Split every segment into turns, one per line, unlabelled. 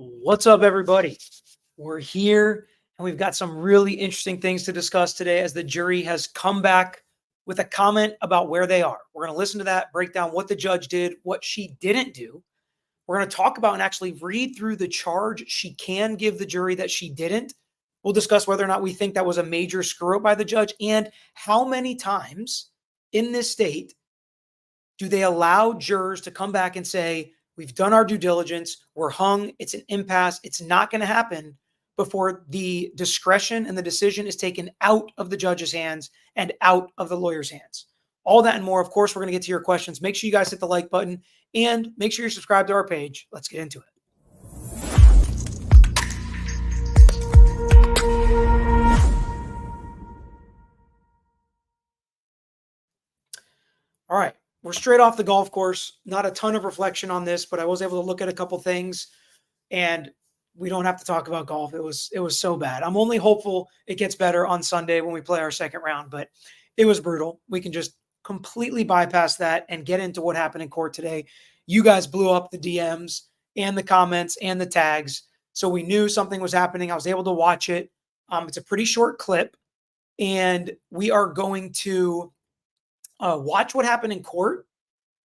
What's up, everybody? We're here and we've got some really interesting things to discuss today as the jury has come back with a comment about where they are. We're going to listen to that, break down what the judge did, what she didn't do. We're going to talk about and actually read through the charge she can give the jury that she didn't. We'll discuss whether or not we think that was a major screw up by the judge and how many times in this state do they allow jurors to come back and say, we've done our due diligence, we're hung, it's an impasse, it's not going to happen before the discretion and the decision is taken out of the judge's hands and out of the lawyer's hands. All that and more. Of course, we're going to get to your questions. Make sure you guys hit the like button and make sure you're subscribed to our page. Let's get into it. All right. We're straight off the golf course. Not a ton of reflection on this, but I was able to look at a couple things, and we don't have to talk about golf. It was so bad. I'm only hopeful it gets better on Sunday when we play our second round, but it was brutal. We can just completely bypass that and get into what happened in court today. You guys blew up the DMs and the comments and the tags, so we knew something was happening. I was able to watch it. It's a pretty short clip, and we are going to watch what happened in court,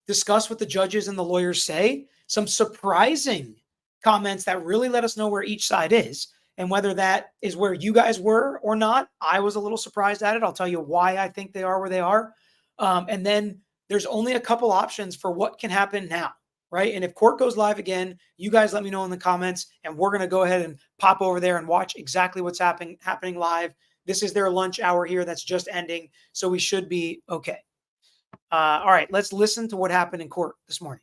discuss what the judges and the lawyers say, some surprising comments that really let us know where each side is and whether that is where you guys were or not. I was a little surprised at it. I'll tell you why I think they are where they are. And then there's only a couple options for what can happen now, right? And if court goes live again, you guys let me know in the comments, and we're going to go ahead and pop over there and watch exactly what's happening live. This is their lunch hour here that's just ending, so we should be okay. All right, let's listen to what happened in court this morning.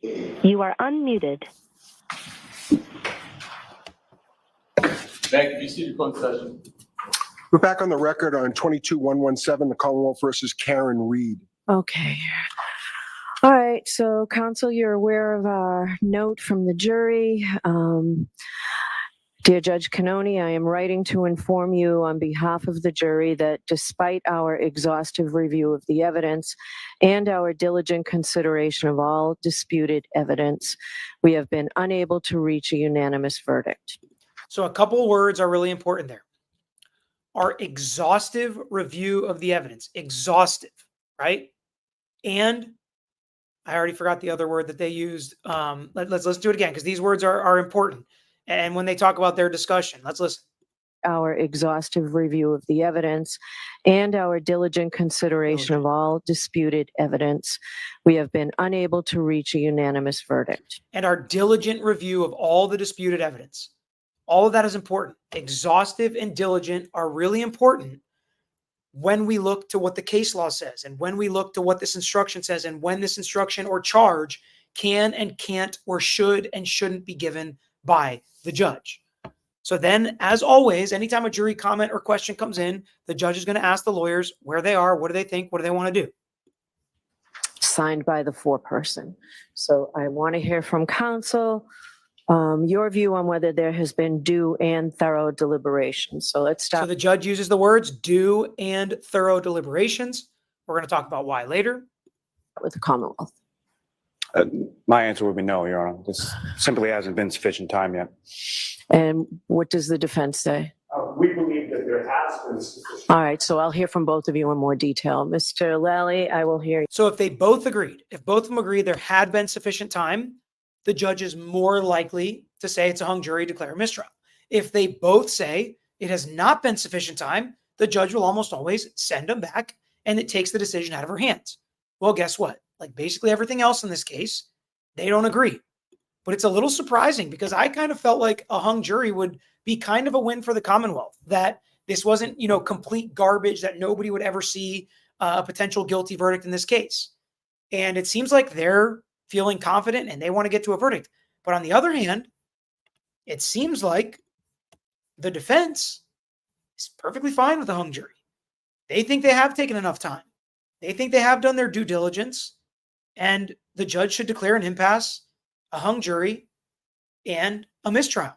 You are unmuted.
Thank you. See the court session.
We're back on the record on 22-117, the Commonwealth versus Karen Reed.
Okay. All right. So, counsel, you're aware of our note from the jury. Dear Judge Cannoni, I am writing to inform you on behalf of the jury that despite our exhaustive review of the evidence and our diligent consideration of all disputed evidence, we have been unable to reach a unanimous verdict.
So a couple words are really important there. Our exhaustive review of the evidence, exhaustive, right? And I already forgot the other word that they used. Let's do it again, because these words are important. And when they talk about their discussion, let's listen.
Our exhaustive review of the evidence and our diligent consideration of all disputed evidence, we have been unable to reach a unanimous verdict.
And our diligent review of all the disputed evidence. All of that is important. Exhaustive and diligent are really important when we look to what the case law says and when we look to what this instruction says and when this instruction or charge can and can't or should and shouldn't be given by the judge. So then, as always, anytime a jury comment or question comes in, the judge is going to ask the lawyers where they are, what do they think, what do they want to do?
Signed by the foreperson. So I want to hear from counsel your view on whether there has been due and thorough deliberations. So let's start.
So the judge uses the words due and thorough deliberations. We're going to talk about why later.
With the Commonwealth.
My answer would be no, Your Honor. This simply hasn't been sufficient time yet.
And what does the defense say?
We believe that there has been sufficient.
All right, so I'll hear from both of you in more detail. Mr. Lally, I will hear you.
So if they both agreed, if both of them agree there had been sufficient time, the judge is more likely to say it's a hung jury, declare a mistrial. If they both say it has not been sufficient time, the judge will almost always send them back, and it takes the decision out of her hands. Well, guess what? Like basically everything else in this case, they don't agree. But it's a little surprising because I kind of felt like a hung jury would be kind of a win for the Commonwealth, that this wasn't, complete garbage, that nobody would ever see a potential guilty verdict in this case. And it seems like they're feeling confident and they want to get to a verdict. But on the other hand, it seems like the defense is perfectly fine with the hung jury. They think they have taken enough time. They think they have done their due diligence, and the judge should declare an impasse, a hung jury, and a mistrial.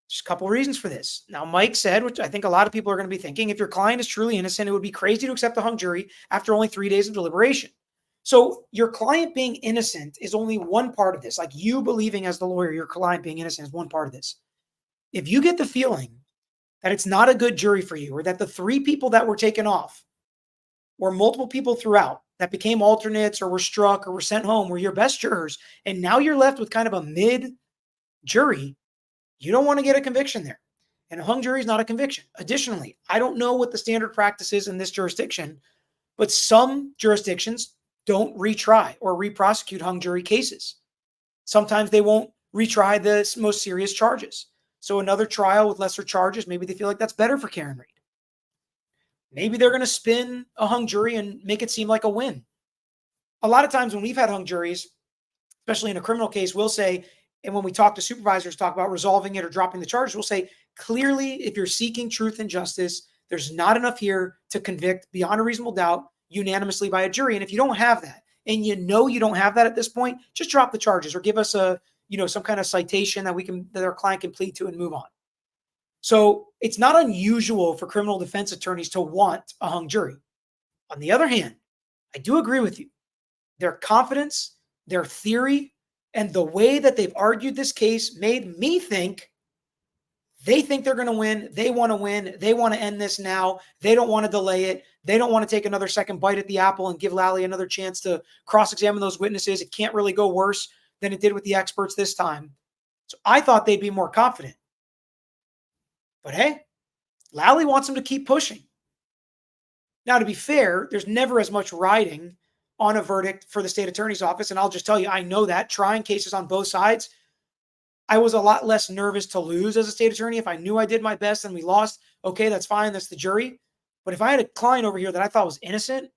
There's a couple reasons for this. Now, Mike said, which I think a lot of people are going to be thinking, if your client is truly innocent, it would be crazy to accept a hung jury after only 3 days of deliberation. So your client being innocent is only one part of this. Like you believing as the lawyer, your client being innocent is one part of this. If you get the feeling that it's not a good jury for you, or that the 3 people that were taken off or multiple people throughout that became alternates or were struck or were sent home were your best jurors, and now you're left with kind of a mid jury, you don't want to get a conviction there. And a hung jury is not a conviction. Additionally, I don't know what the standard practice is in this jurisdiction, but some jurisdictions don't retry or reprosecute hung jury cases. Sometimes they won't retry the most serious charges. So another trial with lesser charges, maybe they feel like that's better for Karen Reed. Maybe they're going to spin a hung jury and make it seem like a win. A lot of times when we've had hung juries, especially in a criminal case, we'll say, and when we talk to supervisors, talk about resolving it or dropping the charges, we'll say, clearly, if you're seeking truth and justice, there's not enough here to convict beyond a reasonable doubt unanimously by a jury. And if you don't have that, and you know you don't have that at this point, just drop the charges or give us a, some kind of citation that our client can plead to and move on. So it's not unusual for criminal defense attorneys to want a hung jury. On the other hand, I do agree with you. Their confidence, their theory, and the way that they've argued this case made me think they think they're going to win. They want to win. They want to end this now. They don't want to delay it. They don't want to take another second bite at the apple and give Lally another chance to cross-examine those witnesses. It can't really go worse than it did with the experts this time. So I thought they'd be more confident. But hey, Lally wants them to keep pushing. Now, to be fair, there's never as much riding on a verdict for the state attorney's office. And I'll just tell you, I know that trying cases on both sides, I was a lot less nervous to lose as a state attorney. If I knew I did my best and we lost, okay, that's fine. That's the jury. But if I had a client over here that I thought was innocent,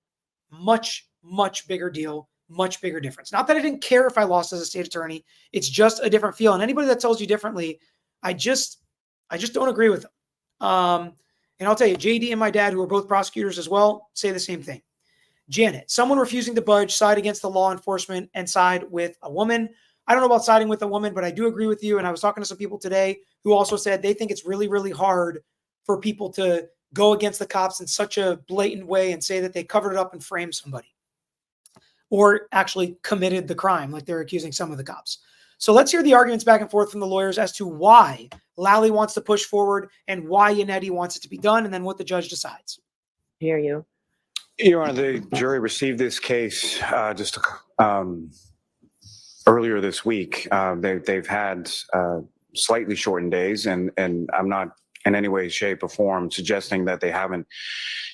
much, much bigger deal, much bigger difference. Not that I didn't care if I lost as a state attorney. It's just a different feel. And anybody that tells you differently, I just don't agree with them. And I'll tell you, JD and my dad, who are both prosecutors as well, say the same thing. Janet, someone refusing to budge, side against the law enforcement and side with a woman. I don't know about siding with a woman, but I do agree with you. And I was talking to some people today who also said they think it's really, really hard for people to go against the cops in such a blatant way and say that they covered it up and framed somebody or actually committed the crime like they're accusing some of the cops. So let's hear the arguments back and forth from the lawyers as to why Lally wants to push forward and why Yannetti wants it to be done, and then what the judge decides.
Hear you.
Your Honor, the jury received this case earlier this week. They've had slightly shortened days, and I'm not in any way, shape, or form suggesting that they haven't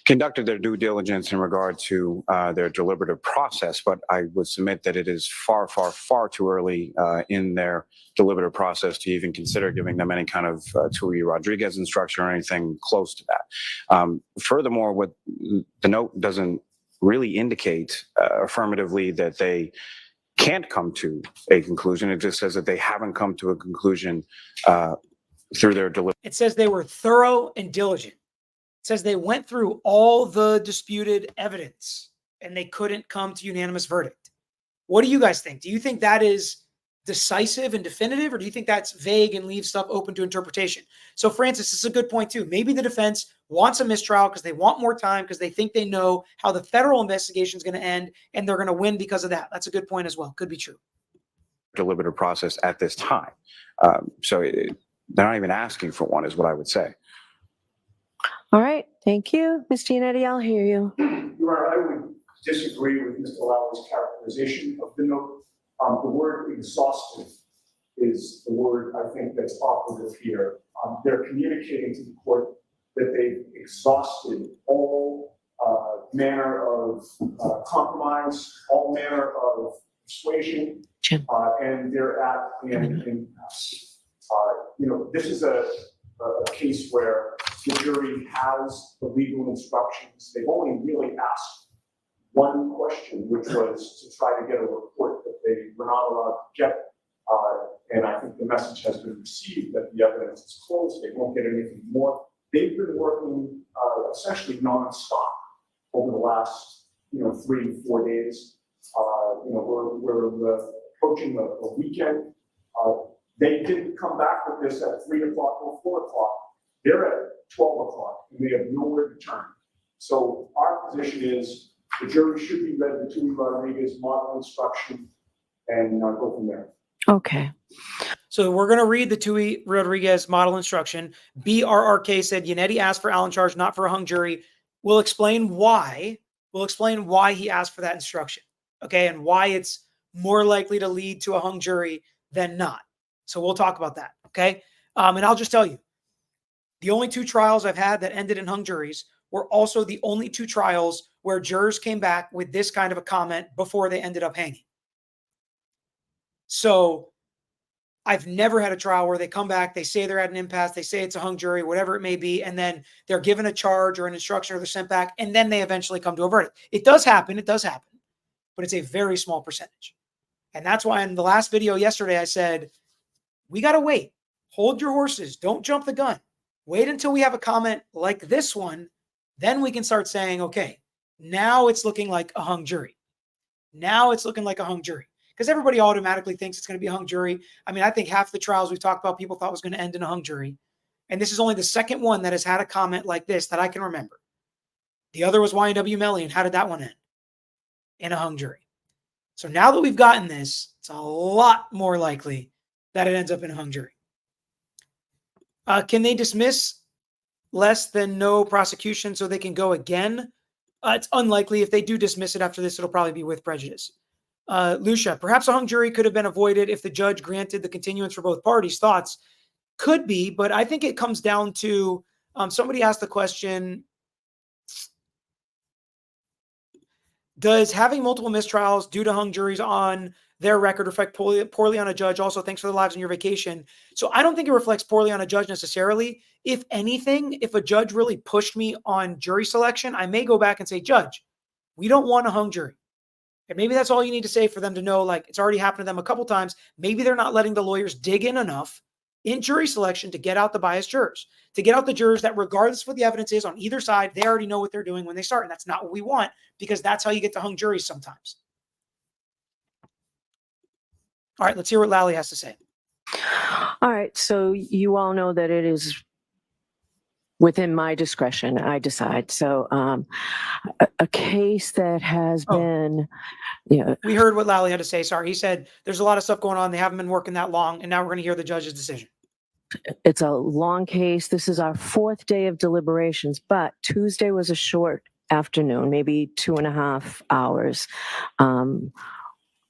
conducted their due diligence in regard to their deliberative process, but I would submit that it is far, far, far too early in their deliberative process to even consider giving them any kind of Tuey-Rodriguez instruction or anything close to that. Furthermore, what the note doesn't really indicate affirmatively that they can't come to a conclusion. It just says that they haven't come to a conclusion through their delivery.
It says they were thorough and diligent. It says they went through all the disputed evidence and they couldn't come to unanimous verdict. What do you guys think? Do you think that is decisive and definitive, or do you think that's vague and leaves stuff open to interpretation? So Francis, this is a good point too. Maybe the defense wants a mistrial because they want more time, because they think they know how the federal investigation is going to end and they're going to win because of that. That's a good point as well. Could be true.
Deliberative process at this time. They're not even asking for one, is what I would say.
All right. Thank you. Ms. Giannetti, I'll hear you.
Your Honor, I would disagree with Mr. Lally's characterization of the note. The word exhaustive is the word I think that's operative here. They're communicating to the court that they've exhausted all manner of compromise, all manner of persuasion, and they're at an impasse. This is a case where the jury has the legal instructions. They've only really asked one question, which was to try to get a report that they were not allowed to get. And I think the message has been received that the evidence is closed. They won't get anything more. They've been working essentially nonstop over the last 3-4 days. We're approaching a weekend. They didn't come back with this at 3 o'clock or 4 o'clock. They're at 12 o'clock and they have nowhere to turn. So our position is The jury should be read the Tuey-Rodriguez model instruction and go from there.
Okay.
So we're going to read the Tuey-Rodriguez model instruction. BRRK said Yannetti asked for Allen charge, not for a hung jury. We'll explain why. We'll explain why he asked for that instruction. Okay. And why it's more likely to lead to a hung jury than not. So we'll talk about that. Okay. And I'll just tell you, the only two trials I've had that ended in hung juries were also the only two trials where jurors came back with this kind of a comment before they ended up hanging. So I've never had a trial where they come back, they say they're at an impasse, they say it's a hung jury, whatever it may be, and then they're given a charge or an instruction or they're sent back, and then they eventually come to a verdict. It does happen, but it's a very small percentage. And that's why in the last video yesterday, I said, we got to wait. Hold your horses. Don't jump the gun. Wait until we have a comment like this one. Then we can start saying, okay, now it's looking like a hung jury. Now it's looking like a hung jury. Because everybody automatically thinks it's going to be a hung jury. I mean, I think half the trials we've talked about, people thought was going to end in a hung jury. And this is only the second one that has had a comment like this that I can remember. The other was YNW Melly, and how did that one end? In a hung jury. So now that we've gotten this, it's a lot more likely that it ends up in a hung jury. Can they dismiss less than no prosecution so they can go again? It's unlikely. If they do dismiss it after this, it'll probably be with prejudice. Lucia, perhaps a hung jury could have been avoided if the judge granted the continuance for both parties. Thoughts? Could be, but I think it comes down to somebody asked the question, does having multiple mistrials due to hung juries on their record reflect poorly on a judge? Also, thanks for the lives on your vacation. So I don't think it reflects poorly on a judge necessarily. If anything, if a judge really pushed me on jury selection, I may go back and say, Judge, we don't want a hung jury. And maybe that's all you need to say for them to know, like, it's already happened to them a couple times. Maybe they're not letting the lawyers dig in enough in jury selection to get out the biased jurors, to get out the jurors that regardless of what the evidence is on either side, they already know what they're doing when they start. And that's not what we want, because that's how you get to hung juries sometimes. All right, let's hear what Lally has to say.
All right. So you all know that it is within my discretion. I decide. So a case that has been,
we heard what Lally had to say. Sorry. He said there's a lot of stuff going on. They haven't been working that long. And now we're going to hear the judge's decision.
It's a long case. This is our fourth day of deliberations, but Tuesday was a short afternoon, maybe 2.5 hours.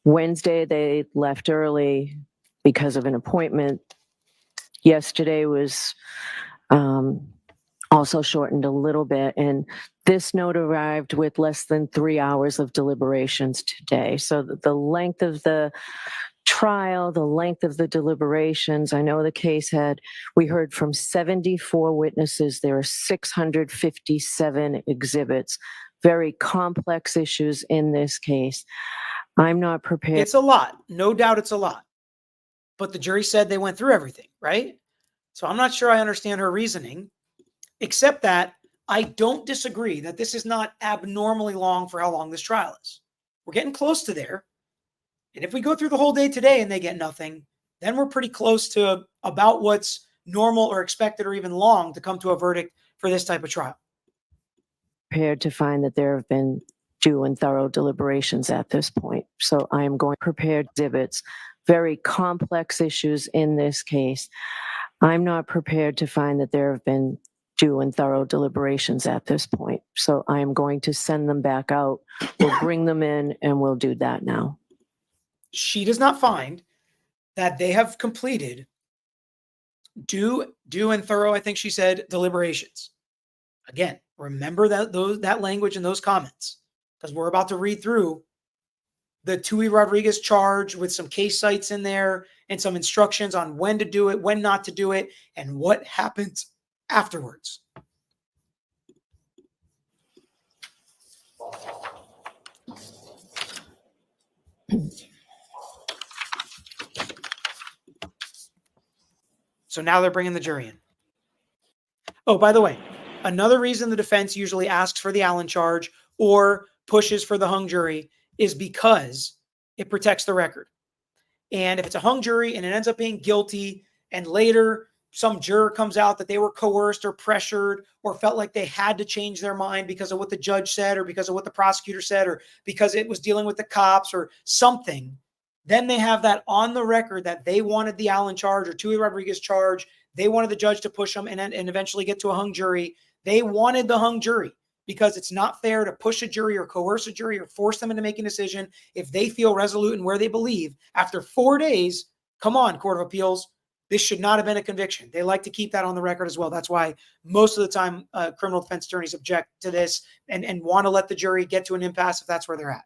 Wednesday, they left early because of an appointment. Yesterday was also shortened a little bit. And this note arrived with less than 3 hours of deliberations today. So the length of the trial, the length of the deliberations, I know the case we heard from 74 witnesses. There are 657 exhibits, very complex issues in this case. I'm not prepared.
It's a lot. No doubt it's a lot. But the jury said they went through everything, right? So I'm not sure I understand her reasoning, except that I don't disagree that this is not abnormally long for how long this trial is. We're getting close to there. And if we go through the whole day today and they get nothing, then we're pretty close to about what's normal or expected or even long to come to a verdict for this type of trial.
Prepared to find that there have been due and thorough deliberations at this point. So I am going prepared exhibits, very complex issues in this case. I'm not prepared to find that there have been due and thorough deliberations at this point. So I am going to send them back out. We'll bring them in and we'll do that now.
She does not find that they have completed due and thorough, I think she said, deliberations. Again, remember that language and those comments, because we're about to read through the Tuey-Rodriguez charge with some case sites in there and some instructions on when to do it, when not to do it, and what happens afterwards. So now they're bringing the jury in. Oh, by the way, another reason the defense usually asks for the Allen charge or pushes for the hung jury is because it protects the record. And if it's a hung jury and it ends up being guilty and later some juror comes out that they were coerced or pressured or felt like they had to change their mind because of what the judge said or because of what the prosecutor said or because it was dealing with the cops or something, then they have that on the record that they wanted the Allen charge or Tuey-Rodriguez charge. They wanted the judge to push them and eventually get to a hung jury. They wanted the hung jury because it's not fair to push a jury or coerce a jury or force them into making a decision if they feel resolute in where they believe. After 4 days, come on, Court of Appeals, this should not have been a conviction. They like to keep that on the record as well. That's why most of the time criminal defense attorneys object to this and want to let the jury get to an impasse if that's where they're at.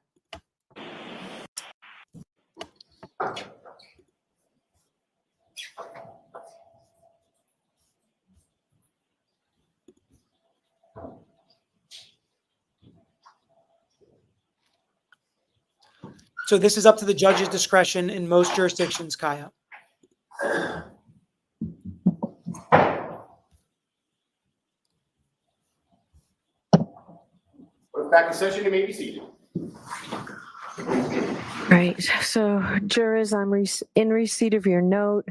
So this is up to the judge's discretion in most jurisdictions, Kaya.
We're back in session. You may be seated.
Right. So, jurors, I'm in receipt of your note.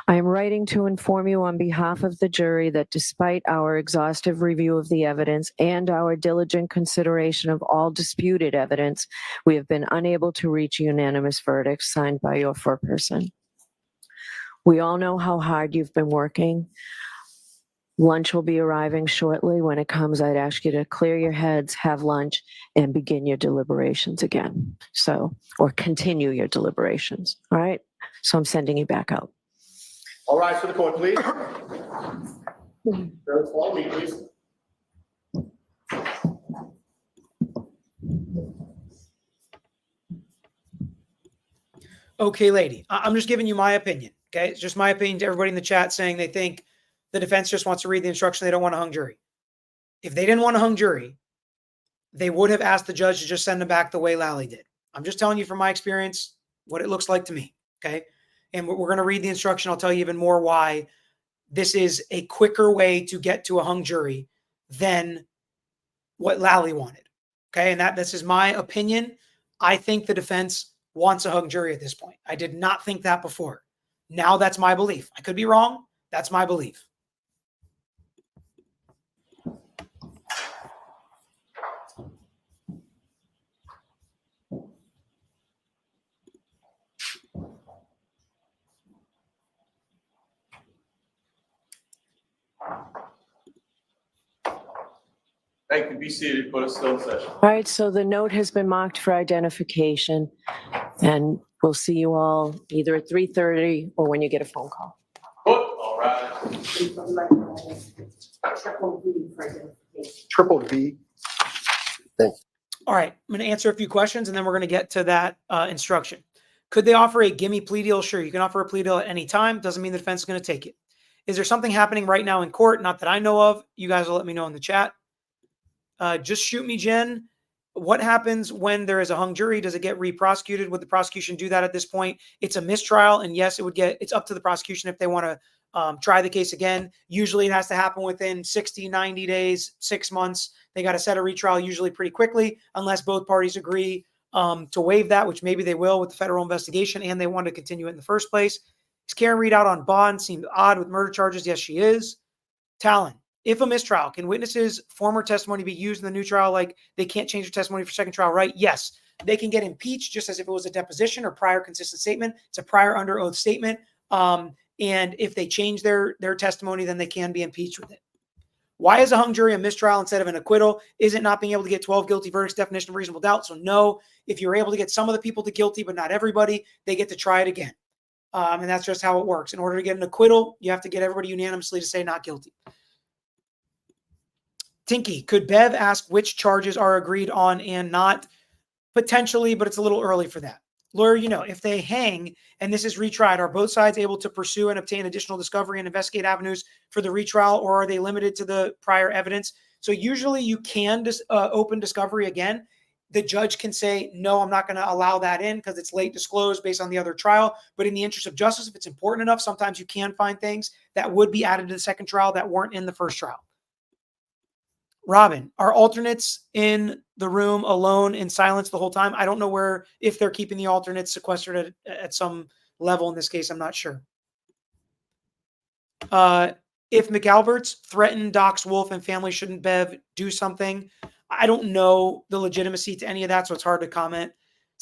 I am writing to inform you on behalf of the jury that despite our exhaustive review of the evidence and our diligent consideration of all disputed evidence, we have been unable to reach a unanimous verdict signed by your foreperson. We all know how hard you've been working. Lunch will be arriving shortly. When it comes, I'd ask you to clear your heads, have lunch, and begin your deliberations again. Or continue your deliberations. All right? So I'm sending you back out.
All rise for the court, please. Jurors, follow me, please.
Okay, lady, I'm just giving you my opinion. Okay, it's just my opinion to everybody in the chat saying they think the defense just wants to read the instruction. They don't want a hung jury. If they didn't want a hung jury, they would have asked the judge to just send them back the way Lally did. I'm just telling you from my experience what it looks like to me. Okay, and we're going to read the instruction. I'll tell you even more why this is a quicker way to get to a hung jury than what Lally wanted. Okay, and this is my opinion. I think the defense wants a hung jury at this point. I did not think that before. Now that's my belief. I could be wrong. That's my belief.
Thank you. Be seated. Court is still in session.
All right, so the note has been marked for identification, and we'll see you all either at 3:30 or when you get a phone call.
Court, all rise.
Triple V.
All right, I'm going to answer a few questions, and then we're going to get to that instruction. Could they offer a gimme plea deal? Sure, you can offer a plea deal at any time. Doesn't mean the defense is going to take it. Is there something happening right now in court? Not that I know of. You guys will let me know in the chat. Just shoot me, Jen. What happens when there is a hung jury? Does it get re-prosecuted? Would the prosecution do that at this point? It's a mistrial, and yes, it's up to the prosecution if they want to try the case again. Usually it has to happen within 60, 90 days, 6 months. They got to set a retrial usually pretty quickly, unless both parties agree to waive that, which maybe they will with the federal investigation, and they want to continue it in the first place. Is Karen Reed out on bond? Seemed odd with murder charges. Yes, she is. Talon. If a mistrial, can witnesses' former testimony be used in the new trial? Like they can't change their testimony for second trial, right? Yes. They can get impeached just as if it was a deposition or prior consistent statement. It's a prior under oath statement. And if they change their testimony, then they can be impeached with it. Why is a hung jury a mistrial instead of an acquittal? Is it not being able to get 12 guilty verdicts, definition of reasonable doubt? So no, if you're able to get some of the people to guilty, but not everybody, they get to try it again. And that's just how it works. In order to get an acquittal, you have to get everybody unanimously to say not guilty. Tinky, could Bev ask which charges are agreed on and not? Potentially, but it's a little early for that. Lawyer, if they hang and this is retried, are both sides able to pursue and obtain additional discovery and investigate avenues for the retrial, or are they limited to the prior evidence? So usually you can open discovery again. The judge can say, no, I'm not going to allow that in because it's late disclosed based on the other trial. But in the interest of justice, if it's important enough, sometimes you can find things that would be added to the second trial that weren't in the first trial. Robin, are alternates in the room alone in silence the whole time? I don't know if they're keeping the alternates sequestered at some level in this case. I'm not sure. If McAlbert's threatened Doc's Wolf and family, shouldn't Bev do something? I don't know the legitimacy to any of that, so it's hard to comment.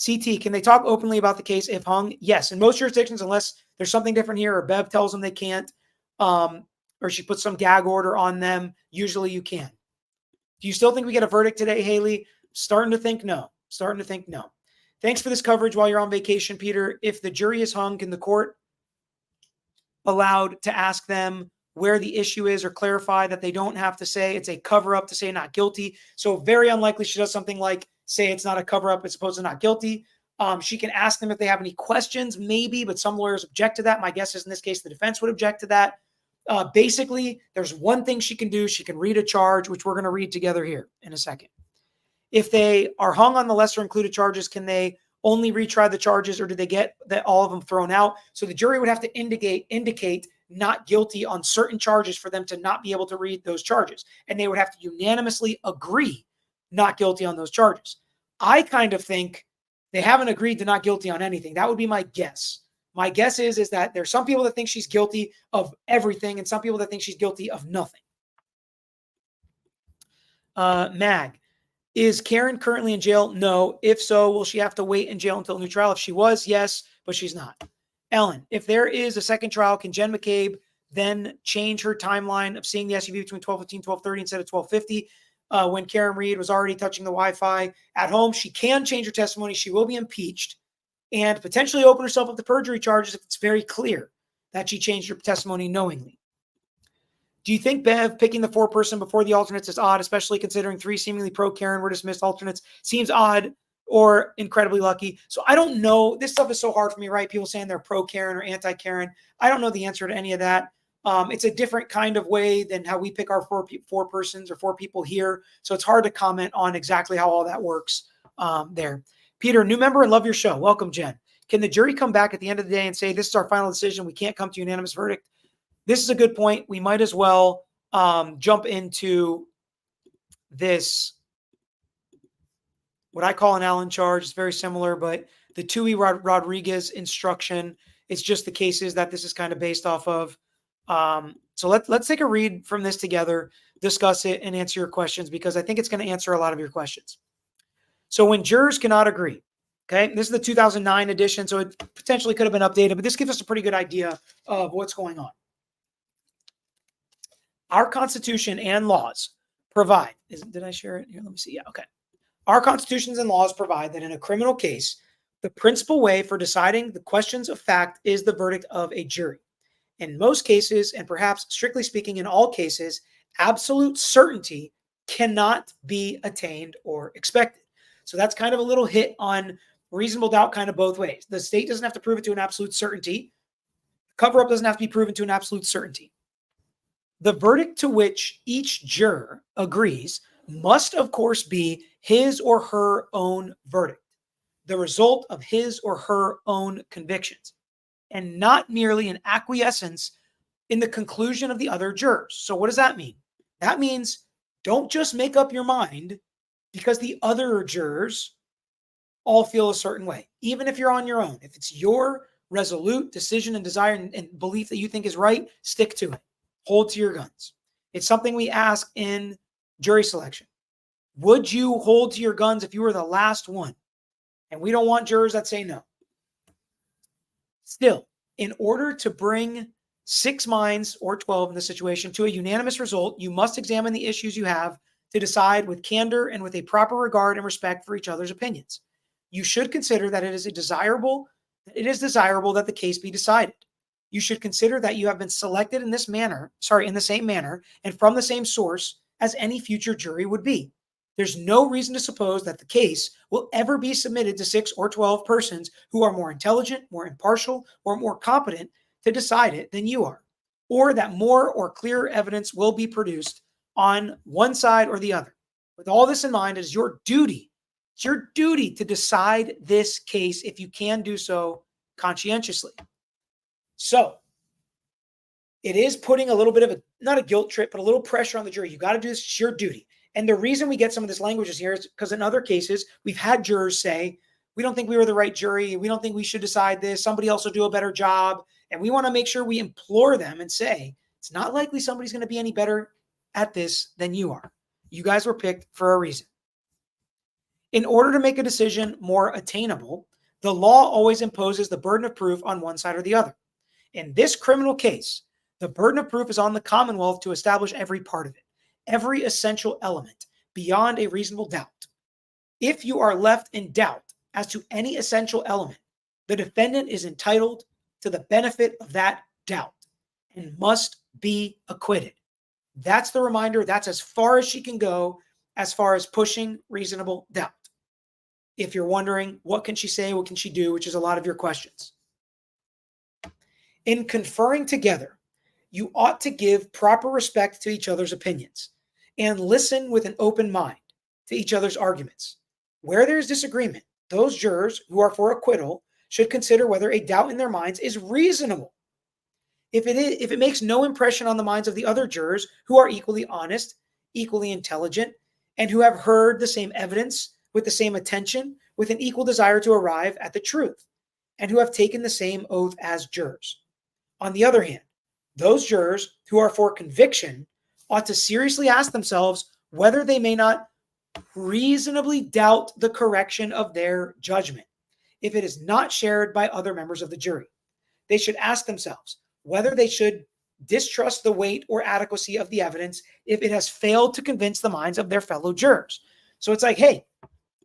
CT, can they talk openly about the case if hung? Yes. In most jurisdictions, unless there's something different here or Bev tells them they can't, or she puts some gag order on them, usually you can. Do you still think we get a verdict today, Haley? Starting to think no. Starting to think no. Thanks for this coverage while you're on vacation, Peter. If the jury is hung, can the court allowed to ask them where the issue is or clarify that they don't have to say it's a cover-up to say not guilty? So very unlikely she does something like say it's not a cover-up, it's opposed to not guilty. She can ask them if they have any questions, maybe, but some lawyers object to that. My guess is in this case, the defense would object to that. Basically, there's one thing she can do. She can read a charge, which we're going to read together here in a second. If they are hung on the lesser included charges, can they only retry the charges, or do they get all of them thrown out? So the jury would have to indicate not guilty on certain charges for them to not be able to read those charges. And they would have to unanimously agree not guilty on those charges. I kind of think they haven't agreed to not guilty on anything. That would be my guess. My guess is that there's some people that think she's guilty of everything and some people that think she's guilty of nothing. Mag, is Karen currently in jail? No. If so, will she have to wait in jail until a new trial? If she was, yes, but she's not. Ellen, if there is a second trial, can Jen McCabe then change her timeline of seeing the SUV between 12:15 and 12:30 instead of 12:50 when Karen Reed was already touching the Wi-Fi at home? She can change her testimony. She will be impeached and potentially open herself up to perjury charges if it's very clear that she changed her testimony knowingly. Do you think Bev picking the four-person before the alternates is odd, especially considering three seemingly pro-Karen were dismissed alternates? Seems odd or incredibly lucky. So I don't know. This stuff is so hard for me, right? People saying they're pro-Karen or anti-Karen. I don't know the answer to any of that. It's a different kind of way than how we pick our four persons or four people here. So it's hard to comment on exactly how all that works there. Peter, new member and love your show. Welcome, Jen. Can the jury come back at the end of the day and say, this is our final decision, we can't come to unanimous verdict? This is a good point. We might as well jump into this, what I call an Allen charge. It's very similar, but the Tuey-Rodriguez instruction, it's just the cases that this is kind of based off of. So let's take a read from this together, discuss it, and answer your questions, because I think it's going to answer a lot of your questions. So when jurors cannot agree, okay, this is the 2009 edition, so it potentially could have been updated, but this gives us a pretty good idea of what's going on. Our Constitution and laws provide, did I share it here? Let me see. Yeah, okay. Our constitutions and laws provide that in a criminal case, the principal way for deciding the questions of fact is the verdict of a jury. In most cases, and perhaps strictly speaking in all cases, absolute certainty cannot be attained or expected. So that's kind of a little hit on reasonable doubt kind of both ways. The state doesn't have to prove it to an absolute certainty. Cover-up doesn't have to be proven to an absolute certainty. The verdict to which each juror agrees must, of course, be his or her own verdict, the result of his or her own convictions, and not merely an acquiescence in the conclusion of the other jurors. So what does that mean? That means don't just make up your mind because the other jurors all feel a certain way, even if you're on your own. If it's your resolute decision and desire and belief that you think is right, stick to it. Hold to your guns. It's something we ask in jury selection. Would you hold to your guns if you were the last one? And we don't want jurors that say no. Still, in order to bring 6 minds, or 12 in this situation, to a unanimous result, you must examine the issues you have to decide with candor and with a proper regard and respect for each other's opinions. You should consider that it is desirable that the case be decided. You should consider that you have been selected in the same manner and from the same source as any future jury would be. There's no reason to suppose that the case will ever be submitted to 6 or 12 persons who are more intelligent, more impartial, or more competent to decide it than you are, or that more or clearer evidence will be produced on one side or the other. With all this in mind, it is your duty. It's your duty to decide this case if you can do so conscientiously. So it is putting a little bit of not a guilt trip, but a little pressure on the jury. You got to do this. It's your duty. And the reason we get some of this language is here is because in other cases, we've had jurors say, we don't think we were the right jury. We don't think we should decide this. Somebody else will do a better job. And we want to make sure we implore them and say, It's not likely somebody's going to be any better at this than you are. You guys were picked for a reason. In order to make a decision more attainable, the law always imposes the burden of proof on one side or the other. In this criminal case, the burden of proof is on the Commonwealth to establish every part of it, every essential element, beyond a reasonable doubt. If you are left in doubt as to any essential element, the defendant is entitled to the benefit of that doubt and must be acquitted. That's the reminder. That's as far as she can go as far as pushing reasonable doubt. If you're wondering, what can she say? What can she do? Which is a lot of your questions. In conferring together, you ought to give proper respect to each other's opinions and listen with an open mind to each other's arguments. Where there is disagreement, those jurors who are for acquittal should consider whether a doubt in their minds is reasonable. If it makes no impression on the minds of the other jurors who are equally honest, equally intelligent, and who have heard the same evidence with the same attention, with an equal desire to arrive at the truth, and who have taken the same oath as jurors. On the other hand, those jurors who are for conviction ought to seriously ask themselves whether they may not reasonably doubt the correction of their judgment if it is not shared by other members of the jury. They should ask themselves whether they should distrust the weight or adequacy of the evidence if it has failed to convince the minds of their fellow jurors. So it's like, hey,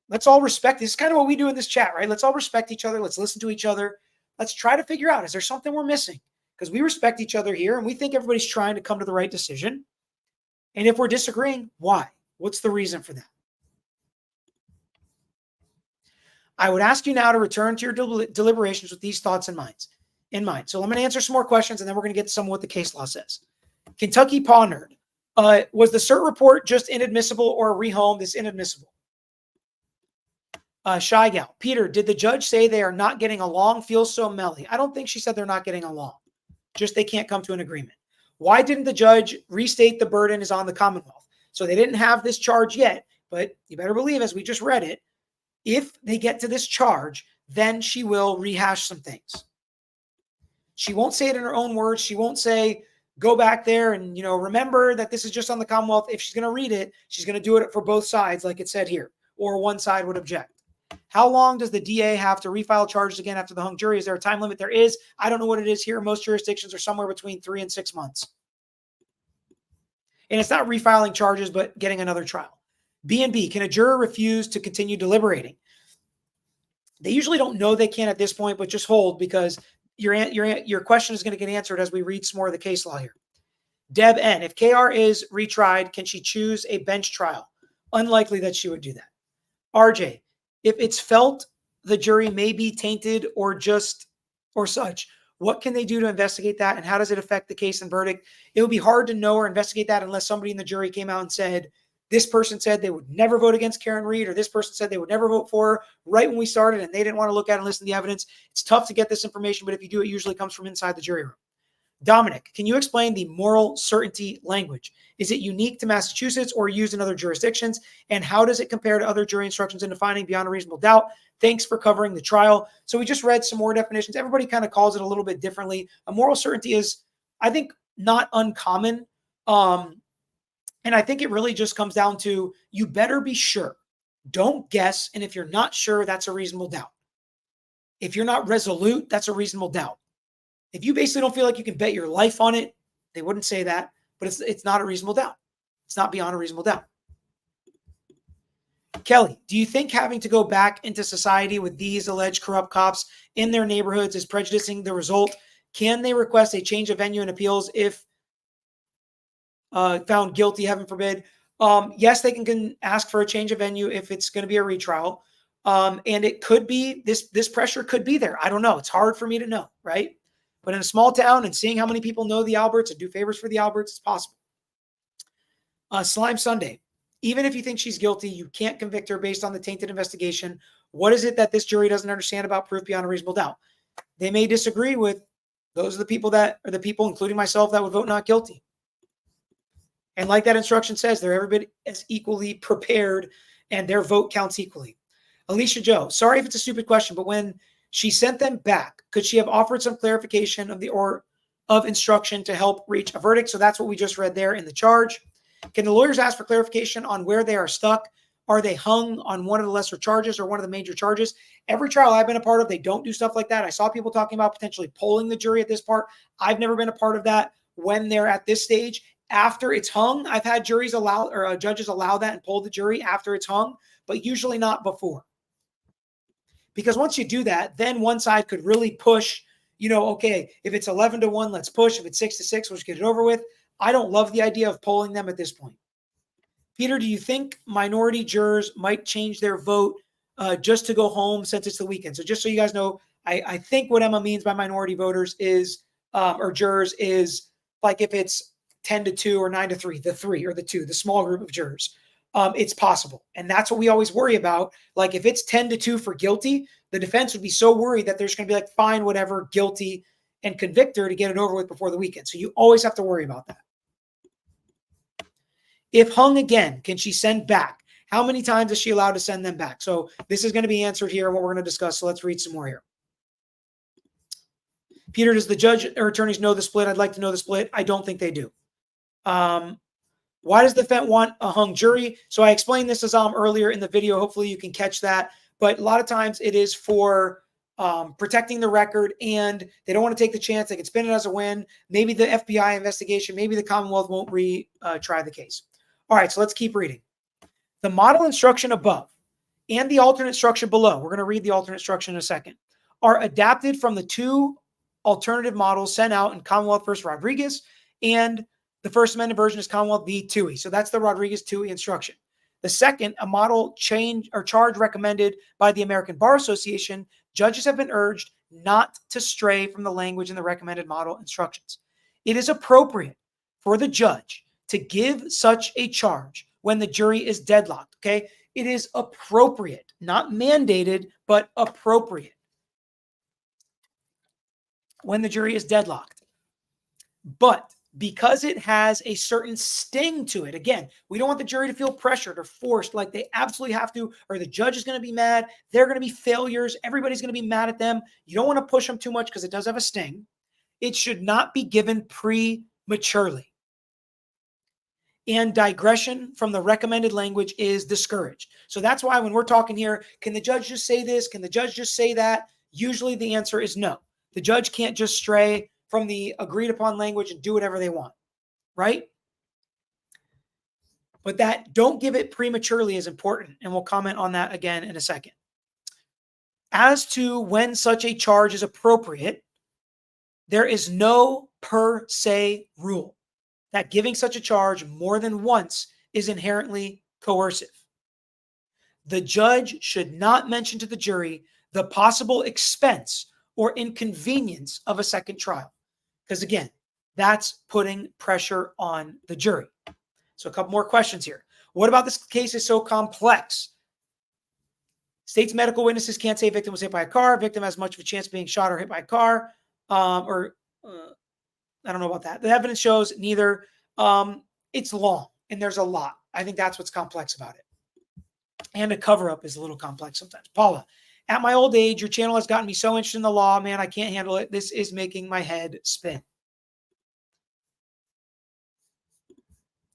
let's all respect. This is kind of what we do in this chat, right? Let's all respect each other. Let's listen to each other. Let's try to figure out, is there something we're missing? Because we respect each other here and we think everybody's trying to come to the right decision. And if we're disagreeing, why? What's the reason for that? I would ask you now to return to your deliberations with these thoughts in mind. So I'm going to answer some more questions and then we're going to get to some of what the case law says. Kentucky Paw Nerd. Was the cert report just inadmissible or rehomed? It's inadmissible. Shy Gal. Peter, did the judge say they are not getting along? Feels so melly. I don't think she said they're not getting along. Just they can't come to an agreement. Why didn't the judge restate the burden is on the Commonwealth? So they didn't have this charge yet, but you better believe, as we just read it, if they get to this charge, then she will rehash some things. She won't say it in her own words. She won't say, go back there and, remember that this is just on the Commonwealth. If she's going to read it, she's going to do it for both sides, like it said here, or one side would object. How long does the DA have to refile charges again after the hung jury? Is there a time limit? There is. I don't know what it is here. Most jurisdictions are somewhere between 3 and 6 months. And it's not refiling charges, but getting another trial. B&B, can a juror refuse to continue deliberating? They usually don't know they can at this point, but just hold because your question is going to get answered as we read some more of the case law here. Deb N, if KR is retried, can she choose a bench trial? Unlikely that she would do that. RJ, if it's felt the jury may be tainted or such, what can they do to investigate that? And how does it affect the case and verdict? It would be hard to know or investigate that unless somebody in the jury came out and said, this person said they would never vote against Karen Reed, or this person said they would never vote for her right when we started and they didn't want to look at and listen to the evidence. It's tough to get this information, but if you do, it usually comes from inside the jury room. Dominic, can you explain the moral certainty language? Is it unique to Massachusetts or used in other jurisdictions? And how does it compare to other jury instructions in defining beyond a reasonable doubt? Thanks for covering the trial. So we just read some more definitions. Everybody kind of calls it a little bit differently. A moral certainty is, I think, not uncommon. And I think it really just comes down to, you better be sure. Don't guess. And if you're not sure, that's a reasonable doubt. If you're not resolute, that's a reasonable doubt. If you basically don't feel like you can bet your life on it, they wouldn't say that, but it's not a reasonable doubt. It's not beyond a reasonable doubt. Kelly, do you think having to go back into society with these alleged corrupt cops in their neighborhoods is prejudicing the result? Can they request a change of venue in appeals if found guilty, heaven forbid? Yes, they can ask for a change of venue if it's going to be a retrial. And it could be, this pressure could be there. I don't know. It's hard for me to know, right? But in a small town and seeing how many people know the Alberts and do favors for the Alberts, it's possible. Slime Sunday, even if you think she's guilty, you can't convict her based on the tainted investigation. What is it that this jury doesn't understand about proof beyond a reasonable doubt? They may disagree with those are the people, including myself, that would vote not guilty. And like that instruction says, they're every bit as equally prepared and their vote counts equally. Alicia Joe, sorry if it's a stupid question, but when she sent them back, could she have offered some clarification of of instruction to help reach a verdict. So that's what we just read there in the charge. Can the lawyers ask for clarification on where they are stuck? Are they hung on one of the lesser charges or one of the major charges? Every trial I've been a part of, they don't do stuff like that. I saw people talking about potentially polling the jury at this part. I've never been a part of that when they're at this stage. After it's hung, I've had juries allow or judges allow that and poll the jury after it's hung, but usually not before. Because once you do that, then one side could really push, okay, if it's 11-1, let's push. If it's 6-6, let's get it over with. I don't love the idea of polling them at this point. Peter, do you think minority jurors might change their vote just to go home since it's the weekend? So just so you guys know, I think what Emma means by minority voters is, or jurors is like if it's 10-2 or 9-3, the 3 or the 2, the small group of jurors. It's possible. And that's what we always worry about. Like if it's 10-2 for guilty, the defense would be so worried that there's going to be like, fine, whatever, guilty, and convict her to get it over with before the weekend. So you always have to worry about that. If hung again, can she send back? How many times is she allowed to send them back? So this is going to be answered here and what we're going to discuss. So let's read some more here. Peter, does the judge or attorneys know the split? I'd like to know the split. I don't think they do. Why does the defense want a hung jury? So I explained this as earlier in the video. Hopefully you can catch that. But a lot of times it is for protecting the record, and they don't want to take the chance. They can spin it as a win. Maybe the FBI investigation, maybe the Commonwealth won't retry the case. All right, so let's keep reading. The model instruction above and the alternate instruction below, we're going to read the alternate instruction in a second, are adapted from the two alternative models sent out in Commonwealth versus Rodriguez, and the First Amendment version is Commonwealth v. Tuey. So that's the Rodriguez-Tuey instruction. The second, a model change or charge recommended by the American Bar Association, judges have been urged not to stray from the language in the recommended model instructions. It is appropriate for the judge to give such a charge when the jury is deadlocked, okay? It is appropriate, not mandated, but appropriate when the jury is deadlocked. But because it has a certain sting to it, again, we don't want the jury to feel pressured or forced like they absolutely have to, or the judge is going to be mad. They're going to be failures. Everybody's going to be mad at them. You don't want to push them too much because it does have a sting. It should not be given prematurely. And digression from the recommended language is discouraged. So that's why when we're talking here, can the judge just say this? Can the judge just say that? Usually the answer is no. The judge can't just stray from the agreed upon language and do whatever they want, right? But that don't give it prematurely is important, and we'll comment on that again in a second. As to when such a charge is appropriate, there is no per se rule that giving such a charge more than once is inherently coercive. The judge should not mention to the jury the possible expense or inconvenience of a second trial. Because again, that's putting pressure on the jury. So a couple more questions here. What about this case is so complex? State's medical witnesses can't say victim was hit by a car. Victim has much of a chance of being shot or hit by a car. I don't know about that. The evidence shows neither. It's long and there's a lot. I think that's what's complex about it. And a cover-up is a little complex sometimes. Paula, at my old age, your channel has gotten me so interested in the law. Man, I can't handle it. This is making my head spin.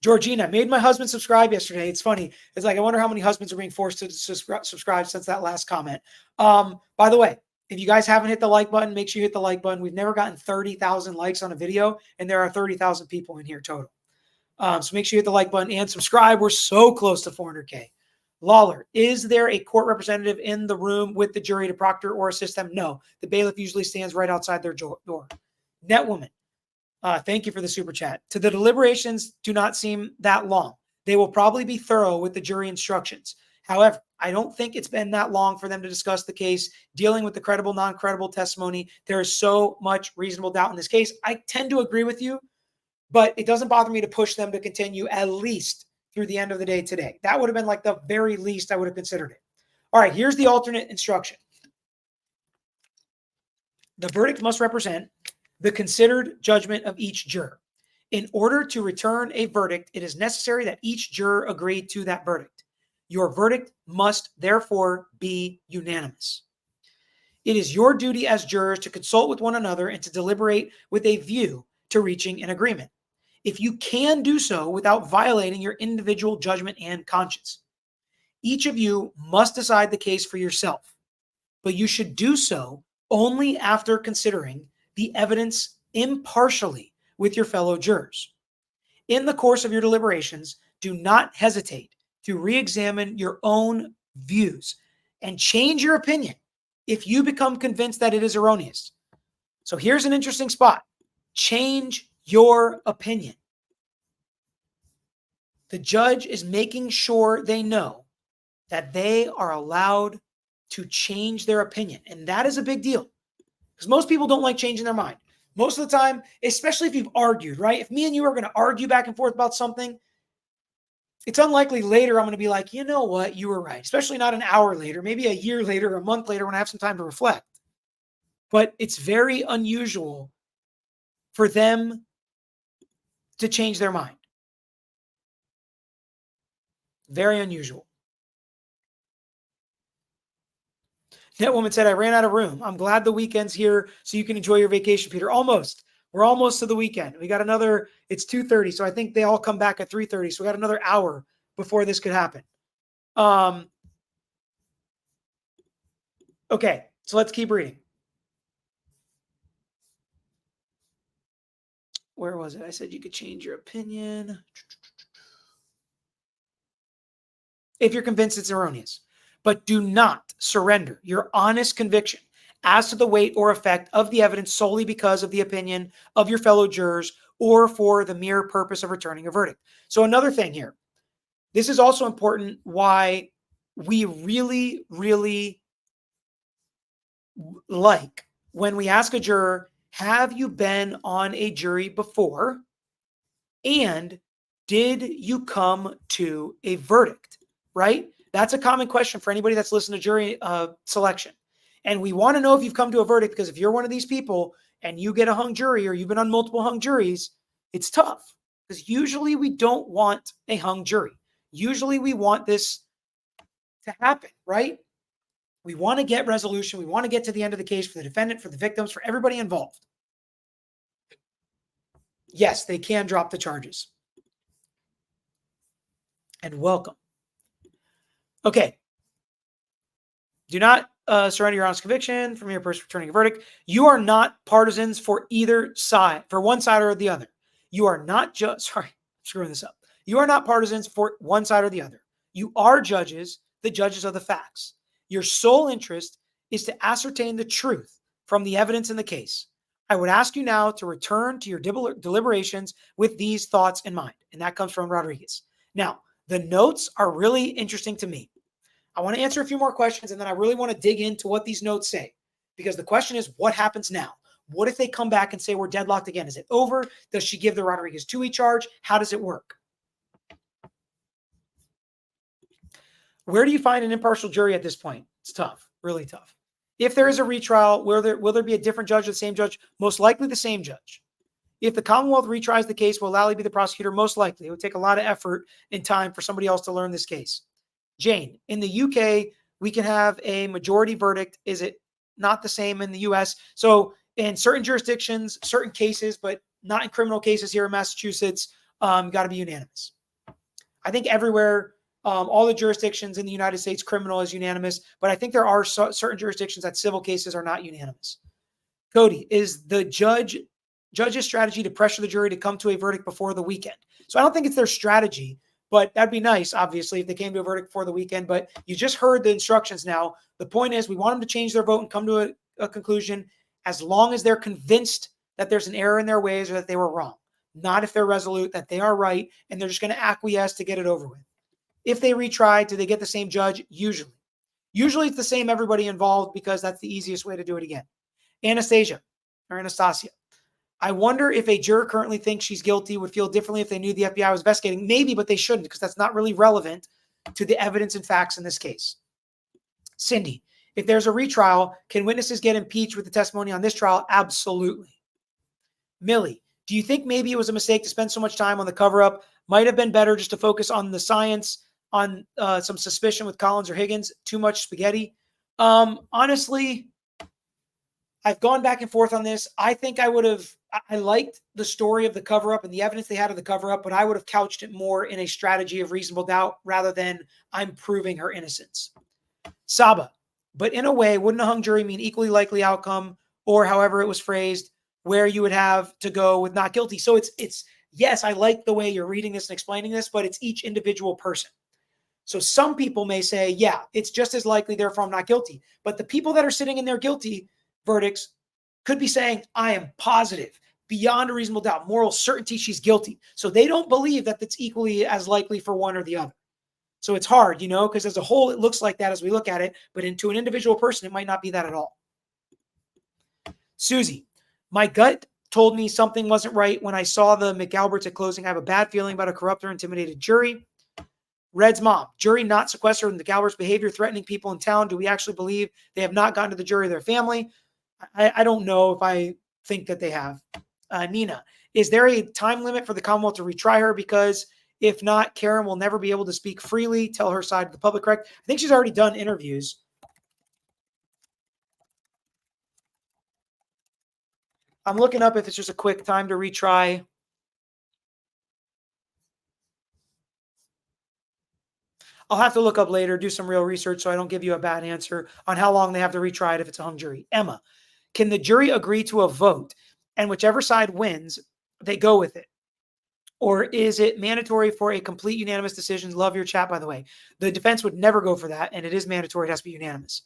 Georgina, made my husband subscribe yesterday. It's funny. It's like, I wonder how many husbands are being forced to subscribe since that last comment. By the way, if you guys haven't hit the like button, make sure you hit the like button. We've never gotten 30,000 likes on a video, and there are 30,000 people in here total. So make sure you hit the like button and subscribe. We're so close to 400K. Lawler, is there a court representative in the room with the jury to proctor or assist them? No. The bailiff usually stands right outside their door. Netwoman, thank you for the super chat. To the deliberations do not seem that long. They will probably be thorough with the jury instructions. However, I don't think it's been that long for them to discuss the case, dealing with the credible, non-credible testimony. There is so much reasonable doubt in this case. I tend to agree with you, but it doesn't bother me to push them to continue at least through the end of the day today. That would have been like the very least I would have considered it. All right, here's the alternate instruction. The verdict must represent the considered judgment of each juror. In order to return a verdict, it is necessary that each juror agree to that verdict. Your verdict must therefore be unanimous. It is your duty as jurors to consult with one another and to deliberate with a view to reaching an agreement, if you can do so without violating your individual judgment and conscience. Each of you must decide the case for yourself, but you should do so only after considering the evidence impartially with your fellow jurors. In the course of your deliberations, do not hesitate to re-examine your own views and change your opinion if you become convinced that it is erroneous. So here's an interesting spot. Change your opinion. The judge is making sure they know that they are allowed to change their opinion. And that is a big deal because most people don't like changing their mind. Most of the time, especially if you've argued, right? If me and you are going to argue back and forth about something, it's unlikely later I'm going to be like, you know what, you were right. Especially not an hour later, maybe a year later, a month later when I have some time to reflect. But it's very unusual for them to change their mind. Very unusual. That woman said, I ran out of room. I'm glad the weekend's here so you can enjoy your vacation, Peter. Almost. We're almost to the weekend. We got another, it's 2:30, so I think they all come back at 3:30. So we got another hour before this could happen. Okay, so let's keep reading. Where was it? I said you could change your opinion if you're convinced it's erroneous. But do not surrender your honest conviction as to the weight or effect of the evidence solely because of the opinion of your fellow jurors or for the mere purpose of returning a verdict. So another thing here, this is also important why we really, really like when we ask a juror, have you been on a jury before? And did you come to a verdict, right? That's a common question for anybody that's listened to jury selection. And we want to know if you've come to a verdict, because if you're one of these people and you get a hung jury or you've been on multiple hung juries, it's tough because usually we don't want a hung jury. Usually we want this to happen, right? We want to get resolution. We want to get to the end of the case for the defendant, for the victims, for everybody involved. Yes, they can drop the charges. And welcome. Okay. Do not surrender your honest conviction from your person returning a verdict. You are not partisans for either side, for one side or the other. You are not screwing this up. You are not partisans for one side or the other. You are judges, the judges of the facts. Your sole interest is to ascertain the truth from the evidence in the case. I would ask you now to return to your deliberations with these thoughts in mind. And that comes from Rodriguez. Now, the notes are really interesting to me. I want to answer a few more questions, and then I really want to dig into what these notes say. Because the question is, what happens now? What if they come back and say we're deadlocked again? Is it over? Does she give the Rodriguez Tuey charge? How does it work? Where do you find an impartial jury at this point? It's tough, really tough. If there is a retrial, will there be a different judge or the same judge? Most likely the same judge. If the Commonwealth retries the case, will Lally be the prosecutor? Most likely. It would take a lot of effort and time for somebody else to learn this case. Jane, in the UK, we can have a majority verdict. Is it not the same in the US? So in certain jurisdictions, certain cases, but not in criminal cases here in Massachusetts, got to be unanimous. I think everywhere, all the jurisdictions in the United States, criminal is unanimous, but I think there are certain jurisdictions that civil cases are not unanimous. Cody, is the judge's strategy to pressure the jury to come to a verdict before the weekend? So I don't think it's their strategy, but that'd be nice, obviously, if they came to a verdict before the weekend. But you just heard the instructions now. The point is we want them to change their vote and come to a conclusion as long as they're convinced that there's an error in their ways or that they were wrong. Not if they're resolute that they are right and they're just going to acquiesce to get it over with. If they retry, do they get the same judge? Usually. Usually it's the same everybody involved because that's the easiest way to do it again. Anastasia. I wonder if a juror currently thinks she's guilty would feel differently if they knew the FBI was investigating. Maybe, but they shouldn't because that's not really relevant to the evidence and facts in this case. Cindy, if there's a retrial, can witnesses get impeached with the testimony on this trial? Absolutely. Millie, do you think maybe it was a mistake to spend so much time on the cover-up? Might have been better just to focus on the science, on some suspicion with Collins or Higgins. Too much spaghetti. Honestly, I've gone back and forth on this. I think I liked the story of the cover up and the evidence they had of the cover up, but I would have couched it more in a strategy of reasonable doubt rather than I'm proving her innocence. Saba, but in a way, wouldn't a hung jury mean equally likely outcome, or however it was phrased, where you would have to go with not guilty? So it's yes, I like the way you're reading this and explaining this, but it's each individual person. So some people may say, yeah, it's just as likely, therefore I'm not guilty. But the people that are sitting in their guilty verdicts could be saying, I am positive, beyond a reasonable doubt, moral certainty she's guilty. So they don't believe that it's equally as likely for one or the other. So it's hard, because as a whole, it looks like that as we look at it, but into an individual person, it might not be that at all. Susie, my gut told me something wasn't right when I saw the McAlberts at closing. I have a bad feeling about a corrupt or intimidated jury. Red's mom, jury not sequestered in the McAlberts' behavior threatening people in town. Do we actually believe they have not gone to the jury of their family? I don't know if I think that they have. Nina, is there a time limit for the Commonwealth to retry her? Because if not, Karen will never be able to speak freely, tell her side to the public, correct? I think she's already done interviews. I'm looking up if it's just a quick time to retry. I'll have to look up later, do some real research so I don't give you a bad answer on how long they have to retry it if it's a hung jury. Emma, can the jury agree to a vote and whichever side wins, they go with it? Or is it mandatory for a complete unanimous decision? Love your chat, by the way. The defense would never go for that, and it is mandatory. It has to be unanimous.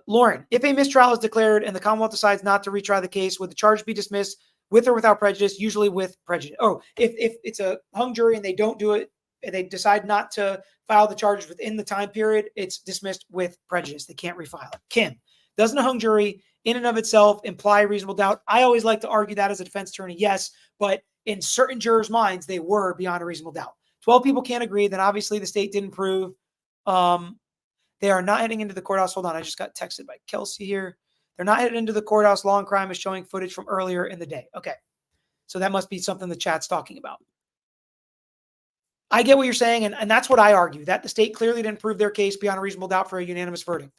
Lauren, if a mistrial is declared and the Commonwealth decides not to retry the case, would the charge be dismissed with or without prejudice? Usually with prejudice. Oh, if it's a hung jury and they don't do it, and they decide not to file the charges within the time period, it's dismissed with prejudice. They can't refile it. Kim, doesn't a hung jury in and of itself imply reasonable doubt? I always like to argue that as a defense attorney, yes, but in certain jurors' minds, they were beyond a reasonable doubt. 12 people can't agree, then obviously the state didn't prove. They are not heading into the courthouse. Hold on, I just got texted by Kelsey here. They're not headed into the courthouse. Law and Crime is showing footage from earlier in the day. Okay, so that must be something the chat's talking about. I get what you're saying, and that's what I argue, that the state clearly didn't prove their case beyond a reasonable doubt for a unanimous verdict.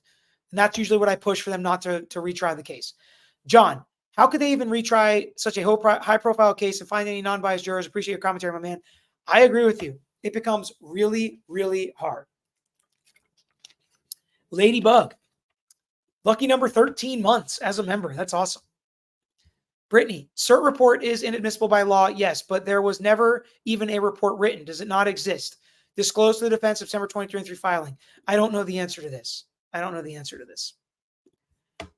And that's usually what I push for them not to retry the case. John, how could they even retry such a high-profile case and find any non-biased jurors? Appreciate your commentary, my man. I agree with you. It becomes really, really hard. Ladybug, lucky number 13 months as a member. That's awesome. Brittany, cert report is inadmissible by law. Yes, but there was never even a report written. Does it not exist? Disclosed to the defense September 2023 filing. I don't know the answer to this.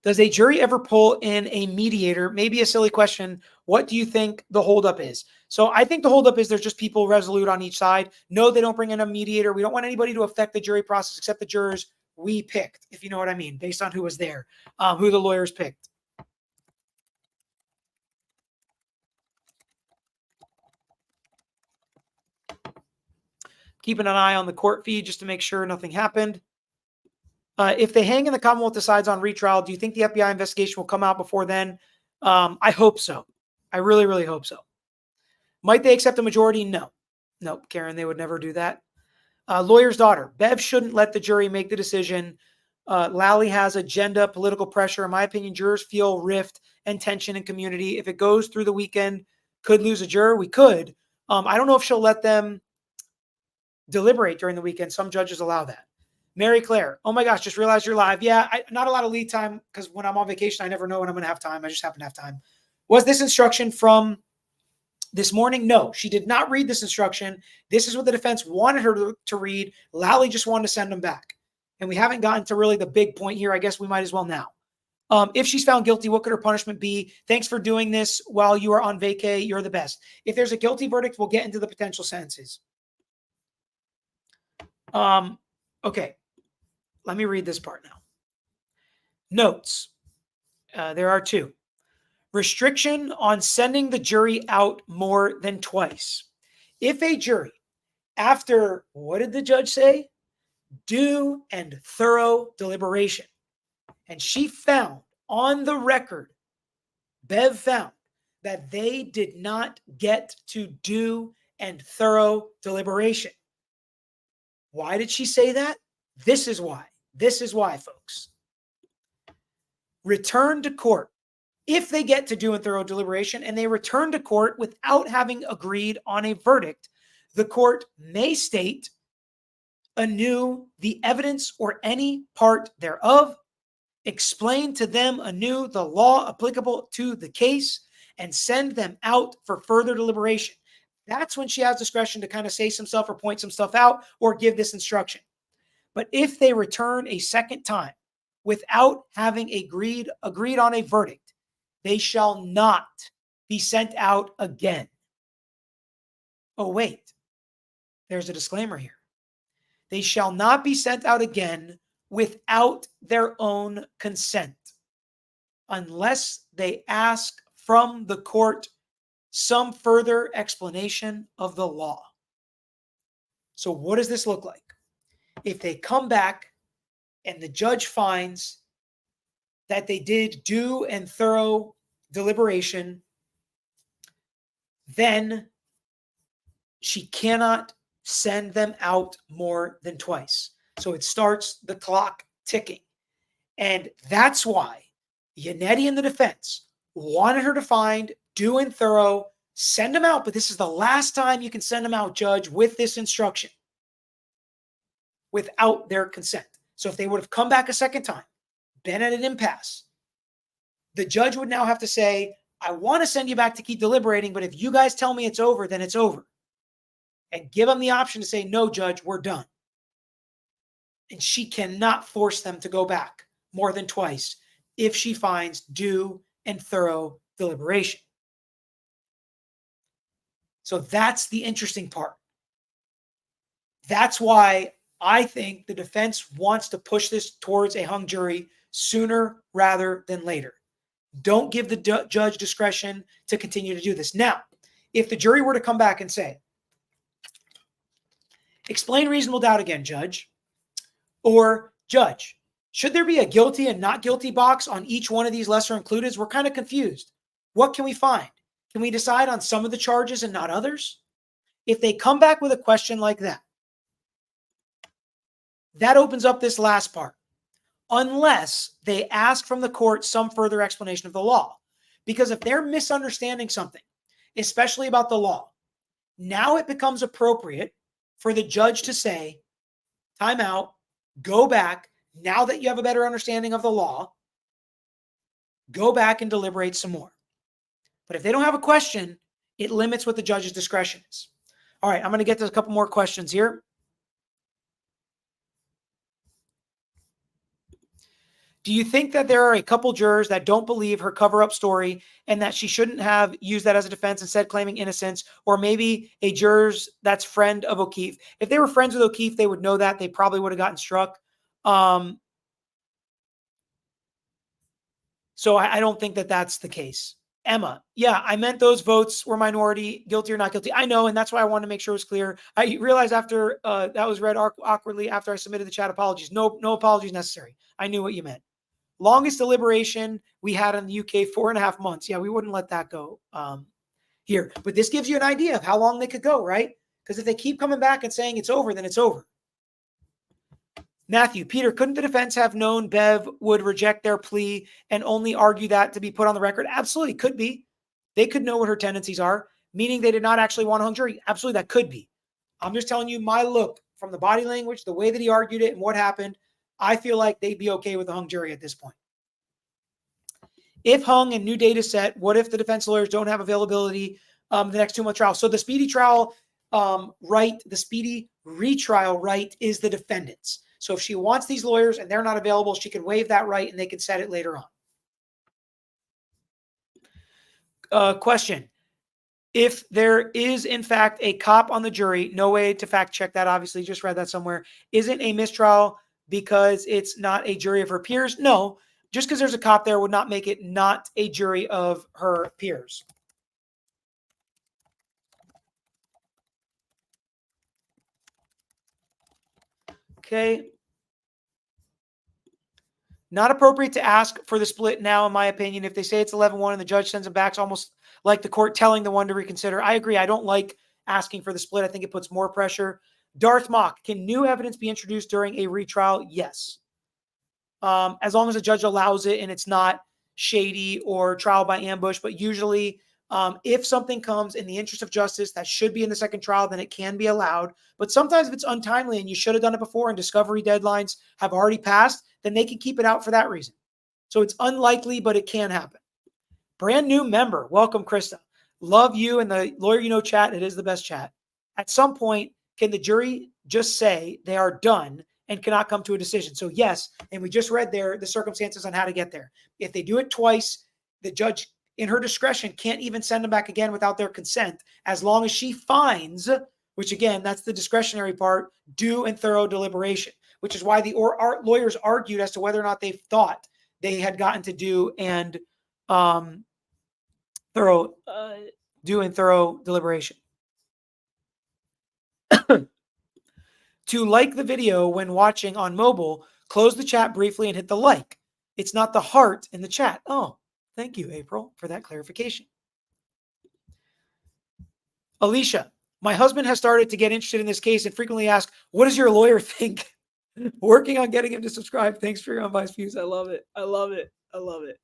Does a jury ever pull in a mediator? Maybe a silly question. What do you think the holdup is? So I think the holdup is there's just people resolute on each side. No, they don't bring in a mediator. We don't want anybody to affect the jury process except the jurors we picked, if you know what I mean, based on who was there, who the lawyers picked. Keeping an eye on the court feed just to make sure nothing happened. If they hang and the Commonwealth decides on retrial, do you think the FBI investigation will come out before then? I hope so. I really, really hope so. Might they accept a majority? No. No, Karen, they would never do that. Lawyer's daughter. Bev shouldn't let the jury make the decision. Lally has agenda, political pressure. In my opinion, jurors feel rift and tension in community. If it goes through the weekend, could lose a juror. We could. I don't know if she'll let them deliberate during the weekend. Some judges allow that. Mary Claire, oh my gosh, just realized you're live. Yeah, not a lot of lead time because when I'm on vacation, I never know when I'm going to have time. I just happen to have time. Was this instruction from this morning? No, she did not read this instruction. This is what the defense wanted her to read. Lally just wanted to send them back. And we haven't gotten to really the big point here. I guess we might as well now. If she's found guilty, what could her punishment be? Thanks for doing this while you are on vacay. You're the best. If there's a guilty verdict, we'll get into the potential sentences. Okay. Let me read this part now. Notes. There are two. Restriction on sending the jury out more than twice. If a jury, after, what did the judge say? Due and thorough deliberation. And she found on the record, Bev found that they did not get to due and thorough deliberation. Why did she say that? This is why. This is why, folks. return to court, if they get to due and thorough deliberation and they return to court without having agreed on a verdict, the court may state anew the evidence or any part thereof, explain to them anew the law applicable to the case, and send them out for further deliberation. That's when she has discretion to kind of say some stuff or point some stuff out or give this instruction. But if they return a second time without having agreed on a verdict, they shall not be sent out again. Oh, wait, there's a disclaimer here. They shall not be sent out again without their own consent, unless they ask from the court some further explanation of the law. So what does this look like? If they come back and the judge finds that they did due and thorough deliberation, then she cannot send them out more than twice. So it starts the clock ticking. And that's why Yannetti and the defense wanted her to find due and thorough, send them out, but this is the last time you can send them out, judge, with this instruction, without their consent. So if they would have come back a second time, been at an impasse, the judge would now have to say, I want to send you back to keep deliberating, but if you guys tell me it's over, then it's over. And give them the option to say, no, judge, we're done. And she cannot force them to go back more than twice if she finds due and thorough deliberation. So that's the interesting part. That's why I think the defense wants to push this towards a hung jury sooner rather than later. Don't give the judge discretion to continue to do this. Now, if the jury were to come back and say, explain reasonable doubt again, judge, or judge, should there be a guilty and not guilty box on each one of these lesser includeds? We're kind of confused. What can we find? Can we decide on some of the charges and not others? If they come back with a question like that, that opens up this last part, unless they ask from the court some further explanation of the law. Because if they're misunderstanding something, especially about the law, now it becomes appropriate for the judge to say, time out, go back. Now that you have a better understanding of the law, go back and deliberate some more. But if they don't have a question, it limits what the judge's discretion is. All right, I'm going to get to a couple more questions here. Do you think that there are a couple jurors that don't believe her cover-up story and that she shouldn't have used that as a defense instead claiming innocence? Or maybe a jurors that's friend of O'Keefe. If they were friends with O'Keefe, they would know that. They probably would have gotten struck. So I don't think that that's the case. Emma, yeah, I meant those votes were minority, guilty or not guilty. I know, and that's why I wanted to make sure it was clear. I realized after that was read awkwardly after I submitted the chat apologies. No apologies necessary. I knew what you meant. Longest deliberation we had in the UK, 4.5 months. Yeah, we wouldn't let that go here. But this gives you an idea of how long they could go, right? Because if they keep coming back and saying it's over, then it's over. Matthew, Peter, couldn't the defense have known Bev would reject their plea and only argue that to be put on the record? Absolutely, could be. They could know what her tendencies are, meaning they did not actually want a hung jury. Absolutely, that could be. I'm just telling you my look from the body language, the way that he argued it and what happened. I feel like they'd be okay with a hung jury at this point. If hung and new data set, what if the defense lawyers don't have availability the next 2-month trial? So the speedy trial right, the speedy retrial right is the defendant's. So if she wants these lawyers and they're not available, she can waive that right and they can set it later on. Question. If there is, in fact, a cop on the jury, no way to fact check that, obviously, just read that somewhere. Isn't a mistrial because it's not a jury of her peers? No, just because there's a cop there would not make it not a jury of her peers. Okay. Not appropriate to ask for the split now, in my opinion. If they say it's 11-1 and the judge sends them back, it's almost like the court telling the one to reconsider. I agree. I don't like asking for the split. I think it puts more pressure. Darth Mock, can new evidence be introduced during a retrial? Yes. as long as the judge allows it and it's not shady or trial by ambush. But usually, if something comes in the interest of justice that should be in the second trial, then it can be allowed. But sometimes if it's untimely and you should have done it before and discovery deadlines have already passed, then they can keep it out for that reason. So it's unlikely, but it can happen. Brand new member. Welcome, Krista. Love you and the Lawyer You Know chat. It is the best chat. At some point, can the jury just say they are done and cannot come to a decision? So yes, and we just read there the circumstances on how to get there. If they do it twice, the judge in her discretion can't even send them back again without their consent, as long as she finds, which again, that's the discretionary part, due and thorough deliberation, which is why the lawyers argued as to whether or not they thought they had gotten to due and thorough deliberation. To like the video when watching on mobile, close the chat briefly and hit the like. It's not the heart in the chat. Oh, thank you, April, for that clarification. Alicia, my husband has started to get interested in this case and frequently asks, what does your lawyer think? Working on getting him to subscribe. Thanks for your unbiased views. I love it. I love it. I love it.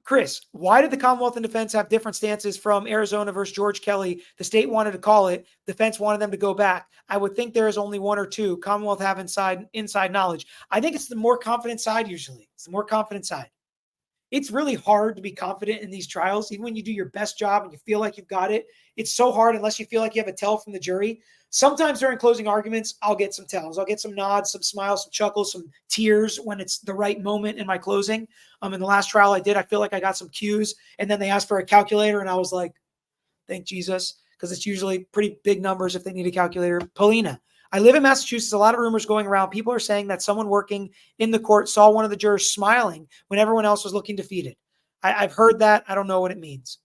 Chris, why did the Commonwealth and defense have different stances from Arizona versus George Kelly? The state wanted to call it. Defense wanted them to go back. I would think there is only one or two. Commonwealth have inside knowledge. I think it's the more confident side usually. It's the more confident side. It's really hard to be confident in these trials. Even when you do your best job and you feel like you've got it, it's so hard unless you feel like you have a tell from the jury. Sometimes during closing arguments, I'll get some tells. I'll get some nods, some smiles, some chuckles, some tears when it's the right moment in my closing. In the last trial I did, I feel like I got some cues. And then they asked for a calculator, and I was like, thank Jesus, because it's usually pretty big numbers if they need a calculator. Paulina, I live in Massachusetts. A lot of rumors going around. People are saying that someone working in the court saw one of the jurors smiling when everyone else was looking defeated. I've heard that. I don't know what it means.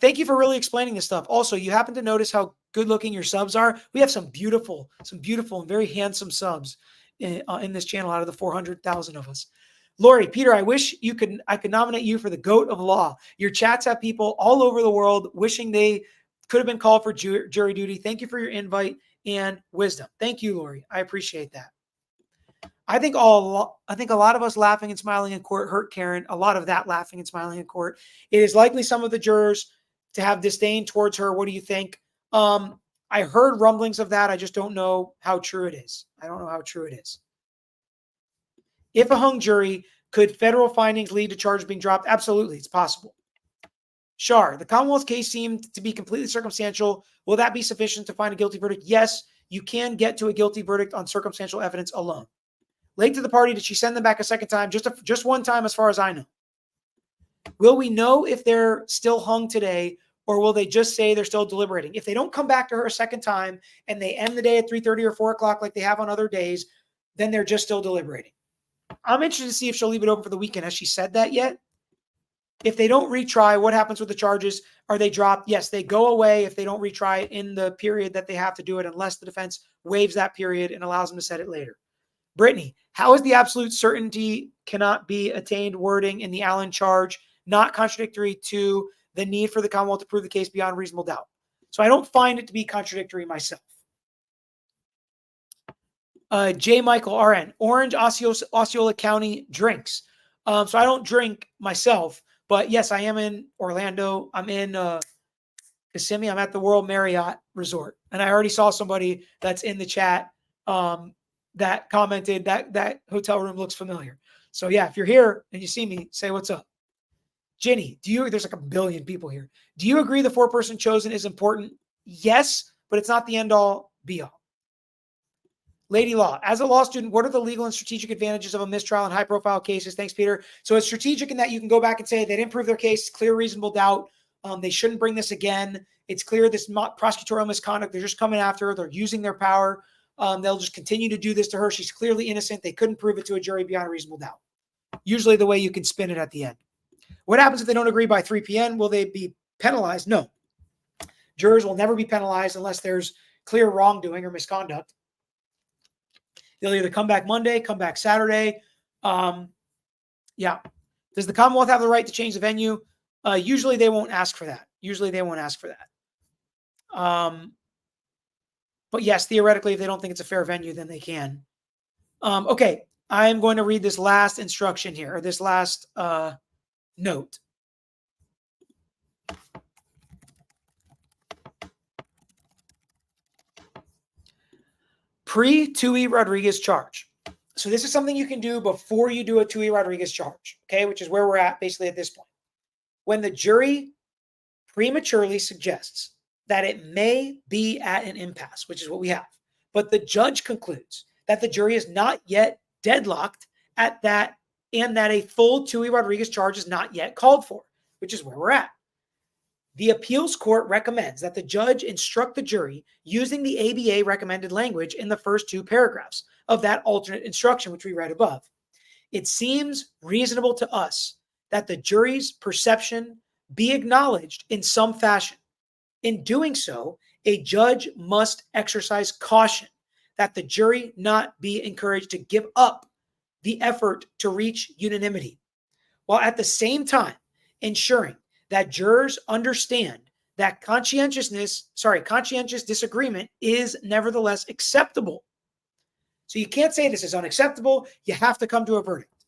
Thank you for really explaining this stuff. Also, you happen to notice how good looking your subs are? We have some beautiful and very handsome subs in this channel out of the 400,000 of us. Lori, Peter, I wish I could nominate you for the GOAT of law. Your chats have people all over the world wishing they could have been called for jury duty. Thank you for your invite and wisdom. Thank you, Lori. I appreciate that. I think a lot of us laughing and smiling in court hurt Karen. A lot of that laughing and smiling in court. It is likely some of the jurors to have disdain towards her. What do you think? I heard rumblings of that. I just don't know how true it is. I don't know how true it is. If a hung jury, could federal findings lead to charges being dropped? Absolutely, it's possible. Shar, the Commonwealth case seemed to be completely circumstantial. Will that be sufficient to find a guilty verdict? Yes, you can get to a guilty verdict on circumstantial evidence alone. Late to the party, did she send them back a second time? Just one time, as far as I know. Will we know if they're still hung today, or will they just say they're still deliberating? If they don't come back to her a second time and they end the day at 3:30 or 4 o'clock like they have on other days, then they're just still deliberating. I'm interested to see if she'll leave it open for the weekend. Has she said that yet? If they don't retry, what happens with the charges? Are they dropped? Yes, they go away if they don't retry it in the period that they have to do it, unless the defense waives that period and allows them to set it later. Brittany, how is the absolute certainty cannot be attained wording in the Allen charge not contradictory to the need for the Commonwealth to prove the case beyond reasonable doubt? So I don't find it to be contradictory myself. J. Michael, RN, Orange, Osceola County drinks. So I don't drink myself, but yes, I am in Orlando. I'm in Kissimmee. I'm at the World Marriott Resort. And I already saw somebody that's in the chat that commented that hotel room looks familiar. So yeah, if you're here and you see me, say what's up. Ginny, there's like a billion people here. Do you agree the 4-person chosen is important? Yes, but it's not the end all be all. Lady Law, as a law student, what are the legal and strategic advantages of a mistrial in high profile cases? Thanks, Peter. So it's strategic in that you can go back and say they didn't prove their case, clear reasonable doubt. They shouldn't bring this again. It's clear this prosecutorial misconduct. They're just coming after her. They're using their power. They'll just continue to do this to her. She's clearly innocent. They couldn't prove it to a jury beyond a reasonable doubt. Usually the way you can spin it at the end. What happens if they don't agree by 3 p.m.? Will they be penalized? No. Jurors will never be penalized unless there's clear wrongdoing or misconduct. They'll either come back Monday, come back Saturday. Yeah. Does the Commonwealth have the right to change the venue? Usually they won't ask for that. But yes, theoretically, if they don't think it's a fair venue, then they can. Okay, I'm going to read this last instruction here, or this last note. Pre-Tuey-Rodriguez charge. So this is something you can do before you do a Tuey-Rodriguez charge, okay, which is where we're at basically at this point. When the jury prematurely suggests that it may be at an impasse, which is what we have, but the judge concludes that the jury is not yet deadlocked at that and that a full Tuey-Rodriguez charge is not yet called for, which is where we're at. The appeals court recommends that the judge instruct the jury using the ABA recommended language in the first two paragraphs of that alternate instruction, which we read above. It seems reasonable to us that the jury's perception be acknowledged in some fashion. In doing so, a judge must exercise caution that the jury not be encouraged to give up the effort to reach unanimity, while at the same time ensuring that jurors understand that conscientious disagreement is nevertheless acceptable. So you can't say this is unacceptable. You have to come to a verdict.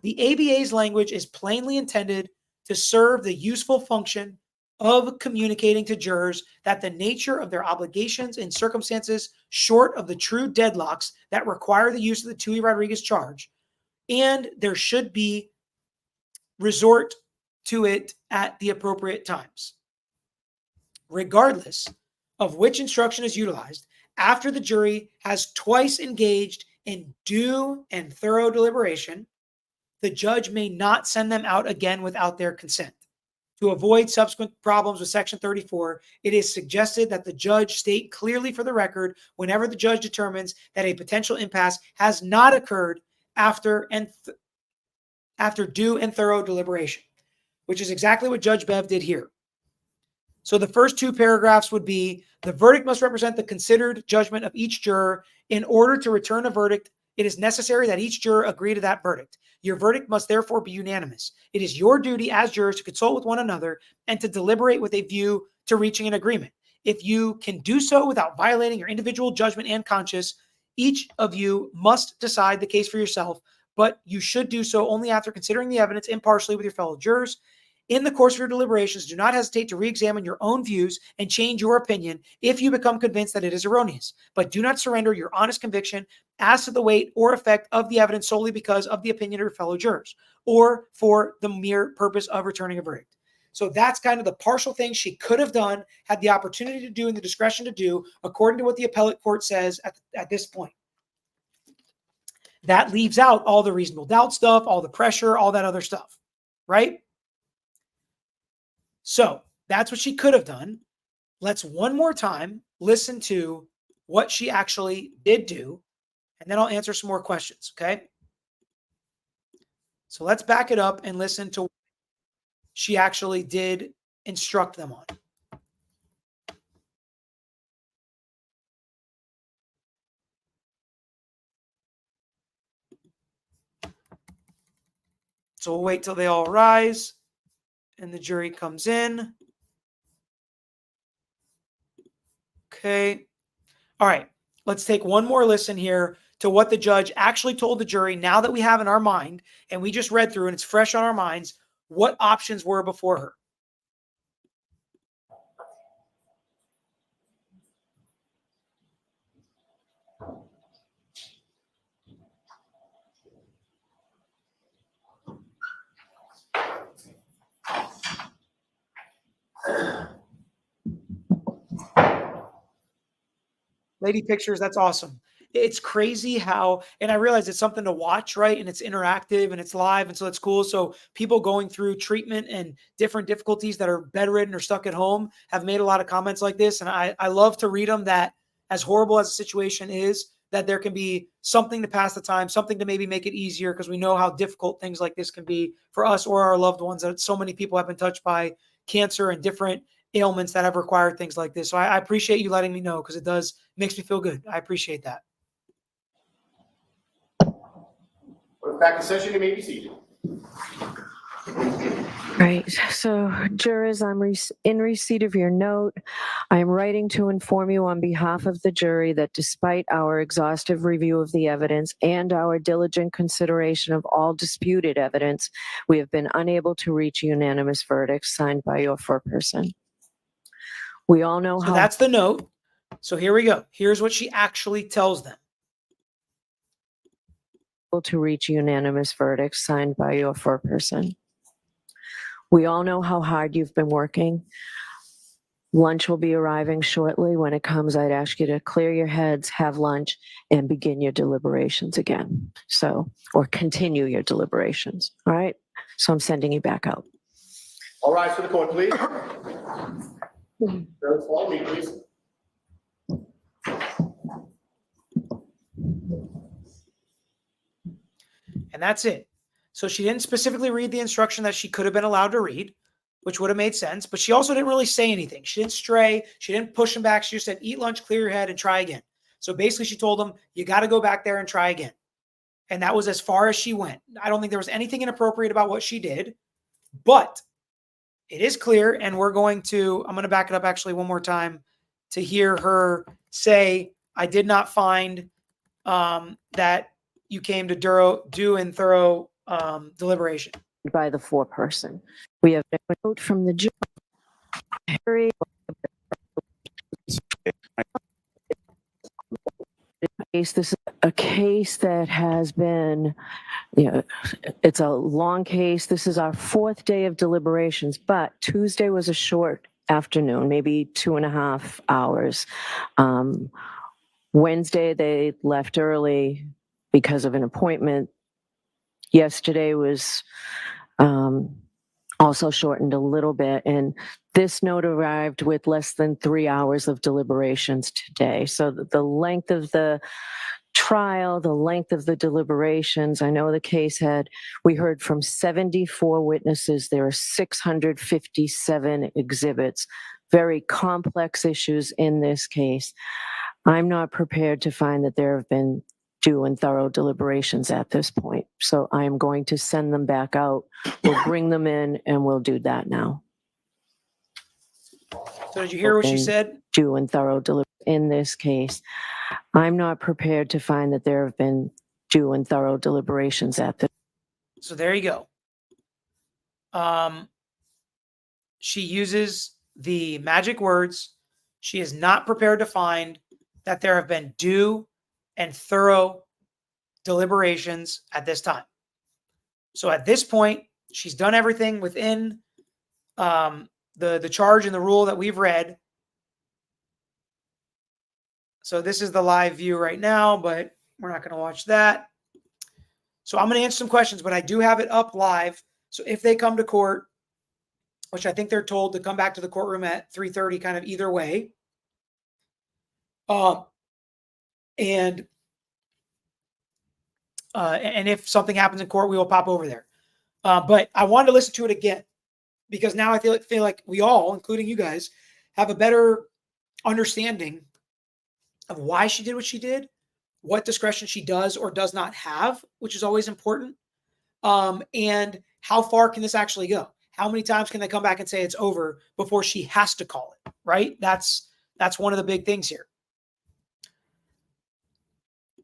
The ABA's language is plainly intended to serve the useful function of communicating to jurors that the nature of their obligations in circumstances short of the true deadlocks that require the use of the Tuey-Rodriguez charge, and there should be resort to it at the appropriate times. Regardless of which instruction is utilized, after the jury has twice engaged in due and thorough deliberation, the judge may not send them out again without their consent. To avoid subsequent problems with Section 34, it is suggested that the judge state clearly for the record whenever the judge determines that a potential impasse has not occurred after due and thorough deliberation, which is exactly what Judge Bev did here. So the first two paragraphs would be, the verdict must represent the considered judgment of each juror. In order to return a verdict, it is necessary that each juror agree to that verdict. Your verdict must therefore be unanimous. It is your duty as jurors to consult with one another and to deliberate with a view to reaching an agreement. If you can do so without violating your individual judgment and conscience, each of you must decide the case for yourself, but you should do so only after considering the evidence impartially with your fellow jurors. In the course of your deliberations, do not hesitate to re-examine your own views and change your opinion if you become convinced that it is erroneous. But do not surrender your honest conviction as to the weight or effect of the evidence solely because of the opinion of your fellow jurors or for the mere purpose of returning a verdict. So that's kind of the partial thing she could have done, had the opportunity to do and the discretion to do, according to what the appellate court says at this point. That leaves out all the reasonable doubt stuff, all the pressure, all that other stuff, right? So that's what she could have done. Let's one more time listen to what she actually did do, and then I'll answer some more questions, okay? So let's back it up and listen to what she actually did instruct them on. So we'll wait till they all rise and the jury comes in. Okay. All right. Let's take one more listen here to what the judge actually told the jury now that we have in our mind, and we just read through and it's fresh on our minds, what options were before her. Lady pictures, that's awesome. It's crazy how, and I realize it's something to watch, right? And it's interactive and it's live. And so it's cool. So people going through treatment and different difficulties that are bedridden or stuck at home have made a lot of comments like this. And I love to read them, that as horrible as the situation is, that there can be something to pass the time, something to maybe make it easier, because we know how difficult things like this can be for us or our loved ones, that so many people have been touched by cancer and different ailments that have required things like this. So I appreciate you letting me know, because it makes me feel good. I appreciate that.
We're back in session. You may be seated.
Right. So, jurors, in receipt of your note. I am writing to inform you on behalf of the jury that despite our exhaustive review of the evidence and our diligent consideration of all disputed evidence, we have been unable to reach a unanimous verdict signed by your foreperson. We all know
So
how
that's the note. So here we go. Here's what she actually tells them.
to reach a unanimous verdict signed by your foreperson. We all know how hard you've been working. Lunch will be arriving shortly. When it comes, I'd ask you to clear your heads, have lunch, and begin your deliberations again. Or continue your deliberations. All right. So I'm sending you back out.
All rise for the court, please. Jurors, follow me, please.
And that's it. So she didn't specifically read the instruction that she could have been allowed to read, which would have made sense. But she also didn't really say anything. She didn't stray. She didn't push him back. She just said, eat lunch, clear your head, and try again. So basically she told him, you got to go back there and try again. And that was as far as she went. I don't think there was anything inappropriate about what she did, but it is clear. And I'm going to back it up actually one more time to hear her say, I did not find that you came to due and thorough deliberation.
By the foreperson. We have a note from the jury. This is a case that has been, it's a long case. This is our 4th day of deliberations, but Tuesday was a short afternoon, maybe 2.5 hours. Wednesday, they left early because of an appointment. Yesterday was also shortened a little bit, and this note arrived with less than 3 hours of deliberations today. So the length of the trial, the length of the deliberations, I know the case we heard from 74 witnesses. There are 657 exhibits, very complex issues in this case. I'm not prepared to find that there have been due and thorough deliberations at this point. So I am going to send them back out. We'll bring them in and we'll do that now.
So did you hear what she said?
Due and thorough deliberations in this case. I'm not prepared to find that there have been due and thorough deliberations at this.
So there you go. She uses the magic words. She is not prepared to find that there have been due and thorough deliberations at this time. So at this point, she's done everything within the charge and the rule that we've read. So this is the live view right now, but we're not going to watch that. So I'm going to answer some questions, but I do have it up live. So if they come to court, which I think they're told to come back to the courtroom at 3:30, kind of either way. And if something happens in court, we will pop over there. But I wanted to listen to it again because now I feel like we all, including you guys, have a better understanding of why she did what she did, what discretion she does or does not have, which is always important, and how far can this actually go? How many times can they come back and say it's over before she has to call it, right? That's one of the big things here.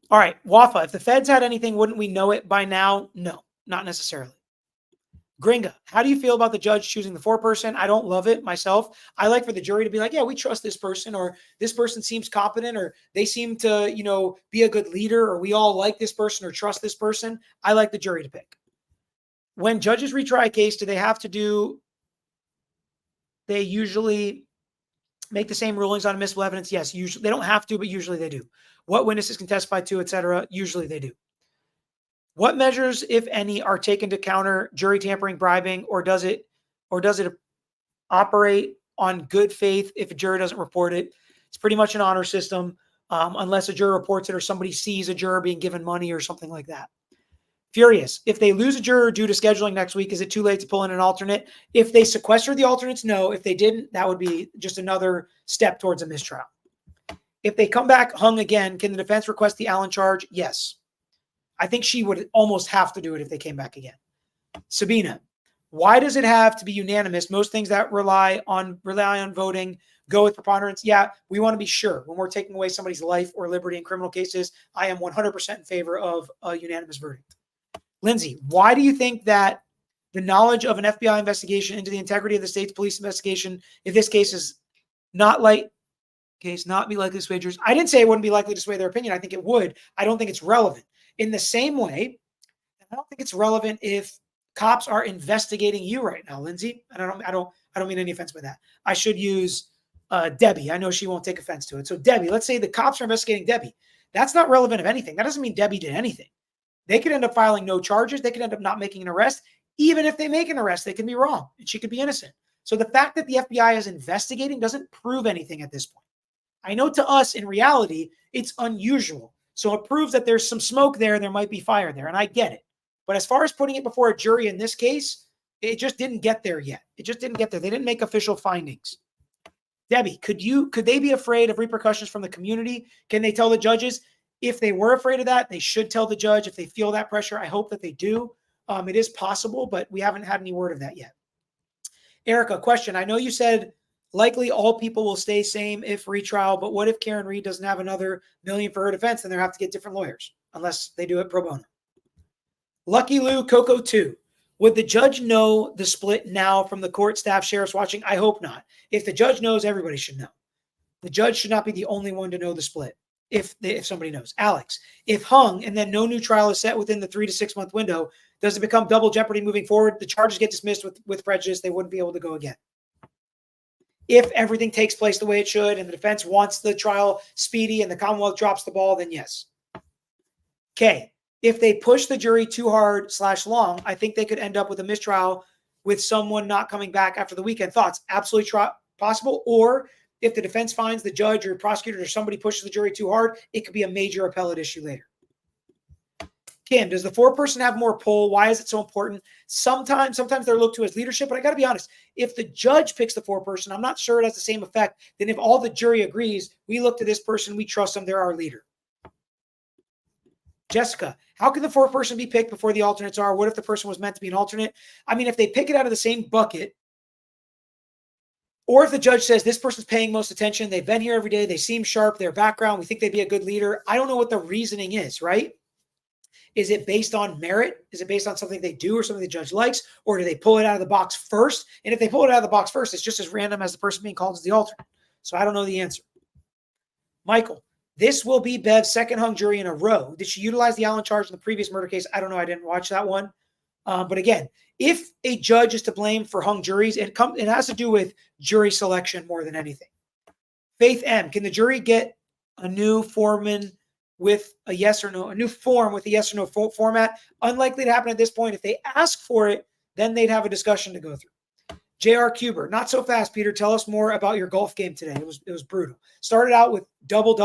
All right, Wafa, if the feds had anything, wouldn't we know it by now? No, not necessarily. Gringa, how do you feel about the judge choosing the foreperson? I don't love it myself. I like for the jury to be like, yeah, we trust this person, or this person seems competent, or they seem to, be a good leader, or we all like this person or trust this person. I like the jury to pick. When judges retry a case, do they have to do, they usually make the same rulings on admissible evidence? Yes, usually. They don't have to, but usually they do. What witnesses can testify to, et cetera, usually they do. What measures, if any, are taken to counter jury tampering, bribing, or does it operate on good faith if a juror doesn't report it? It's pretty much an honor system, unless a juror reports it or somebody sees a juror being given money or something like that. Furious, if they lose a juror due to scheduling next week, is it too late to pull in an alternate? If they sequestered the alternates, no. If they didn't, that would be just another step towards a mistrial. If they come back hung again, can the defense request the Allen charge? Yes. I think she would almost have to do it if they came back again. Sabina, Why does it have to be unanimous? Most things that rely on voting go with preponderance. Yeah, we want to be sure when we're taking away somebody's life or liberty in criminal cases. I am 100% in favor of a unanimous verdict. Lindsay, why do you think that the knowledge of an FBI investigation into the integrity of the state's police investigation, if this case is not be likely to sway jurors? I didn't say it wouldn't be likely to sway their opinion. I think it would. I don't think it's relevant. In the same way, I don't think it's relevant if cops are investigating you right now, Lindsay. And I don't mean any offense by that. I should use Debbie. I know she won't take offense to it. So Debbie, let's say the cops are investigating Debbie. That's not relevant of anything. That doesn't mean Debbie did anything. They could end up filing no charges. They could end up not making an arrest. Even if they make an arrest, they can be wrong and she could be innocent. So the fact that the FBI is investigating doesn't prove anything at this point. I know to us in reality, it's unusual. So it proves that there's some smoke there and there might be fire there. And I get it. But as far as putting it before a jury in this case, it just didn't get there yet. It just didn't get there. They didn't make official findings. Debbie, could they be afraid of repercussions from the community? Can they tell the judges? If they were afraid of that, they should tell the judge. If they feel that pressure, I hope that they do. It is possible, but we haven't had any word of that yet. Erica, question. I know you said likely all people will stay same if retrial, but what if Karen Reed doesn't have another million for her defense? Then they'll have to get different lawyers unless they do it pro bono. Lucky Lou, Coco 2. Would the judge know the split now from the court staff, sheriffs watching? I hope not. If the judge knows, everybody should know. The judge should not be the only one to know the split. If somebody knows. Alex, if hung and then no new trial is set within the 3 to 6 month window, does it become double jeopardy moving forward? The charges get dismissed with prejudice. They wouldn't be able to go again. If everything takes place the way it should and the defense wants the trial speedy and the Commonwealth drops the ball, then yes. Okay. If they push the jury too hard / long, I think they could end up with a mistrial with someone not coming back after the weekend. Thoughts? Absolutely possible. Or if the defense finds the judge or prosecutor or somebody pushes the jury too hard, it could be a major appellate issue later. Kim, does the foreperson have more pull? Why is it so important? Sometimes they're looked to as leadership, but I got to be honest. If the judge picks the foreperson, I'm not sure it has the same effect than if all the jury agrees, we look to this person, we trust them, they're our leader. Jessica, how can the foreperson be picked before the alternates are? What if the person was meant to be an alternate? I mean, if they pick it out of the same bucket, or if the judge says this person's paying most attention, they've been here every day, they seem sharp, their background, we think they'd be a good leader. I don't know what the reasoning is, right? Is it based on merit? Is it based on something they do or something the judge likes? Or do they pull it out of the box first? And if they pull it out of the box first, it's just as random as the person being called as the alternate. So I don't know the answer. Michael, this will be Bev's second hung jury in a row. Did she utilize the Allen charge in the previous murder case? I don't know. I didn't watch that one. But again, if a judge is to blame for hung juries, it has to do with jury selection more than anything. Faith M, can the jury get a new foreman with a yes or no, a new form with a yes or no format? Unlikely to happen at this point. If they ask for it, then they'd have a discussion to go through. J.R. Kuber, not so fast, Peter. Tell us more about your golf game today. It was brutal. Started out with double.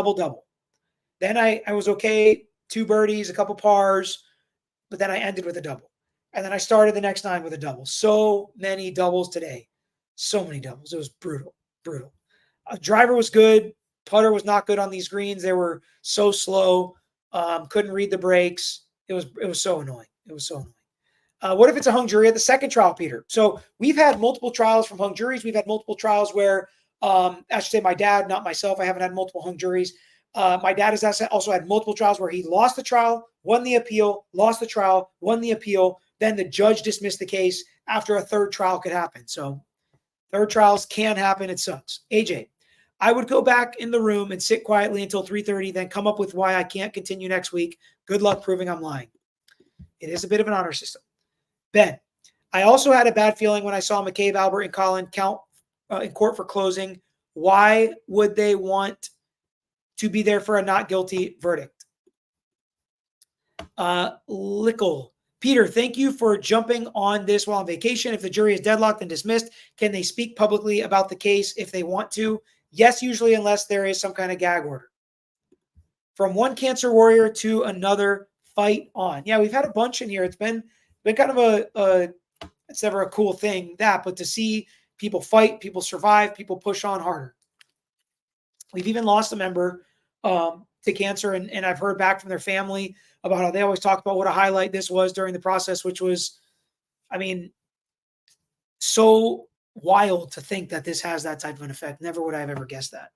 Then I was okay, 2 birdies, a couple pars, but then I ended with a double. And then I started the next 9 with a double. So many doubles today. So many doubles. It was brutal. Driver was good. Putter was not good on these greens. They were so slow. Couldn't read the breaks. It was so annoying. What if it's a hung jury at the second trial, Peter? So we've had multiple trials from hung juries. We've had multiple trials where, I should say my dad, not myself. I haven't had multiple hung juries. My dad has also had multiple trials where he lost the trial, won the appeal, lost the trial, won the appeal. Then the judge dismissed the case after a third trial could happen. So third trials can happen. It sucks. AJ, I would go back in the room and sit quietly until 3:30, then come up with why I can't continue next week. Good luck proving I'm lying. It is a bit of an honor system. Ben, I also had a bad feeling when I saw McCabe, Albert, and Colin count in court for closing. Why would they want to be there for a not guilty verdict? Lickle. Peter, thank you for jumping on this while on vacation. If the jury is deadlocked and dismissed, can they speak publicly about the case if they want to? Yes, usually, unless there is some kind of gag order. From one cancer warrior to another, fight on. Yeah, we've had a bunch in here. It's been kind of it's never a cool thing, but to see people fight, people survive, people push on harder. We've even lost a member to cancer, and I've heard back from their family about how they always talk about what a highlight this was during the process, which was, I mean, so wild to think that this has that type of an effect. Never would I have ever guessed that.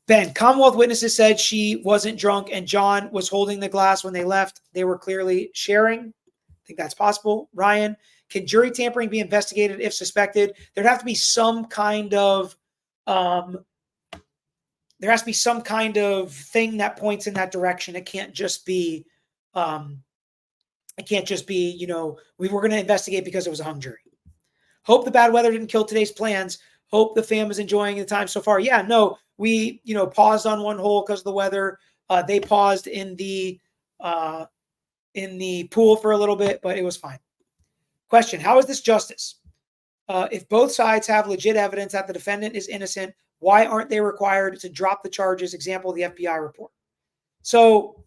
Ben, Commonwealth witnesses said she wasn't drunk and John was holding the glass when they left. They were clearly sharing. I think that's possible. Ryan, can jury tampering be investigated if suspected? There'd have to be some kind of there has to be some kind of thing that points in that direction. It can't just be you know, we were going to investigate because it was a hung jury. Hope the bad weather didn't kill today's plans. Hope the fam is enjoying the time so far. Yeah, no, we, you know, paused on one hole because of the weather. They paused in the pool for a little bit, but it was fine. Question, how is this justice? If both sides have legit evidence that the defendant is innocent, why aren't they required to drop the charges? Example, the FBI report. So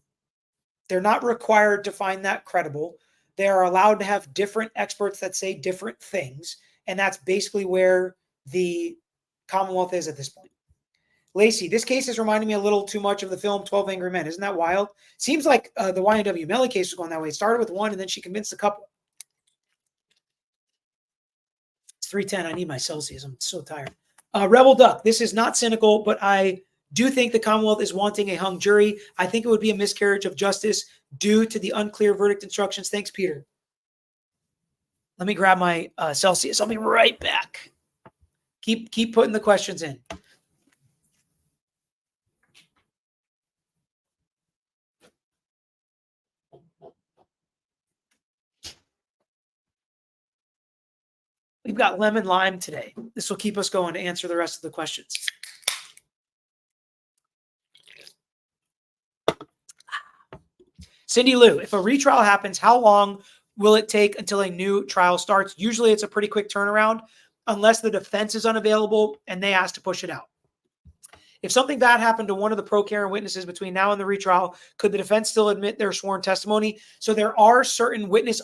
they're not required to find that credible. They are allowed to have different experts that say different things. And that's basically where the Commonwealth is at this point. Lacey, this case is reminding me a little too much of the film 12 Angry Men. Isn't that wild? Seems like the YNW Melly case was going that way. It started with one and then she convinced a couple. It's 3:10. I need my Celsius. I'm so tired. Rebel Duck, this is not cynical, but I do think the Commonwealth is wanting a hung jury. I think it would be a miscarriage of justice due to the unclear verdict instructions. Thanks, Peter. Let me grab my Celsius. I'll be right back. Keep putting the questions in. We've got lemon lime today. This will keep us going to answer the rest of the questions. Cindy Lou, if a retrial happens, how long will it take until a new trial starts? Usually it's a pretty quick turnaround unless the defense is unavailable and they ask to push it out. If something bad happened to one of the pro-Karen witnesses between now and the retrial, could the defense still admit their sworn testimony? So there are certain witness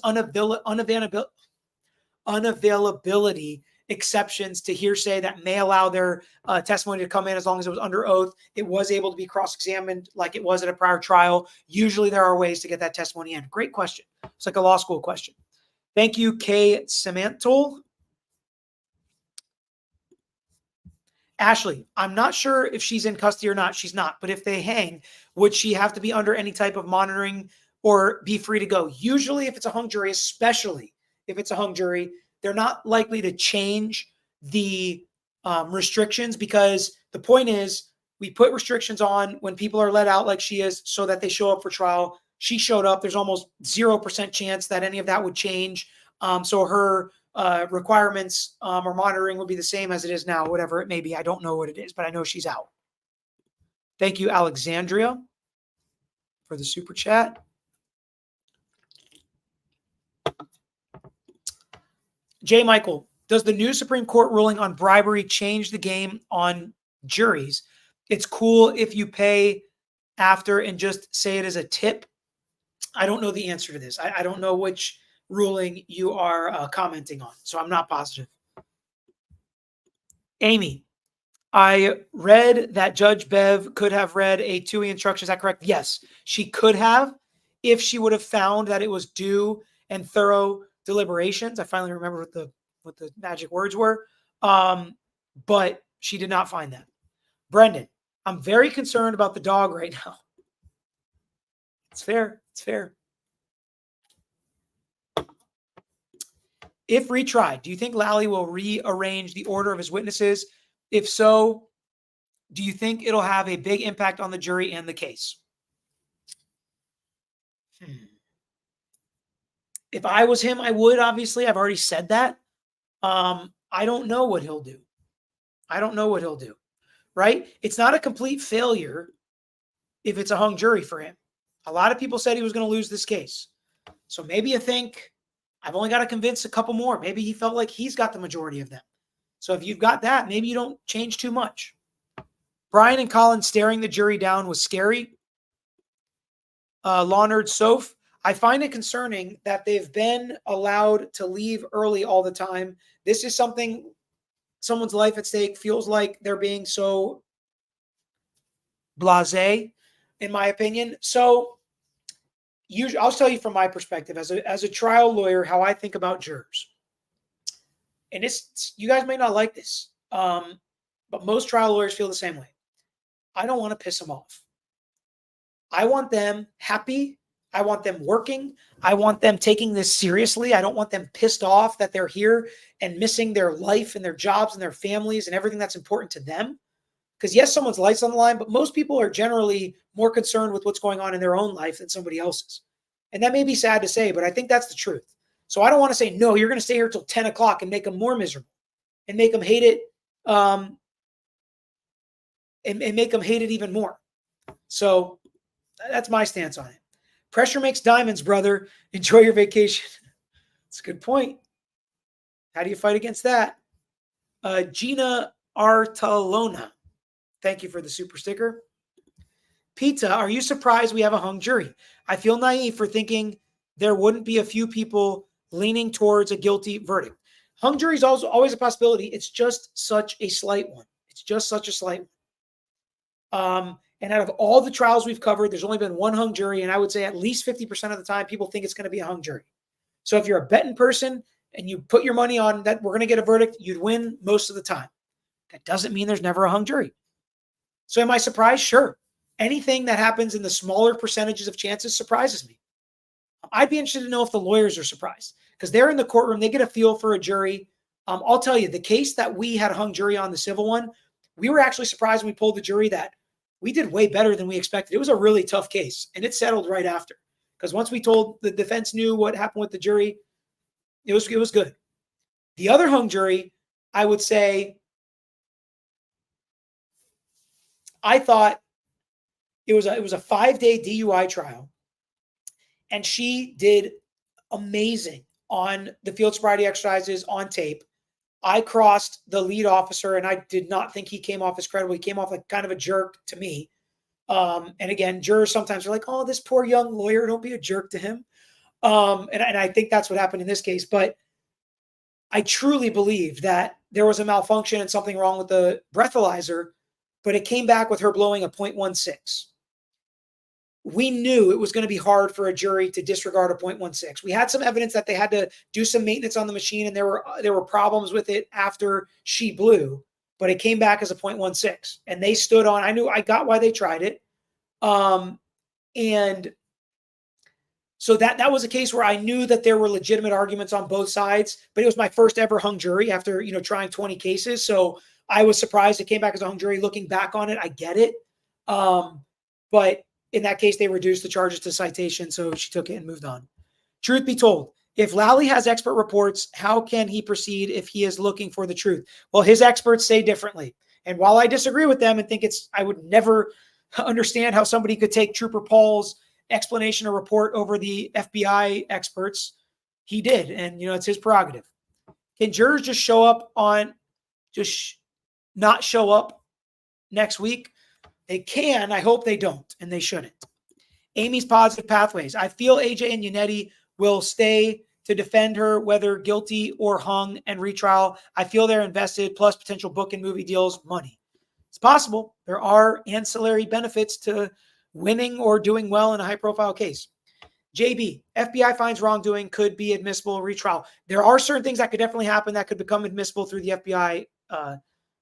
unavailability exceptions to hearsay that may allow their testimony to come in as long as it was under oath. It was able to be cross-examined like it was at a prior trial. Usually there are ways to get that testimony in. Great question. It's like a law school question. Thank you, Kay Semantol. Ashley, I'm not sure if she's in custody or not. She's not. But if they hang, would she have to be under any type of monitoring or be free to go? Usually if it's a hung jury, especially if it's a hung jury, they're not likely to change the restrictions, because the point is we put restrictions on when people are let out like she is so that they show up for trial. She showed up. There's almost 0% chance that any of that would change. So her requirements or monitoring will be the same as it is now, whatever it may be. I don't know what it is, but I know she's out. Thank you, Alexandria, for the super chat. J. Michael, does the new Supreme Court ruling on bribery change the game on juries? It's cool if you pay after and just say it as a tip. I don't know the answer to this. I don't know which ruling you are commenting on, so I'm not positive. Amy, I read that Judge Bev could have read a Tuey instruction. Is that correct? Yes, she could have if she would have found that it was due and thorough deliberations. I finally remember what the magic words were, but she did not find that. Brendan, I'm very concerned about the dog right now. It's fair. It's fair. If retried, do you think Lally will rearrange the order of his witnesses? If so, do you think it'll have a big impact on the jury and the case? If I was him, I would, obviously. I've already said that. I don't know what he'll do. I don't know what he'll do, right? It's not a complete failure if it's a hung jury for him. A lot of people said he was going to lose this case. So maybe you think, I've only got to convince a couple more. Maybe he felt like he's got the majority of them. So if you've got that, maybe you don't change too much. Brian and Colin staring the jury down was scary. Lawnard Soph, I find it concerning that they've been allowed to leave early all the time. This is something, someone's life at stake, feels like they're being so blasé, in my opinion. So I'll tell you from my perspective as a trial lawyer how I think about jurors. and you guys may not like this, but most trial lawyers feel the same way. I don't want to piss them off. I want them happy. I want them working. I want them taking this seriously. I don't want them pissed off that they're here and missing their life and their jobs and their families and everything that's important to them. Because yes, someone's life's on the line, but most people are generally more concerned with what's going on in their own life than somebody else's. And that may be sad to say, but I think that's the truth. So I don't want to say, no, you're going to stay here till 10 o'clock and make them more miserable and make them hate it. And make them hate it even more. So that's my stance on it. Pressure makes diamonds, brother. Enjoy your vacation. That's a good point. How do you fight against that? Gina Artalona. Thank you for the super sticker. Pizza, are you surprised we have a hung jury? I feel naive for thinking there wouldn't be a few people leaning towards a guilty verdict. Hung jury is also always a possibility. It's just such a slight one. It's just such a slight one. And out of all the trials we've covered, there's only been one hung jury. And I would say at least 50% of the time, people think it's going to be a hung jury. So if you're a betting person and you put your money on that we're going to get a verdict, you'd win most of the time. That doesn't mean there's never a hung jury. So am I surprised? Sure. Anything that happens in the smaller percentages of chances surprises me. I'd be interested to know if the lawyers are surprised because they're in the courtroom. They get a feel for a jury. I'll tell you, the case that we had a hung jury on, the civil one, we were actually surprised when we pulled the jury that we did way better than we expected. It was a really tough case, and it settled right after. Because once we told the defense knew what happened with the jury, it was good. The other hung jury, I would say, I thought it was a 5-day DUI trial, and she did amazing on the field sobriety exercises on tape. I crossed the lead officer, and I did not think he came off as credible. He came off like kind of a jerk to me. And again, jurors sometimes are like, oh, this poor young lawyer, don't be a jerk to him. And I think that's what happened in this case. But I truly believe that there was a malfunction and something wrong with the breathalyzer, but it came back with her blowing a 0.16. We knew it was going to be hard for a jury to disregard a 0.16. We had some evidence that they had to do some maintenance on the machine, and there were problems with it after she blew, but it came back as a 0.16. And they stood on. I got why they tried it, and so that was a case where I knew that there were legitimate arguments on both sides. But it was my first ever hung jury after trying 20 cases, so I was surprised it came back as a hung jury. Looking back on it, I get it, but in that case, they reduced the charges to citation, so she took it and moved on. Truth be told, if Lally has expert reports, how can he proceed if he is looking for the truth? Well, his experts say differently. And while I disagree with them and think I would never understand how somebody could take Trooper Paul's explanation or report over the FBI experts, he did. And, it's his prerogative. Can jurors just not show up next week? They can. I hope they don't, and they shouldn't. Amy's positive pathways. I feel AJ and Yannetti will stay to defend her, whether guilty or hung and retrial. I feel they're invested, plus potential book and movie deals, money. It's possible. There are ancillary benefits to winning or doing well in a high-profile case. JB, FBI finds wrongdoing could be admissible retrial. There are certain things that could definitely happen that could become admissible through the FBI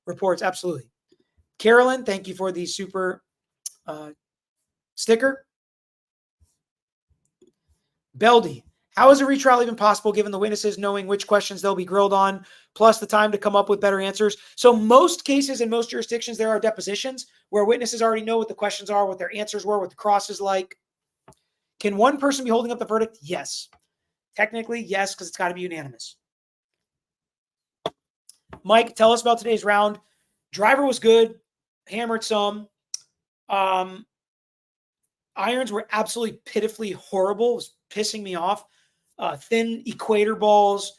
reports. Absolutely. Carolyn, thank you for the super sticker. Beldy, how is a retrial even possible given the witnesses knowing which questions they'll be grilled on, plus the time to come up with better answers? So most cases in most jurisdictions, there are depositions where witnesses already know what the questions are, what their answers were, what the cross is like. Can one person be holding up the verdict? Yes. Technically, yes, because it's got to be unanimous. Mike, tell us about today's round. Driver was good. Hammered some. Irons were absolutely pitifully horrible. It was pissing me off. Thin equator balls,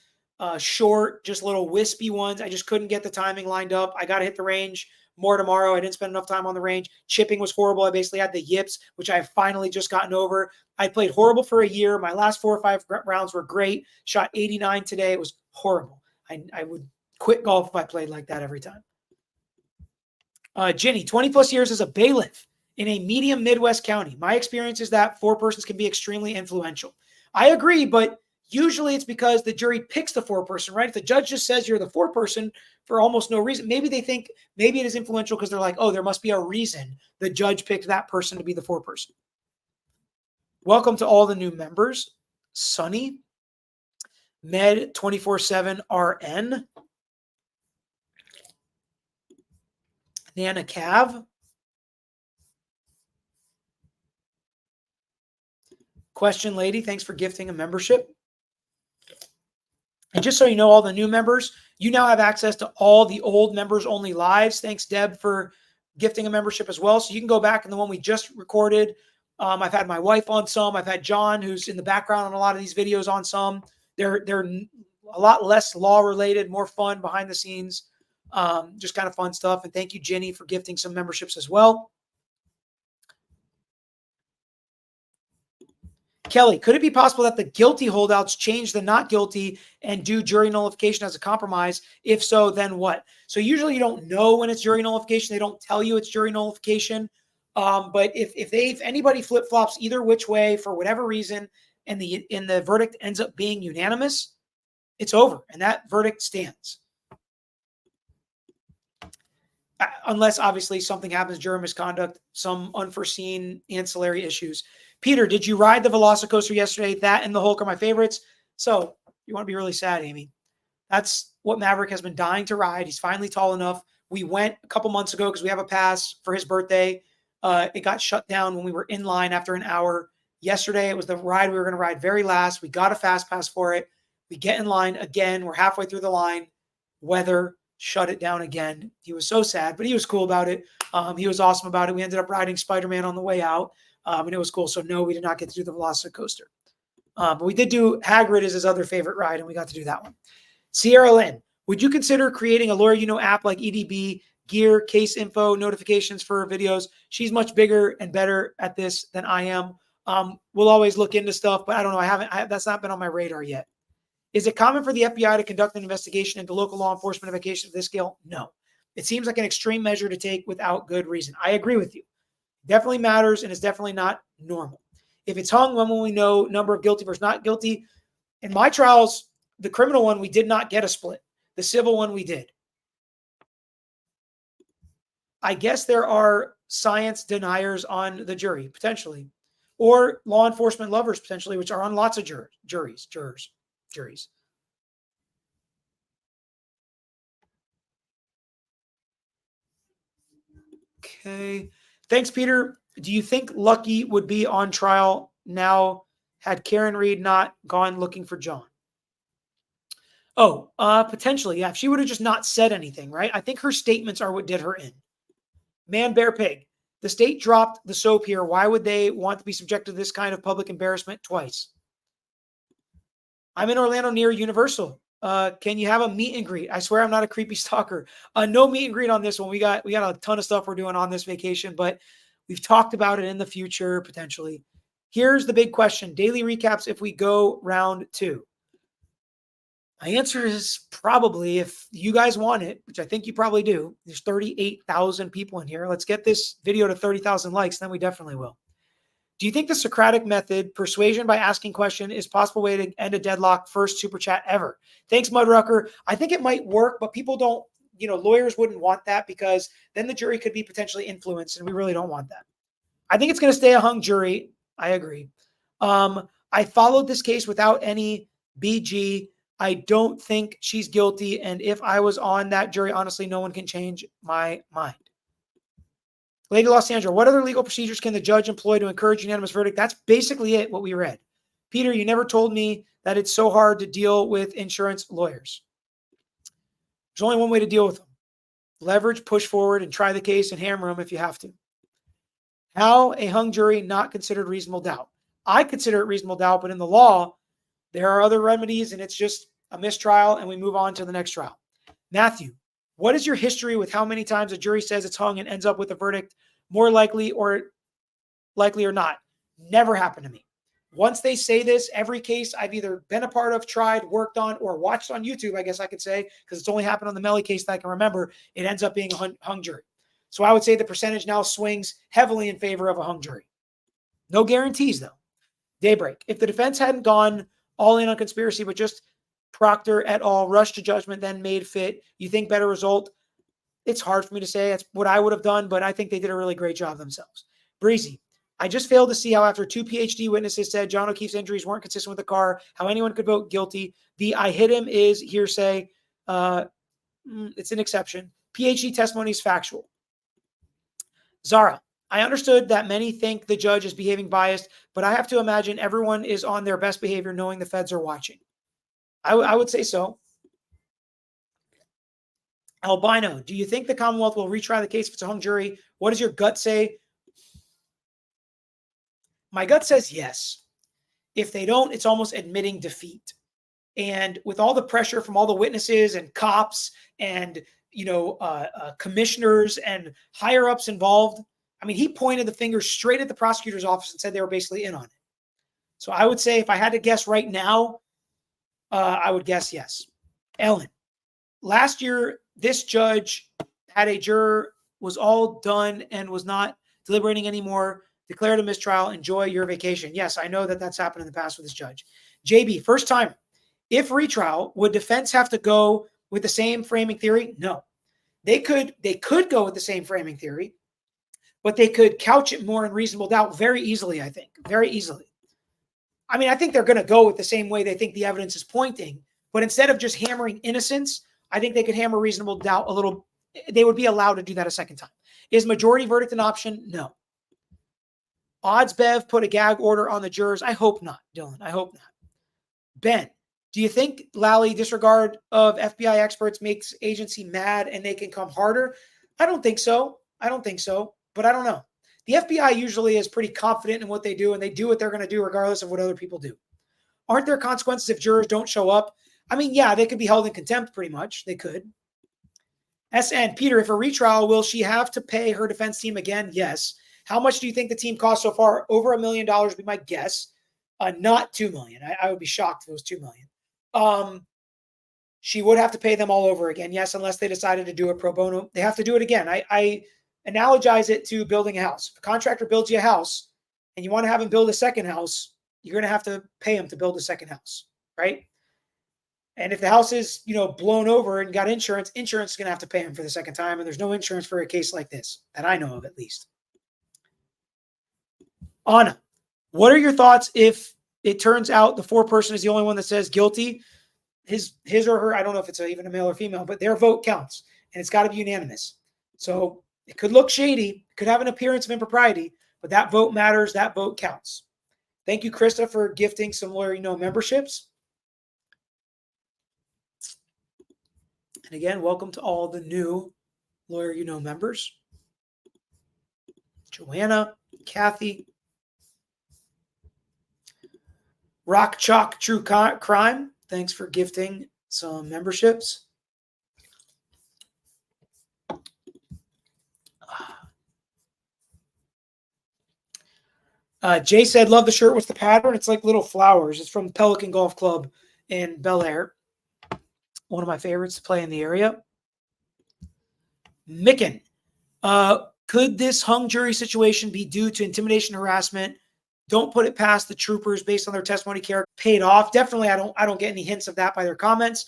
short, just little wispy ones. I just couldn't get the timing lined up. I got to hit the range more tomorrow. I didn't spend enough time on the range. Chipping was horrible. I basically had the yips, which I have finally just gotten over. I played horrible for a year. My last 4 or 5 rounds were great. Shot 89 today. It was horrible. I would quit golf if I played like that every time. Ginny, 20 plus years as a bailiff in a medium Midwest county. My experience is that 4 persons can be extremely influential. I agree, but Usually it's because the jury picks the foreperson, right? If the judge just says you're the foreperson for almost no reason, maybe they think maybe it is influential because they're like, oh, there must be a reason the judge picked that person to be the foreperson. Welcome to all the new members. Sunny, Med 24/7 RN, Nana Cav, Question Lady, thanks for gifting a membership. And just so you know, all the new members, you now have access to all the old members only lives. Thanks, Deb, for gifting a membership as well. So you can go back in the one we just recorded. I've had my wife on some. I've had John, who's in the background on a lot of these videos, on some. They're a lot less law related, more fun behind the scenes, just kind of fun stuff. And thank you, Jenny, for gifting some memberships as well. Kelly, could it be possible that the guilty holdouts change the not guilty and do jury nullification as a compromise? If so, then what? So usually you don't know when it's jury nullification. They don't tell you it's jury nullification. But if anybody flip-flops either which way for whatever reason, and the verdict ends up being unanimous, it's over, and that verdict stands. Unless obviously something happens, juror misconduct, some unforeseen ancillary issues. Peter, did you ride the Velocicoaster yesterday? That and the Hulk are my favorites. So you want to be really sad, Amy. That's what Maverick has been dying to ride. He's finally tall enough. We went a couple months ago because we have a pass for his birthday. It got shut down when we were in line after an hour. Yesterday, it was the ride we were going to ride very last. We got a fast pass for it. We get in line again. We're halfway through the line. Weather shut it down again. He was so sad, but he was cool about it. He was awesome about it. We ended up riding Spider-Man on the way out, and it was cool. So no, we did not get to do the Velocicoaster. But we did do Hagrid is his other favorite ride, and we got to do that one. Sierra Lynn, would you consider creating a Lawyer You Know app like EDB, Gear, Case Info, notifications for videos? She's much bigger and better at this than I am. We'll always look into stuff, but I don't know. That's not been on my radar yet. Is it common for the FBI to conduct an investigation into local law enforcement investigation of this scale? No. It seems like an extreme measure to take without good reason. I agree with you. Definitely matters, and it's definitely not normal. If it's hung, when will we know number of guilty versus not guilty? In my trials, the criminal one, we did not get a split. The civil one, we did. I guess there are science deniers on the jury, potentially, or law enforcement lovers, potentially, which are on lots of juries. Okay. Thanks, Peter. Do you think Lucky would be on trial now had Karen Reed not gone looking for John? Oh, potentially, yeah. If she would have just not said anything, right? I think her statements are what did her in. Man, Bear, Pig. The state dropped the soap here. Why would they want to be subjected to this kind of public embarrassment twice? I'm in Orlando near Universal. Can you have a meet and greet? I swear I'm not a creepy stalker. No meet and greet on this one. We got a ton of stuff we're doing on this vacation, but we've talked about it in the future potentially. Here's the big question. Daily recaps if we go round 2. My answer is probably, if you guys want it, which I think you probably do. There's 38,000 people in here. Let's get this video to 30,000 likes, then we definitely will. Do you think the Socratic method, persuasion by asking question, is a possible way to end a deadlock? First super chat ever. Thanks, Mudrucker. I think it might work, but people don't, lawyers wouldn't want that because then the jury could be potentially influenced, and we really don't want that. I think it's going to stay a hung jury. I agree. I followed this case without any BG. I don't think she's guilty, and if I was on that jury, honestly, no one can change my mind. Lady Los Angeles, what other legal procedures can the judge employ to encourage unanimous verdict? That's basically it, what we read. Peter, you never told me that it's so hard to deal with insurance lawyers. There's only one way to deal with them. Leverage, push forward, and try the case and hammer them if you have to. How a hung jury not considered reasonable doubt? I consider it reasonable doubt, but in the law, there are other remedies, and it's just a mistrial, and we move on to the next trial. Matthew, what is your history with how many times a jury says it's hung and ends up with a verdict, more likely or not? Never happened to me. Once they say this, every case I've either been a part of, tried, worked on, or watched on YouTube, I guess I could say, because it's only happened on the Melly case that I can remember, it ends up being a hung jury. So I would say the percentage now swings heavily in favor of a hung jury. No guarantees, though. Daybreak. If the defense hadn't gone all in on conspiracy, but just Proctor et al. Rushed to judgment, then made fit. You think better result? It's hard for me to say. That's what I would have done, but I think they did a really great job themselves. Breezy. I just failed to see how after 2 PhD witnesses said John O'Keefe's injuries weren't consistent with the car, how anyone could vote guilty. The I hit him is hearsay. It's an exception. PhD testimony is factual. Zara. I understood that many think the judge is behaving biased, but I have to imagine everyone is on their best behavior knowing the feds are watching. I would say so. Albino, do you think the Commonwealth will retry the case if it's a hung jury? What does your gut say? My gut says yes. If they don't, it's almost admitting defeat. And with all the pressure from all the witnesses and cops and commissioners and higher ups involved, I mean, he pointed the finger straight at the prosecutor's office and said they were basically in on it. So I would say if I had to guess right now, I would guess yes. Ellen, last year, this judge had a juror, was all done and was not deliberating anymore, declared a mistrial, enjoy your vacation. Yes, I know that that's happened in the past with this judge. JB, first time. If retrial, would defense have to go with the same framing theory? No. They could go with the same framing theory, but they could couch it more in reasonable doubt very easily, I think. Very easily. I mean, I think they're going to go with the same way they think the evidence is pointing, but instead of just hammering innocence, I think they could hammer reasonable doubt a little. They would be allowed to do that a second time. Is majority verdict an option? No. Odds Bev put a gag order on the jurors. I hope not, Dylan. I hope not. Ben, do you think Lally disregard of FBI experts makes agency mad and they can come harder? I don't think so. But I don't know. The FBI usually is pretty confident in what they do, and they do what they're going to do regardless of what other people do. Aren't there consequences if jurors don't show up? I mean, yeah, they could be held in contempt pretty much. They could. SN, Peter, if a retrial, will she have to pay her defense team again? Yes. How much do you think the team cost so far? Over $1 million would be my guess. Not $2 million. I would be shocked if it was $2 million. She would have to pay them all over again. Yes, unless they decided to do it pro bono. They have to do it again. I analogize it to building a house. If a contractor builds you a house and you want to have him build a second house, you're going to have to pay him to build a second house, right? And if the house is, blown over and got insurance is going to have to pay him for the second time. And there's no insurance for a case like this that I know of, at least. Anna, what are your thoughts if it turns out the foreperson is the only one that says guilty? His or her, I don't know if it's even a male or female, but their vote counts and it's got to be unanimous. So it could look shady, could have an appearance of impropriety, but that vote matters. That vote counts. Thank you, Krista, for gifting some Lawyer You Know memberships. And again, welcome to all the new Lawyer You Know members. Joanna, Kathy, Rock Chalk True Crime. Thanks for gifting some memberships. Jay said, love the shirt. What's the pattern? It's like little flowers. It's from Pelican Golf Club in Bel Air. One of my favorites to play in the area. Micken, could this hung jury situation be due to intimidation, harassment? Don't put it past the troopers based on their testimony character paid off. Definitely, I don't get any hints of that by their comments.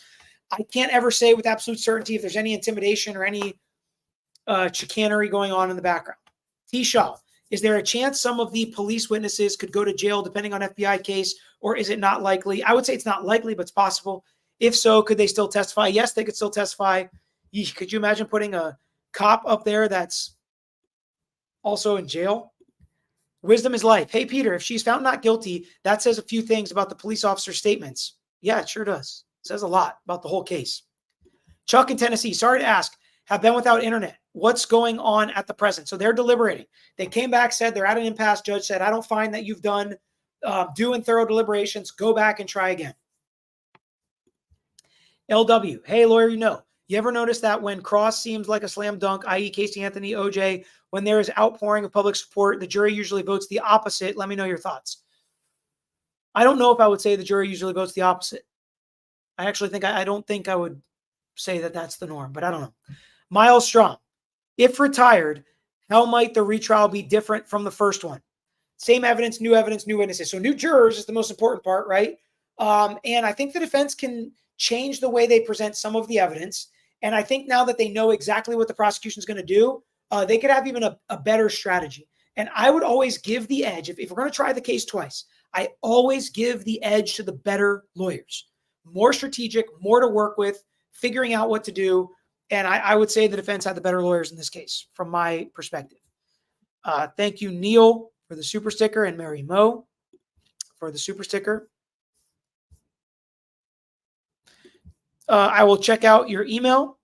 I can't ever say with absolute certainty if there's any intimidation or any chicanery going on in the background. T. Shaw, is there a chance some of the police witnesses could go to jail depending on FBI case, or is it not likely? I would say it's not likely, but it's possible. If so, could they still testify? Yes, they could still testify. Could you imagine putting a cop up there that's also in jail? Wisdom is life. Hey, Peter, if she's found not guilty, that says a few things about the police officer's statements. Yeah, it sure does. It says a lot about the whole case. Chuck in Tennessee, sorry to ask, have been without internet. What's going on at the present? So they're deliberating. They came back, said they're at an impasse. Judge said, I don't find that you've done due and thorough deliberations. Go back and try again. LW, hey, Lawyer You Know. You ever notice that when Cross seems like a slam dunk, i.e. Casey Anthony, OJ, when there is outpouring of public support, the jury usually votes the opposite? Let me know your thoughts. I don't know if I would say the jury usually votes the opposite. I actually think I don't think I would say that that's the norm, but I don't know. Miles Strong, if retired, how might the retrial be different from the first one? Same evidence, new witnesses. So new jurors is the most important part, right? And I think the defense can change the way they present some of the evidence. And I think now that they know exactly what the prosecution is going to do, they could have even a better strategy. And I would always give the edge. If we're going to try the case twice, I always give the edge to the better lawyers. More strategic, more to work with, figuring out what to do. And I would say the defense had the better lawyers in this case, from my perspective. Thank you, Neil, for the super sticker, and Mary Mo for the super sticker. I will check out your email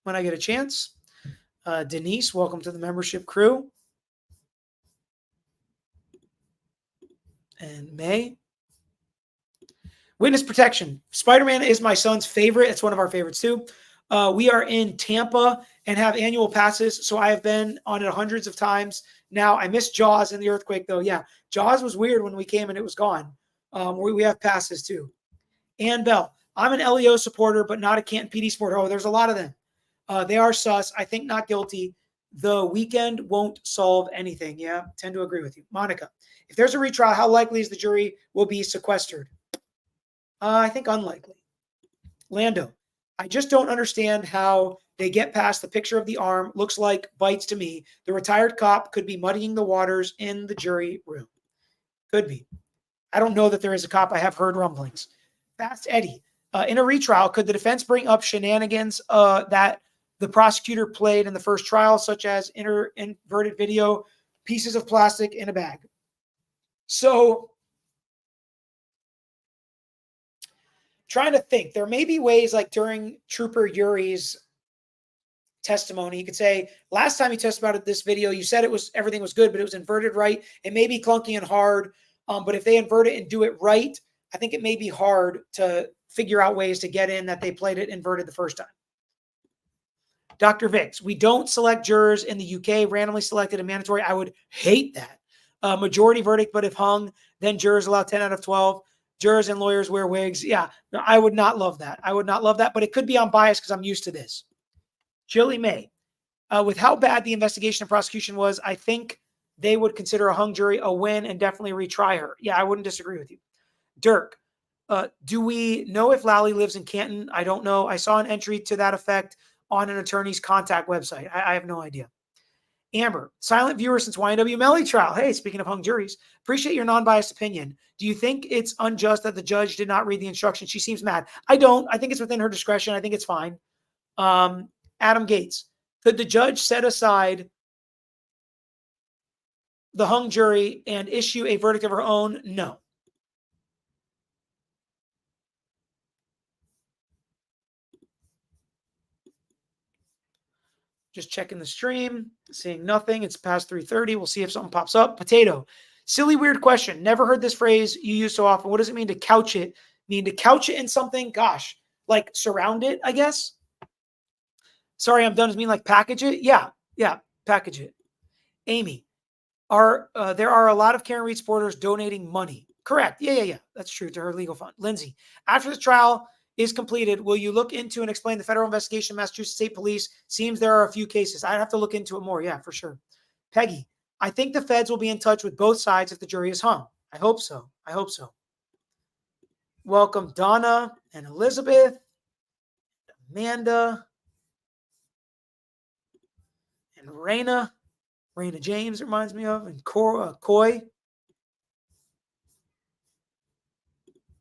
when I get a chance. Denise, welcome to the membership crew. And May. Witness protection. Spider-Man is my son's favorite. It's one of our favorites too. We are in Tampa and have annual passes, so I have been on it hundreds of times. Now, I missed Jaws in the earthquake, though. Yeah, Jaws was weird when we came and it was gone. We have passes too. Ann Bell. I'm an LEO supporter, but not a Canton PD supporter. Oh, there's a lot of them. They are sus. I think not guilty. The weekend won't solve anything. Yeah, tend to agree with you. Monica, if there's a retrial, how likely is the jury will be sequestered? I think unlikely. Lando, I just don't understand how they get past the picture of the arm. Looks like bites to me. The retired cop could be muddying the waters in the jury room. Could be. I don't know that there is a cop. I have heard rumblings. Fast Eddie. In a retrial, could the defense bring up shenanigans that the prosecutor played in the first trial, such as inverted video, pieces of plastic in a bag? So, trying to think, there may be ways like during Trooper Yuri's testimony, you could say, last time you testified about this video, you said everything was good, but it was inverted right. It may be clunky and hard, but if they invert it and do it right, I think it may be hard to figure out ways to get in that they played it inverted the first time. Dr. Vicks, we don't select jurors in the UK, randomly selected and mandatory. I would hate that. Majority verdict, but if hung, then jurors allow 10 out of 12. Jurors and lawyers wear wigs. Yeah, no, I would not love that. I would not love that, but it could be on bias because I'm used to this. Jilly May, with how bad the investigation and prosecution was, I think they would consider a hung jury a win and definitely retry her. Yeah, I wouldn't disagree with you. Dirk, do we know if Lally lives in Canton? I don't know. I saw an entry to that effect on an attorney's contact website. I have no idea. Amber, silent viewer since YNW Melly trial. Hey, speaking of hung juries, appreciate your non-biased opinion. Do you think it's unjust that the judge did not read the instructions? She seems mad. I don't. I think it's within her discretion. I think it's fine. Adam Gates, could the judge set aside the hung jury and issue a verdict of her own? No. Just checking the stream, seeing nothing. It's past 3:30. We'll see if something pops up. Potato. Silly, weird question. Never heard this phrase you use so often. What does it mean to couch it? Mean to couch it in something? Gosh, like surround it, I guess. Sorry, I'm done. Does it mean like package it? Yeah, package it. Amy, there are a lot of Karen Reed supporters donating money. Correct. Yeah. That's true, to her legal fund. Lindsay, after the trial is completed, will you look into and explain the federal investigation of Massachusetts State Police? Seems there are a few cases. I'd have to look into it more. Yeah, for sure. Peggy, I think the feds will be in touch with both sides if the jury is hung. I hope so. Welcome, Donna and Elizabeth, Amanda, and Raina. Raina James reminds me of, and Coy.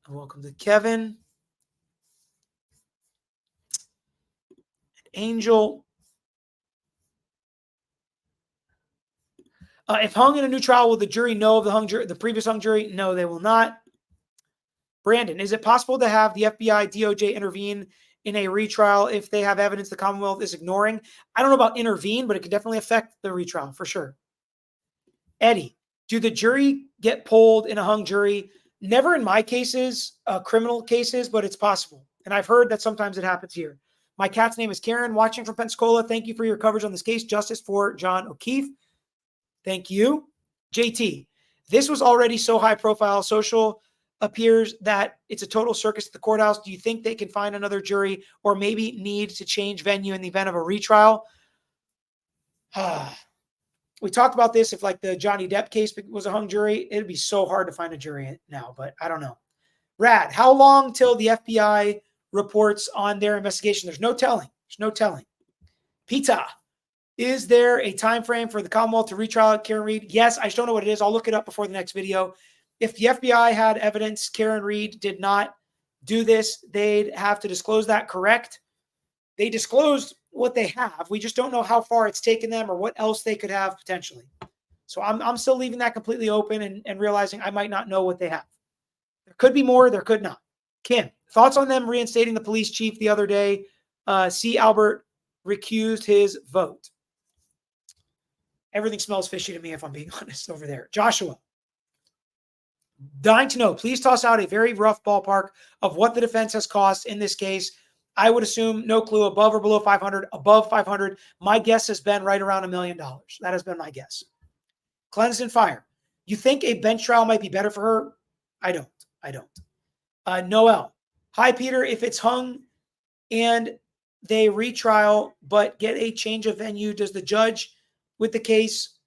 Welcome to Kevin. Angel. If hung in a new trial, will the jury know of the previous hung jury? No, they will not. Brandon, is it possible to have the FBI, DOJ intervene in a retrial if they have evidence the Commonwealth is ignoring? I don't know about intervene, but it could definitely affect the retrial for sure. Eddie, do the jury get polled in a hung jury? Never in my cases, criminal cases, but it's possible. And I've heard that sometimes it happens here. My cat's name is Karen, watching from Pensacola. Thank you for your coverage on this case. Justice for John O'Keefe. Thank you. JT, this was already so high profile. Social appears that it's a total circus at the courthouse. Do you think they can find another jury or maybe need to change venue in the event of a retrial? We talked about this. If like the Johnny Depp case was a hung jury, it'd be so hard to find a jury now, but I don't know. Rad, how long till the FBI reports on their investigation? There's no telling. There's no telling. Pita, is there a time frame for the Commonwealth to retrial Karen Reed? Yes, I just don't know what it is. I'll look it up before the next video. If the FBI had evidence Karen Reed did not do this, they'd have to disclose that, correct? They disclosed what they have. We just don't know how far it's taken them or what else they could have potentially. So I'm still leaving that completely open and realizing I might not know what they have. There could be more, there could not. Kim, thoughts on them reinstating the police chief the other day? C. Albert recused his vote. Everything smells fishy to me, if I'm being honest, over there. Joshua, dying to know, please toss out a very rough ballpark of what the defense has cost in this case. I would assume no clue, above or below 500, above 500. My guess has been right around $1 million. That has been my guess. Cleansed and fire. You think a bench trial might be better for her? I don't. Noel. Hi, Peter. If it's hung and they retrial but get a change of venue, does the judge with the case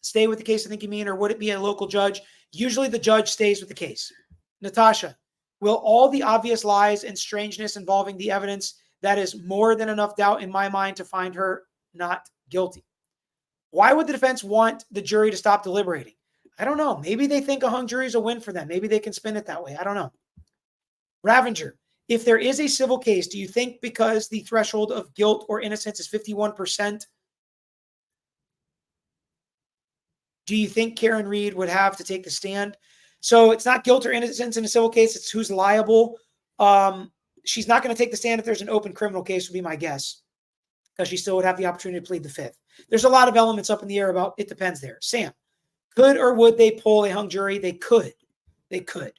stay with the case, I think you mean, or would it be a local judge? Usually the judge stays with the case. Natasha, will all the obvious lies and strangeness involving the evidence, that is more than enough doubt in my mind to find her not guilty? Why would the defense want the jury to stop deliberating? I don't know. Maybe they think a hung jury is a win for them. Maybe they can spin it that way. I don't know. Ravenger, if there is a civil case, do you think because the threshold of guilt or innocence is 51%, do you think Karen Reed would have to take the stand? So it's not guilt or innocence in a civil case. It's who's liable. She's not going to take the stand if there's an open criminal case, would be my guess, because she still would have the opportunity to plead the fifth. There's a lot of elements up in the air about it depends there. Sam, could or would they pull a hung jury? They could. They could.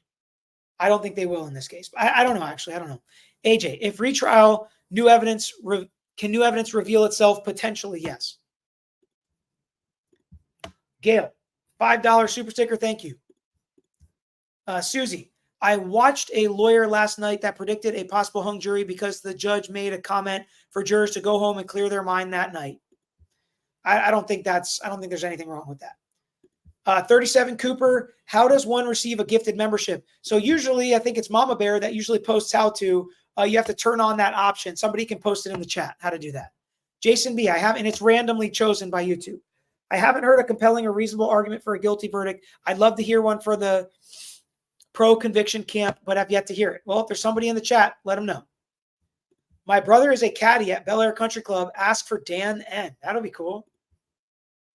I don't think they will in this case. I don't know, actually. I don't know. AJ, if retrial, new evidence, can new evidence reveal itself? Potentially, yes. Gail, $5 super sticker. Thank you. Susie, I watched a lawyer last night that predicted a possible hung jury because the judge made a comment for jurors to go home and clear their mind that night. I don't think there's anything wrong with that. 37 Cooper, how does one receive a gifted membership? So usually, I think it's Mama Bear that usually posts how to. You have to turn on that option. Somebody can post it in the chat how to do that. Jason B, and it's randomly chosen by YouTube. I haven't heard a compelling or reasonable argument for a guilty verdict. I'd love to hear one for the pro-conviction camp, but I've yet to hear it. Well, if there's somebody in the chat, let them know. My brother is a caddy at Bel Air Country Club. Ask for Dan N. That'll be cool.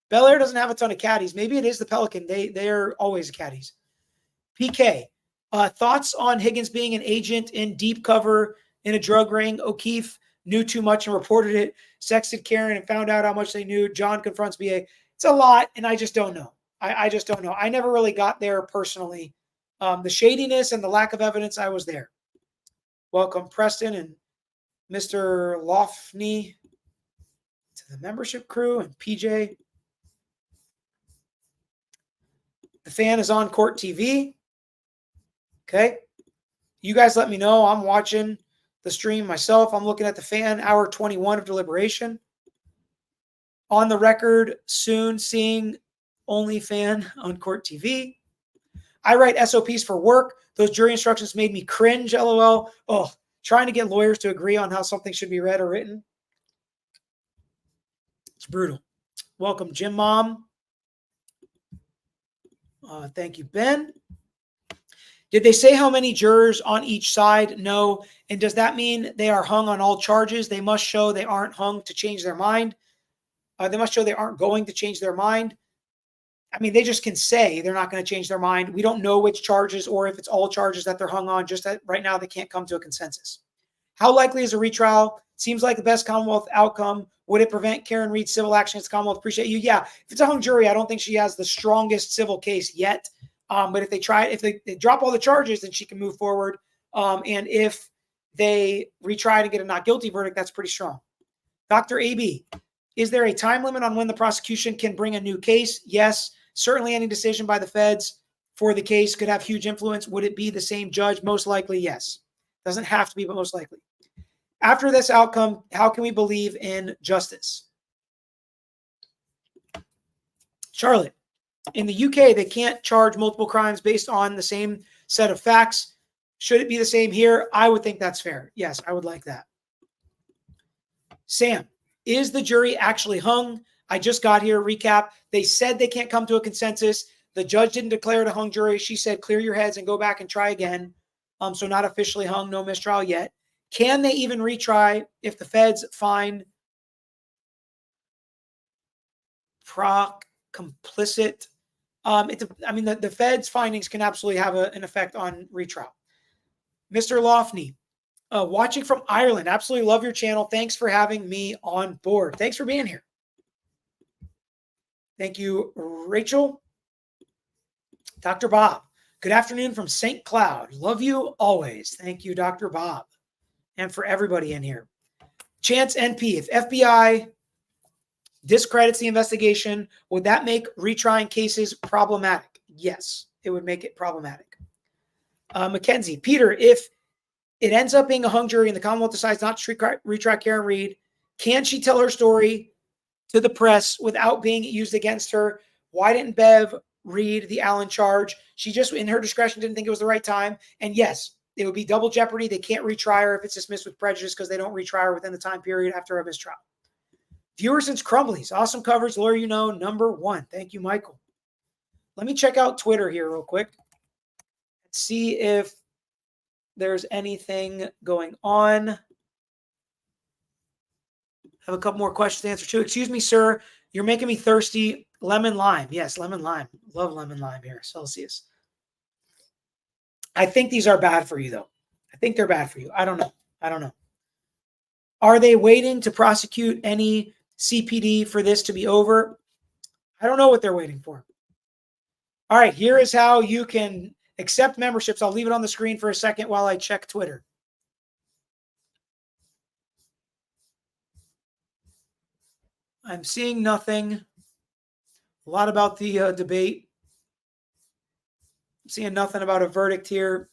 Bel Air doesn't have a ton of caddies. Maybe it is the Pelican. They're always caddies. PK, thoughts on Higgins being an agent in deep cover in a drug ring? O'Keefe knew too much and reported it. Sexted Karen and found out how much they knew. John confronts BA. It's a lot, and I just don't know. I just don't know. I never really got there personally. The shadiness and the lack of evidence, I was there. Welcome, Preston and Mr. Lofney to the membership crew, and PJ. The Fan is on Court TV. Okay. You guys let me know. I'm watching the stream myself. I'm looking at The Fan, hour 21 of deliberation. On the record, soon seeing only Fan on Court TV. I write SOPs for work. Those jury instructions made me cringe, LOL. Oh, trying to get lawyers to agree on how something should be read or written. It's brutal. Welcome, Jim Mom. Thank you, Ben. Did they say how many jurors on each side? No. And does that mean they are hung on all charges? They must show they aren't hung to change their mind. They must show they aren't going to change their mind. I mean, they just can say they're not going to change their mind. We don't know which charges or if it's all charges that they're hung on. Just that right now they can't come to a consensus. How likely is a retrial? Seems like the best Commonwealth outcome. Would it prevent Karen Reed's civil action against Commonwealth? Appreciate you. Yeah, if it's a hung jury, I don't think she has the strongest civil case yet. But if they drop all the charges, then she can move forward. And if they retry to get a not guilty verdict, that's pretty strong. Dr. AB, is there a time limit on when the prosecution can bring a new case? Yes. Certainly any decision by the feds for the case could have huge influence. Would it be the same judge? Most likely, yes. Doesn't have to be, but most likely. After this outcome, how can we believe in justice? Charlotte, in the UK, they can't charge multiple crimes based on the same set of facts. Should it be the same here? I would think that's fair. Yes, I would like that. Sam, is the jury actually hung? I just got here. Recap. They said they can't come to a consensus. The judge didn't declare it a hung jury. She said, clear your heads and go back and try again. So not officially hung, no mistrial yet. Can they even retry if the feds find Proc complicit? The feds' findings can absolutely have an effect on retrial. Mr. Lofney, watching from Ireland. Absolutely love your channel. Thanks for having me on board. Thanks for being here. Thank you, Rachel. Dr. Bob, good afternoon from St. Cloud. Love you always. Thank you, Dr. Bob. And for everybody in here. Chance NP, if FBI discredits the investigation, would that make retrying cases problematic? Yes, it would make it problematic. Mackenzie, Peter, if it ends up being a hung jury and the Commonwealth decides not to retry Karen Reed, can she tell her story to the press without being used against her? Why didn't Bev read the Allen charge? She just, in her discretion, didn't think it was the right time. And yes, it would be double jeopardy. They can't retry her if it's dismissed with prejudice because they don't retry her within the time period after a mistrial. Viewer since Crumblies, awesome coverage. Lawyer, you know, #1. Thank you, Michael. Let me check out Twitter here real quick. Let's see if there's anything going on. I have a couple more questions to answer too. Excuse me, sir. You're making me thirsty. Lemon lime. Yes, lemon lime. Love lemon lime here. Celsius. I think these are bad for you, though. I think they're bad for you. I don't know. Are they waiting to prosecute any CPD for this to be over? I don't know what they're waiting for. All right, here is how you can accept memberships. I'll leave it on the screen for a second while I check Twitter. I'm seeing nothing. A lot about the debate. I'm seeing nothing about a verdict here.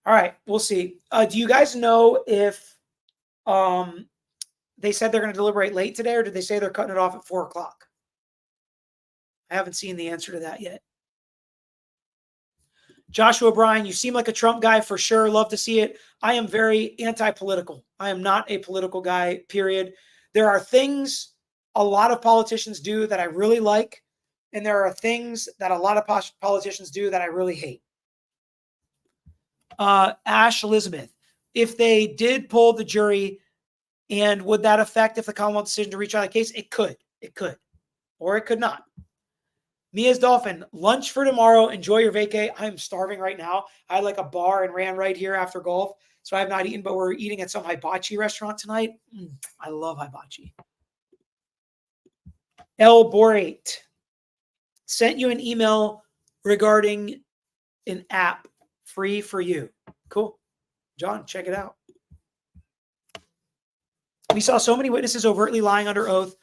All right, we'll see. Do you guys know if they said they're going to deliberate late today, or did they say they're cutting it off at 4 o'clock? I haven't seen the answer to that yet. Joshua Bryan, you seem like a Trump guy for sure. Love to see it. I am very anti-political. I am not a political guy, period. There are things a lot of politicians do that I really like, and there are things that a lot of politicians do that I really hate. Ash Elizabeth, if they did pull the jury, and would that affect if the Commonwealth decision to retry the case? It could, or it could not. Mia's Dolphin, lunch for tomorrow. Enjoy your vacay. I'm starving right now. I had like a bar and ran right here after golf, so I have not eaten, but we're eating at some hibachi restaurant tonight. I love hibachi. El Borate, sent you an email regarding an app free for you. Cool. John, check it out. We saw so many witnesses overtly lying under oath.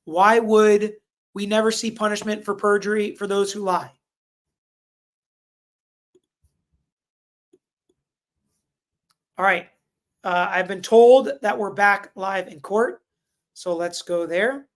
Why would we never see punishment for perjury for those who lie? All right. I've been told that we're back live in court. So let's go there.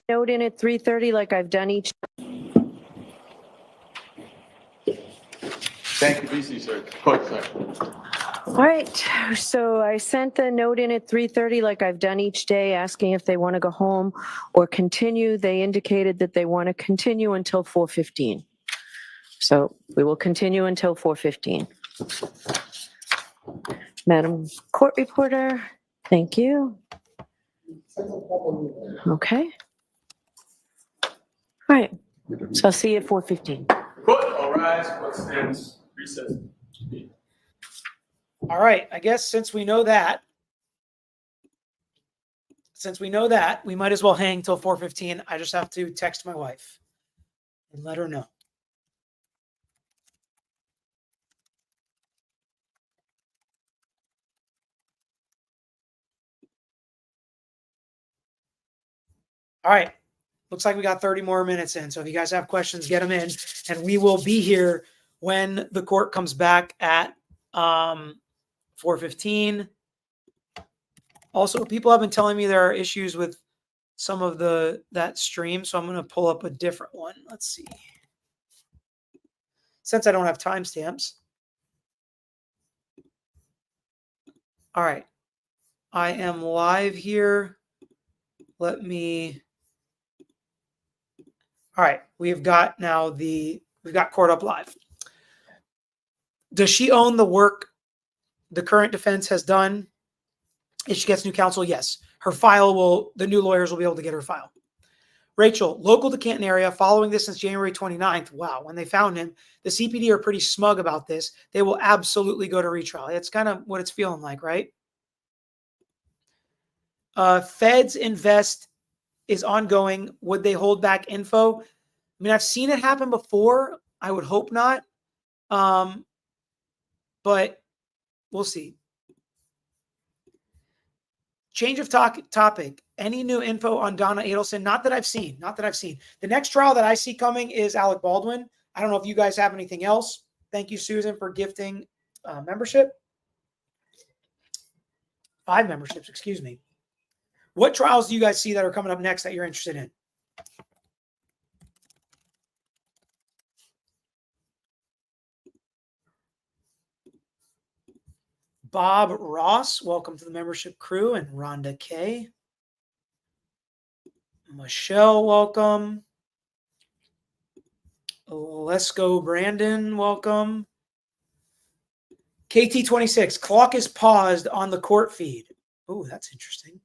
Note in at 3:30 like I've done each.
Thank you, VC, sir. Court, sir.
All right, so I sent the note in at 3:30 like I've done each day, asking if they want to go home or continue. They indicated that they want to continue until 4:15. So we will continue until 4:15. Madam Court Reporter, thank you. Okay. All right, so I'll see you at 4:15.
Court, all rise. Court stands recess.
All right. I guess since we know that, we might as well hang till 4:15. I just have to text my wife and let her know. All right. Looks like we got 30 more minutes in. So if you guys have questions, get them in. And we will be here when the court comes back at 4:15. Also, people have been telling me there are issues with some of that stream. So I'm going to pull up a different one. Let's see. Since I don't have timestamps. All right. I am live here. All right. We've got court up live. Does she own the work the current defense has done? If she gets new counsel, yes. The new lawyers will be able to get her file. Rachel, local to Canton area, following this since January 29th. Wow, when they found him, the CPD are pretty smug about this. They will absolutely go to retrial. It's kind of what it's feeling like, right? Feds invest is ongoing. Would they hold back info? I mean, I've seen it happen before. I would hope not. But we'll see. Change of topic. Any new info on Donna Adelson? Not that I've seen. The next trial that I see coming is Alec Baldwin. I don't know if you guys have anything else. Thank you, Susan, for gifting membership. 5 memberships, excuse me. What trials do you guys see that are coming up next that you're interested in? Bob Ross, welcome to the membership crew, and Rhonda K. Michelle, welcome. Let's go, Brandon, welcome. KT26, clock is paused on the court feed. Oh, that's interesting.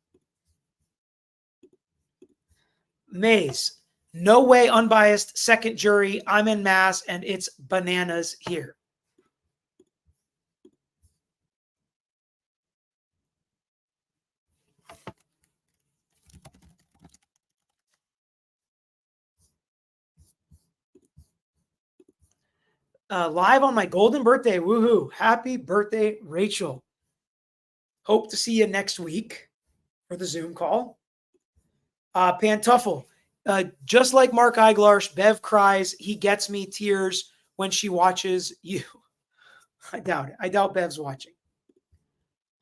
Maze, no way unbiased, second jury, I'm in mass, and it's bananas here. Live on my golden birthday. Woohoo. Happy birthday, Rachel. Hope to see you next week for the Zoom call. Pantuffle. Just like Mark Eiglarsh, Bev cries. He gets me tears when she watches you. I doubt it. I doubt Bev's watching.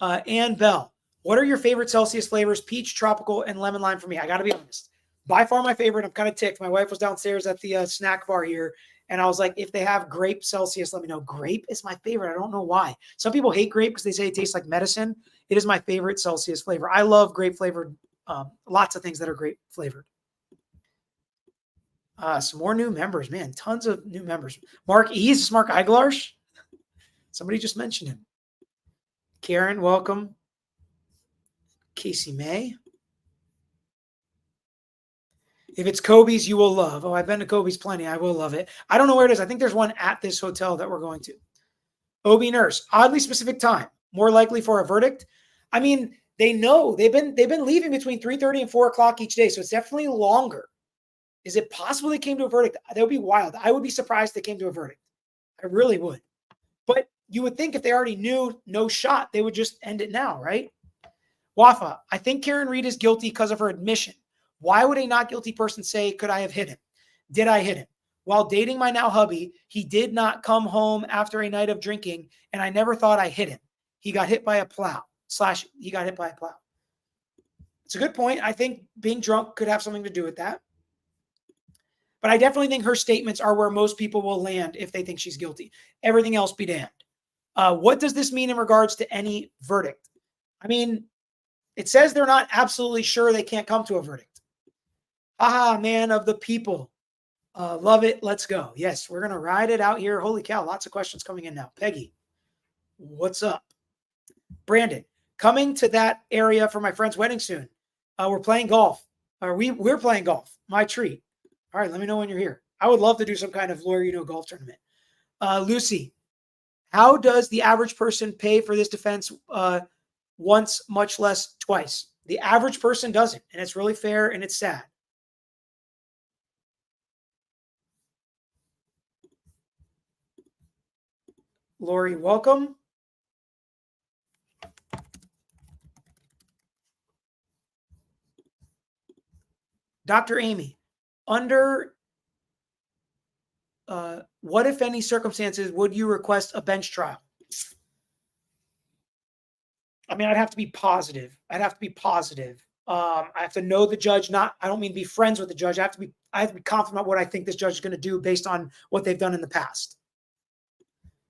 Ann Bell. What are your favorite Celsius flavors? Peach, tropical, and lemon lime for me. I got to be honest. By far my favorite. I'm kind of ticked. My wife was downstairs at the snack bar here. And I was like, if they have grape Celsius, let me know. Grape is my favorite. I don't know why. Some people hate grape because they say it tastes like medicine. It is my favorite Celsius flavor. I love grape flavored, lots of things that are grape flavored. Some more new members, man. Tons of new members. Mark E. Is this Mark Eiglarsh? Somebody just mentioned him. Karen, welcome. Casey May. If it's Kobe's, you will love. Oh, I've been to Kobe's plenty. I will love it. I don't know where it is. I think there's one at this hotel that we're going to. OB nurse, oddly specific time. More likely for a verdict. I mean, they know they've been leaving between 3:30 and 4 o'clock each day, so it's definitely longer. Is it possible they came to a verdict? That would be wild. I would be surprised they came to a verdict. I really would. But you would think if they already knew no shot, they would just end it now, right? Wafa, I think Karen Reed is guilty because of her admission. Why would a not guilty person say, could I have hit him? Did I hit him? While dating my now hubby, he did not come home after a night of drinking, and I never thought I hit him. He got hit by a plow. He got hit by a plow. It's a good point. I think being drunk could have something to do with that. But I definitely think her statements are where most people will land if they think she's guilty. Everything else be damned. What does this mean in regards to any verdict? I mean, it says they're not absolutely sure they can't come to a verdict. Aha, man of the people. Love it. Let's go. Yes, we're going to ride it out here. Holy cow. Lots of questions coming in now. Peggy, what's up? Brandon, coming to that area for my friend's wedding soon. We're playing golf. We're playing golf. My treat. All right, let me know when you're here. I would love to do some kind of lawyer, golf tournament. Lucy, how does the average person pay for this defense once, much less twice? The average person doesn't, and it's really fair and it's sad. Lori, welcome. Dr. Amy, under what, if any, circumstances would you request a bench trial? I mean, I'd have to be positive. I have to know the judge. I don't mean be friends with the judge. I have to be confident about what I think this judge is going to do based on what they've done in the past.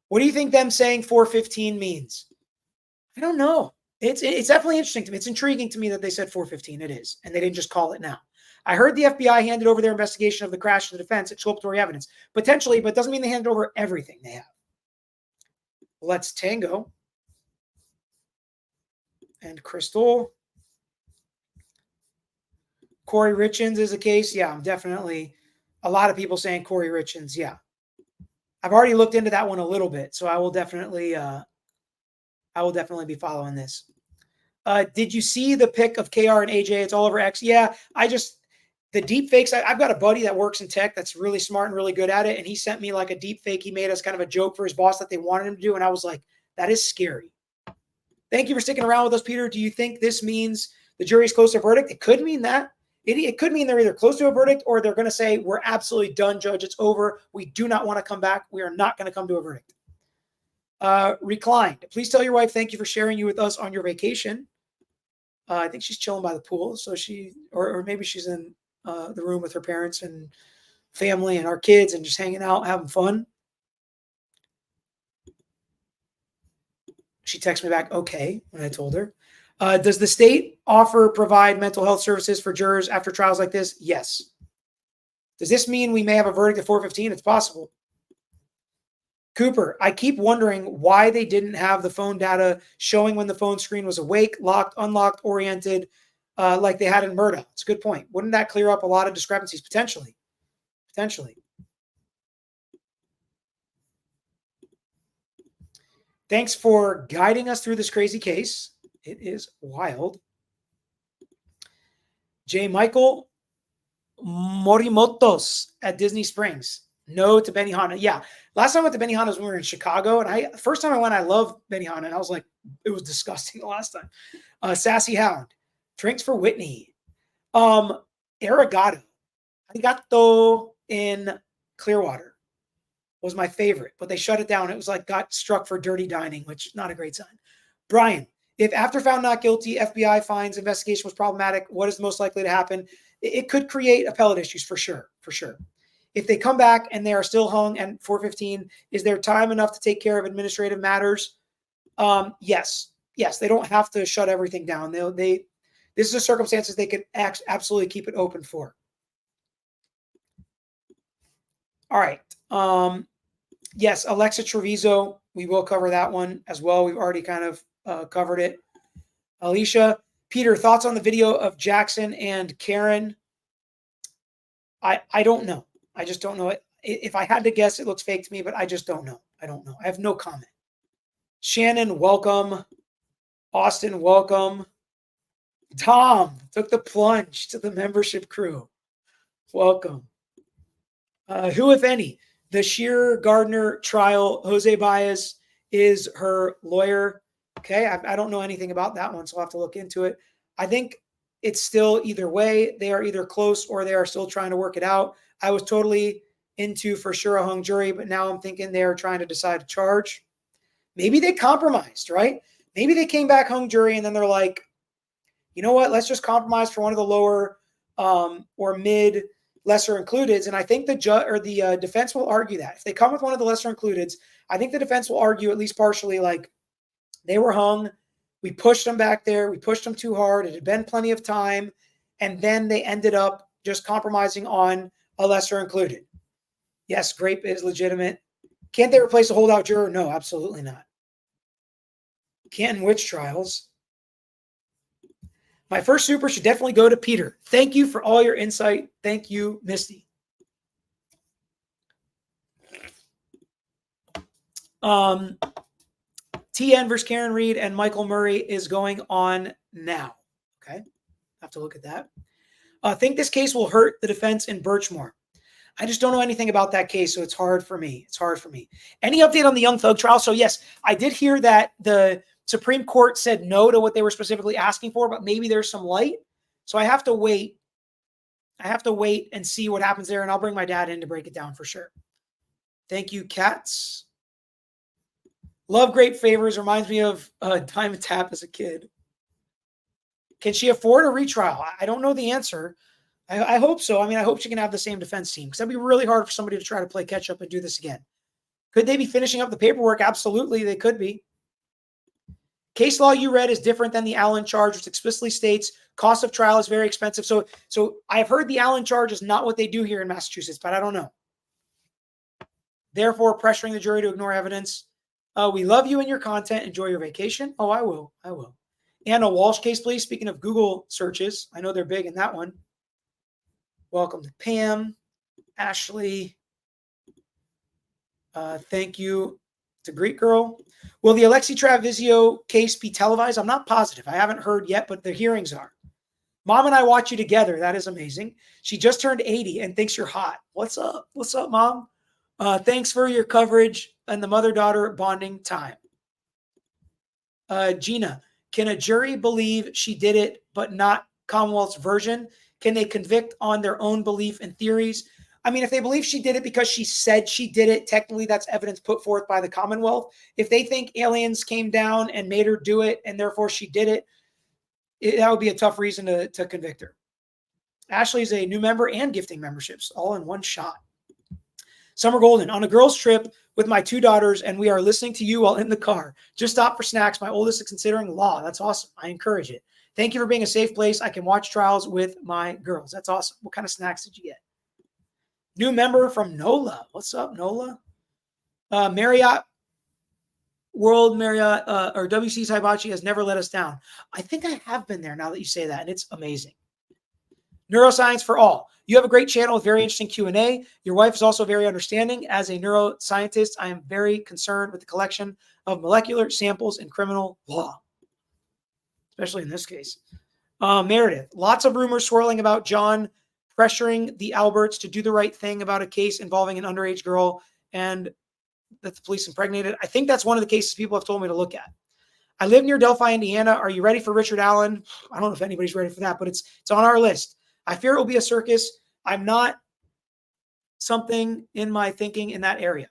What do you think them saying 415 means? I don't know. It's definitely interesting to me. It's intriguing to me that they said 415. It is. And they didn't just call it now. I heard the FBI handed over their investigation of the crash to the defense, exculpatory evidence. Potentially, but it doesn't mean they handed over everything they have. Let's Tango. And Crystal. Corey Richins is a case. Yeah, I'm definitely a lot of people saying Corey Richins. Yeah. I've already looked into that one a little bit, so I will definitely be following this. Did you see the pic of KR and AJ? It's all over X. Yeah, the deep fakes. I've got a buddy that works in tech that's really smart and really good at it. And he sent me like a deep fake. He made us kind of a joke for his boss that they wanted him to do. And I was like, that is scary. Thank you for sticking around with us, Peter. Do you think this means the jury's close to a verdict? It could mean that. It could mean they're either close to a verdict or they're going to say, we're absolutely done, Judge. It's over. We do not want to come back. We are not going to come to a verdict. Reclined. Please tell your wife thank you for sharing you with us on your vacation. I think she's chilling by the pool. So or maybe she's in the room with her parents and family and our kids and just hanging out, having fun. She texted me back, okay, when I told her. Does the state provide mental health services for jurors after trials like this? Yes. Does this mean we may have a verdict at 415? It's possible. Cooper, I keep wondering why they didn't have the phone data showing when the phone screen was awake, locked, unlocked, oriented, like they had in Murda. It's a good point. Wouldn't that clear up a lot of discrepancies? Potentially. Thanks for guiding us through this crazy case. It is wild. J. Michael Morimotos at Disney Springs. No to Benihana. Yeah. Last time I went to Benihana was when we were in Chicago. And first time I went, I loved Benihana. And I was like, it was disgusting the last time. Sassy Hound. Drinks for Whitney. Arigato in Clearwater was my favorite, but they shut it down. It was like got struck for dirty dining, which is not a great sign. Brian, if after found not guilty, FBI finds investigation was problematic, what is most likely to happen? It could create appellate issues for sure. If they come back and they are still hung at 415, is there time enough to take care of administrative matters? Yes. They don't have to shut everything down. This is the circumstances they could absolutely keep it open for. All right. Yes, Alexa Treviso, we will cover that one as well. We've already kind of covered it. Alicia, Peter, thoughts on the video of Jackson and Karen? I don't know. I just don't know it. If I had to guess, it looks fake to me, but I just don't know. I don't know. I have no comment. Shannon, welcome. Austin, welcome. Tom took the plunge to the membership crew. Welcome. Who, if any, the Shearer Gardner trial, Jose Baez is her lawyer. Okay, I don't know anything about that one, so I'll have to look into it. I think it's still either way. They are either close or they are still trying to work it out. I was totally into for sure a hung jury, but now I'm thinking they're trying to decide to charge. Maybe they compromised, right? Maybe they came back hung jury and then they're like, you know what? Let's just compromise for one of the lower or mid lesser includeds. And I think the defense will argue that. If they come with one of the lesser includeds, I think the defense will argue at least partially like they were hung. We pushed them back there. We pushed them too hard. It had been plenty of time. And then they ended up just compromising on a lesser included. Yes, grape is legitimate. Can't they replace a holdout juror? No, absolutely not. Can't in witch trials. My first super should definitely go to Peter. Thank you for all your insight. Thank you, Misty. TN versus Karen Reed and Michael Murray is going on now. Okay. Have to look at that. I think this case will hurt the defense in Birchmore. I just don't know anything about that case, so it's hard for me. Any update on the Young Thug trial? So yes, I did hear that the Supreme Court said no to what they were specifically asking for, but maybe there's some light. So I have to wait I have to wait and see what happens there, and I'll bring my dad in to break it down for sure. Thank you, Cats. Love great favors. Reminds me of Diamond Tap as a kid. Can she afford a retrial? I don't know the answer. I hope so. I mean, I hope she can have the same defense team because that'd be really hard for somebody to try to play catch up and do this again. Could they be finishing up the paperwork? Absolutely, they could be. Case law you read is different than the Allen charge, which explicitly states cost of trial is very expensive. So I've heard the Allen charge is not what they do here in Massachusetts, but I don't know. Therefore, pressuring the jury to ignore evidence. We love you and your content. Enjoy your vacation. Oh, I will. I will. And a Walsh case, please. Speaking of Google searches, I know they're big in that one. Welcome to Pam, Ashley. Thank you to Greek Girl. Will the Alexi Travizio case be televised? I'm not positive. I haven't heard yet, but the hearings are. Mom and I watch you together. That is amazing. She just turned 80 and thinks you're hot. What's up? What's up, Mom? Thanks for your coverage and the mother-daughter bonding time. Gina, can a jury believe she did it, but not Commonwealth's version? Can they convict on their own belief and theories? I mean, if they believe she did it because she said she did it, technically that's evidence put forth by the Commonwealth. If they think aliens came down and made her do it, and therefore she did it, that would be a tough reason to convict her. Ashley's a new member and gifting memberships, all in one shot. Summer Golden, on a girls' trip with my 2 daughters, and we are listening to you while in the car. Just stop for snacks. My oldest is considering law. That's awesome. I encourage it. Thank you for being a safe place. I can watch trials with my girls. That's awesome. What kind of snacks did you get? New member from NOLA. What's up, NOLA? Marriott World Marriott or WC's Hibachi has never let us down. I think I have been there now that you say that, and it's amazing. Neuroscience for all. You have a great channel with very interesting Q&A. Your wife is also very understanding. As a neuroscientist, I am very concerned with the collection of molecular samples in criminal law, especially in this case. Meredith, lots of rumors swirling about John pressuring the Alberts to do the right thing about a case involving an underage girl and that the police impregnated. I think that's one of the cases people have told me to look at. I live near Delphi, Indiana. Are you ready for Richard Allen? I don't know if anybody's ready for that, but it's on our list. I fear it will be a circus. I'm not something in my thinking in that area.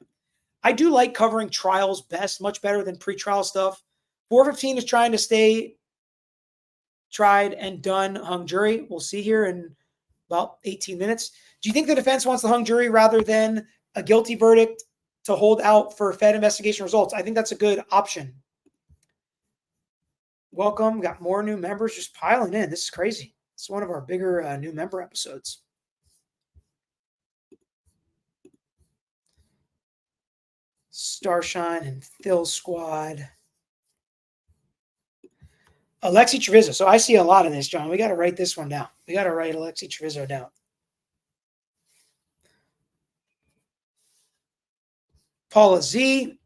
I do like covering trials best, much better than pretrial stuff. 415 is trying to stay tried and done hung jury. We'll see here in about 18 minutes. Do you think the defense wants the hung jury rather than a guilty verdict to hold out for Fed investigation results? I think that's a good option. Welcome. Got more new members just piling in. This is crazy. It's one of our bigger new member episodes. Starshine and Phil Squad. Alexi Trevizo. So I see a lot of this, John. We got to write this one down. We got to write Alexi Trevizo down. Paula Z.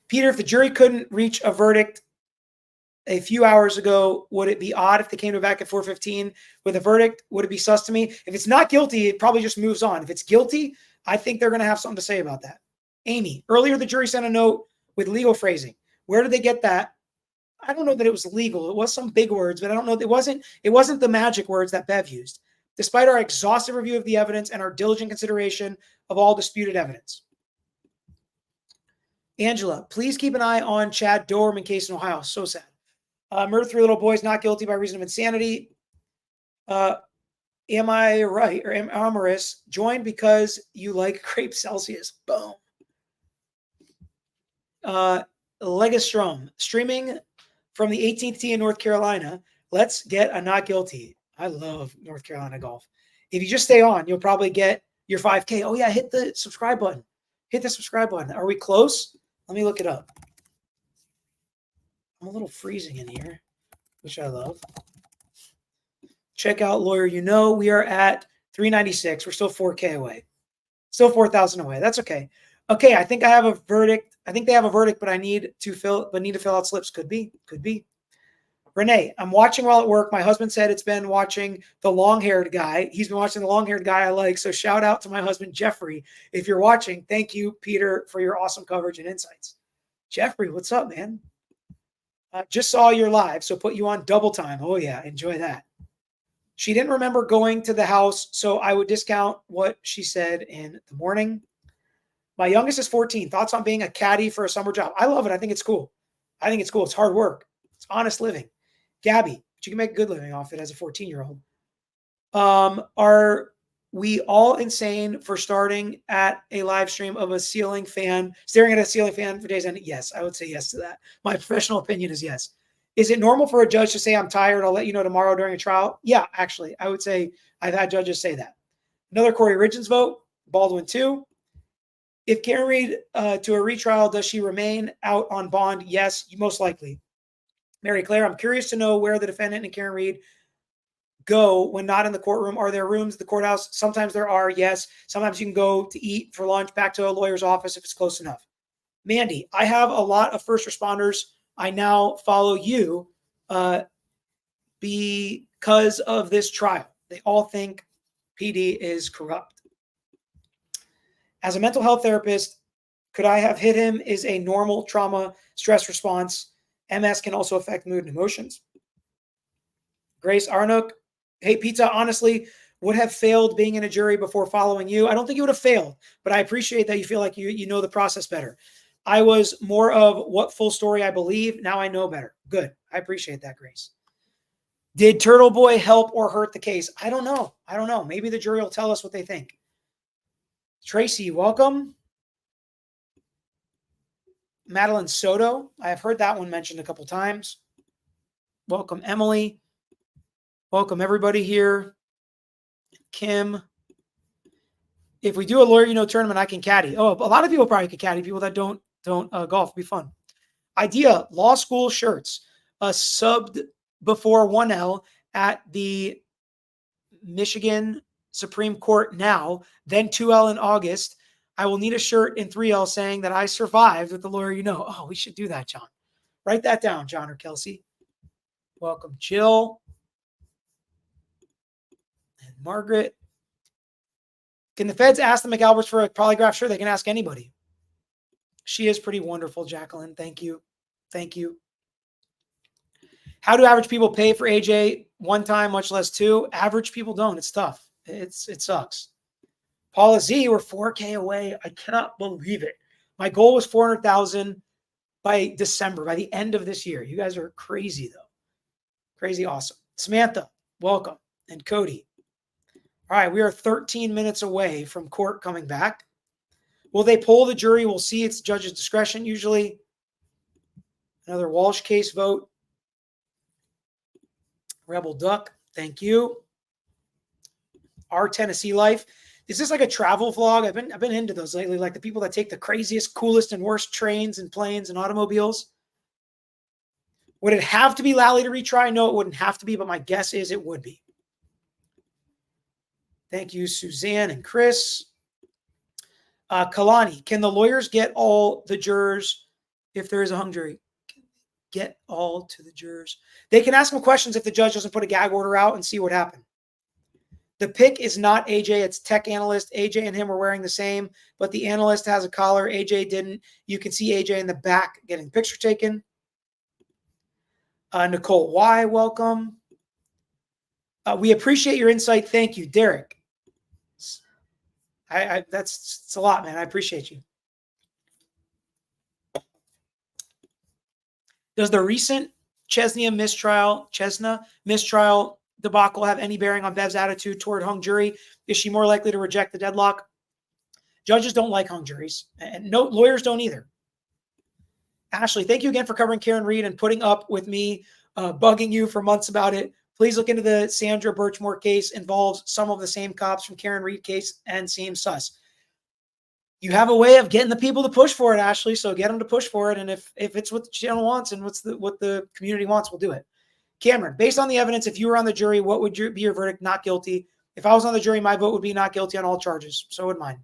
Peter, if the jury couldn't reach a verdict a few hours ago, would it be odd if they came back at 4:15 with a verdict? Would it be sus to me? If it's not guilty, it probably just moves on. If it's guilty, I think they're going to have something to say about that. Amy, earlier the jury sent a note with legal phrasing. Where did they get that? I don't know that it was legal. It was some big words, but I don't know. It wasn't the magic words that Bev used. Despite our exhaustive review of the evidence and our diligent consideration of all disputed evidence. Angela, please keep an eye on Chad Doberman case in Ohio. So sad. Murder 3 little boys not guilty by reason of insanity. Am I right? Or Amaris, joined because you like crepe Celsius. Boom. Legastrom, streaming from the 18th tee in North Carolina. Let's get a not guilty. I love North Carolina golf. If you just stay on, you'll probably get your 5K. Oh, yeah, hit the subscribe button. Hit the subscribe button. Are we close? Let me look it up. I'm a little freezing in here, which I love. Check out Lawyer You Know. We are at 396. We're still 4K away. Still 4,000 away. That's okay. Okay, I think I have a verdict. I think they have a verdict, but I need to fill out slips. Could be. Renee, I'm watching while at work. My husband said it's been watching the long-haired guy. He's been watching the long-haired guy I like. So shout out to my husband, Jeffrey. If you're watching, thank you, Peter, for your awesome coverage and insights. Jeffrey, what's up, man? Just saw your live, so put you on double time. Oh, yeah, enjoy that. She didn't remember going to the house, so I would discount what she said in the morning. My youngest is 14. Thoughts on being a caddy for a summer job? I love it. I think it's cool. I think it's cool. It's hard work. It's honest living. Gabby, but you can make a good living off it as a 14-year-old. Are we all insane for starting at a live stream of a ceiling fan, staring at a ceiling fan for days? And yes, I would say yes to that. My professional opinion is yes. Is it normal for a judge to say, I'm tired, I'll let you know tomorrow during a trial? Yeah, actually, I would say I've had judges say that. Another Corey Ridgens vote, Baldwin 2. If Karen Reed to a retrial, does she remain out on bond? Yes, most likely. Mary Claire, I'm curious to know where the defendant and Karen Reed go when not in the courtroom. Are there rooms at the courthouse? Sometimes there are, yes. Sometimes you can go to eat for lunch back to a lawyer's office if it's close enough. Mandy, I have a lot of first responders. I now follow you because of this trial. They all think PD is corrupt. As a mental health therapist, could I have hit him? Is a normal trauma stress response. MS can also affect mood and emotions. Grace Arnook, hey, Pizza, honestly, would have failed being in a jury before following you. I don't think you would have failed, but I appreciate that you feel like you know the process better. I was more of what full story I believe. Now I know better. Good. I appreciate that, Grace. Did Turtle Boy help or hurt the case? I don't know. I don't know. Maybe the jury will tell us what they think. Tracy, welcome. Madeline Soto. I have heard that one mentioned a couple times. Welcome, Emily. Welcome, everybody here. Kim. If we do a lawyer, tournament, I can caddy. Oh, a lot of people probably could caddy. People that don't golf. It'd be fun. Idea, law school shirts. Subbed before 1L at the Michigan Supreme Court now, then 2L in August. I will need a shirt in 3L saying that I survived with the lawyer you know. Oh, we should do that, John. Write that down, John or Kelsey. Welcome, Jill. And Margaret. Can the feds ask the McAlberts for a polygraph? Sure, they can ask anybody. She is pretty wonderful, Jacqueline. Thank you. Thank you. How do average people pay for AJ one time, much less two? Average people don't. It's tough. It sucks. Paula Z, we're 4K away. I cannot believe it. My goal was 400,000 by December, by the end of this year. You guys are crazy, though. Crazy awesome. Samantha, welcome. And Cody. All right, we are 13 minutes away from court coming back. Will they poll the jury? We'll see. It's judge's discretion usually. Another Walsh case vote. Rebel Duck, thank you. Our Tennessee Life. Is this like a travel vlog? I've been into those lately, like the people that take the craziest, coolest, and worst trains and planes and automobiles. Would it have to be Lally to retry? No, it wouldn't have to be, but my guess is it would be. Thank you, Suzanne and Chris. Kalani, can the lawyers get all the jurors if there is a hung jury? Get all to the jurors. They can ask them questions if the judge doesn't put a gag order out and see what happened. The pick is not AJ, it's tech analyst. AJ and him are wearing the same, but the analyst has a collar. AJ didn't. You can see AJ in the back getting picture taken. Nicole Y, welcome. We appreciate your insight. Thank you, Derek. It's a lot, man. I appreciate you. Does the recent Chesna mistrial debacle have any bearing on Bev's attitude toward hung jury? Is she more likely to reject the deadlock? Judges don't like hung juries, and no lawyers don't either. Ashley, thank you again for covering Karen Reed and putting up with me bugging you for months about it. Please look into the Sandra Birchmore case. Involves some of the same cops from Karen Reed case and seems sus. You have a way of getting the people to push for it, Ashley. So get them to push for it. And if it's what the channel wants and what the community wants, we'll do it. Cameron, based on the evidence, if you were on the jury, what would be your verdict? Not guilty. If I was on the jury, my vote would be not guilty on all charges. So would mine.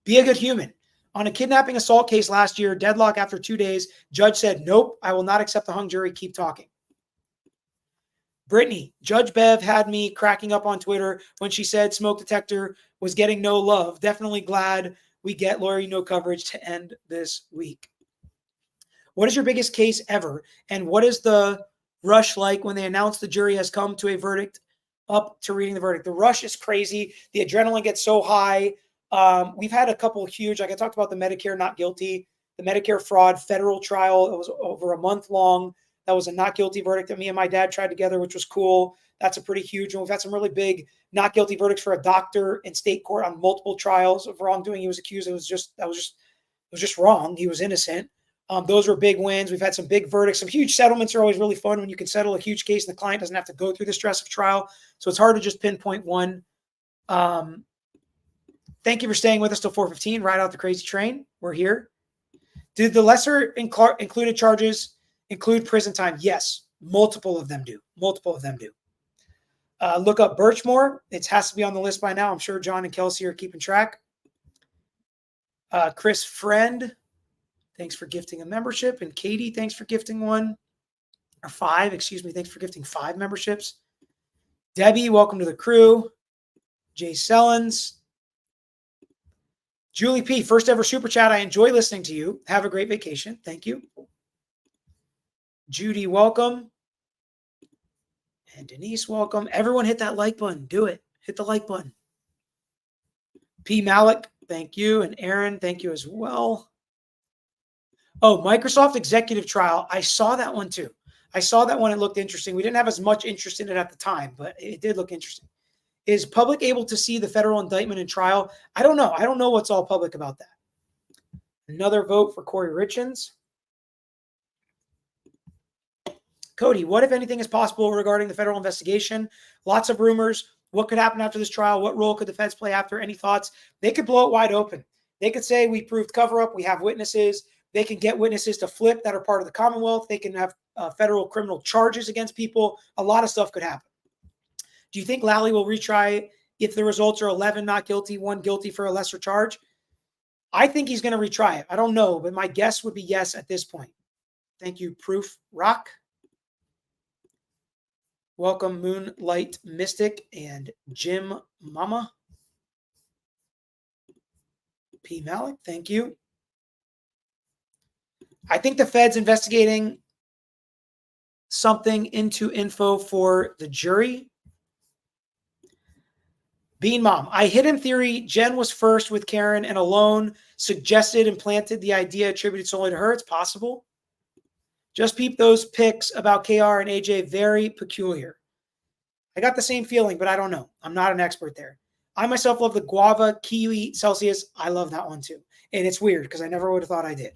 Be a good human. On a kidnapping assault case last year, deadlock after 2 days, judge said, nope, I will not accept the hung jury. Keep talking. Brittany, Judge Bev had me cracking up on Twitter when she said smoke detector was getting no love. Definitely glad we get lawyer coverage to end this week. What is your biggest case ever? And what is the rush like when they announce the jury has come to a verdict up to reading the verdict. The rush is crazy. The adrenaline gets so high. We've had a couple huge, like I talked about the Medicare not guilty, the Medicare fraud federal trial. It was over a month long. That was a not guilty verdict that me and my dad tried together, which was cool. That's a pretty huge one. We've had some really big not guilty verdicts for a doctor in state court on multiple trials of wrongdoing. He was accused. It was just wrong. He was innocent. Those were big wins. We've had some big verdicts. Some huge settlements are always really fun when you can settle a huge case and the client doesn't have to go through the stress of trial. So it's hard to just pinpoint one. Thank you for staying with us till 4:15. Ride out the crazy train. We're here. Did the lesser included charges include prison time? Yes. Multiple of them do. Multiple of them do. Look up Birchmore. It has to be on the list by now. I'm sure John and Kelsey are keeping track. Chris Friend, thanks for gifting a membership. And Katie, thanks for gifting thanks for gifting 5 memberships. Debbie, welcome to the crew. Jay Sellens. Julie P., first ever super chat. I enjoy listening to you. Have a great vacation. Thank you. Judy, welcome. And Denise, welcome. Everyone hit that like button. Do it. Hit the like button. P. Malik, thank you. And Aaron, thank you as well. Oh, Microsoft executive trial. I saw that one too. I saw that one. It looked interesting. We didn't have as much interest in it at the time, but it did look interesting. Is public able to see the federal indictment and trial? I don't know. I don't know what's all public about that. Another vote for Corey Richins. Cody, what, if anything, is possible regarding the federal investigation? Lots of rumors. What could happen after this trial? What role could the feds play after? Any thoughts? They could blow it wide open. They could say we proved cover-up. We have witnesses. They can get witnesses to flip that are part of the Commonwealth. They can have federal criminal charges against people. A lot of stuff could happen. Do you think Lally will retry if the results are 11 not guilty, 1 guilty for a lesser charge? I think he's going to retry it. I don't know, but my guess would be yes at this point. Thank you, Proof Rock. Welcome, Moonlight Mystic and Jim Mama. P. Malik, thank you. I think the Fed's investigating something into info for the jury. Bean Mom, I hid him theory. Jen was first with Karen and alone suggested and planted the idea attributed solely to her. It's possible. Just peep those pics about KR and AJ. Very peculiar. I got the same feeling, but I don't know. I'm not an expert there. I myself love the guava, kiwi, Celsius. I love that one too. And it's weird because I never would have thought I did.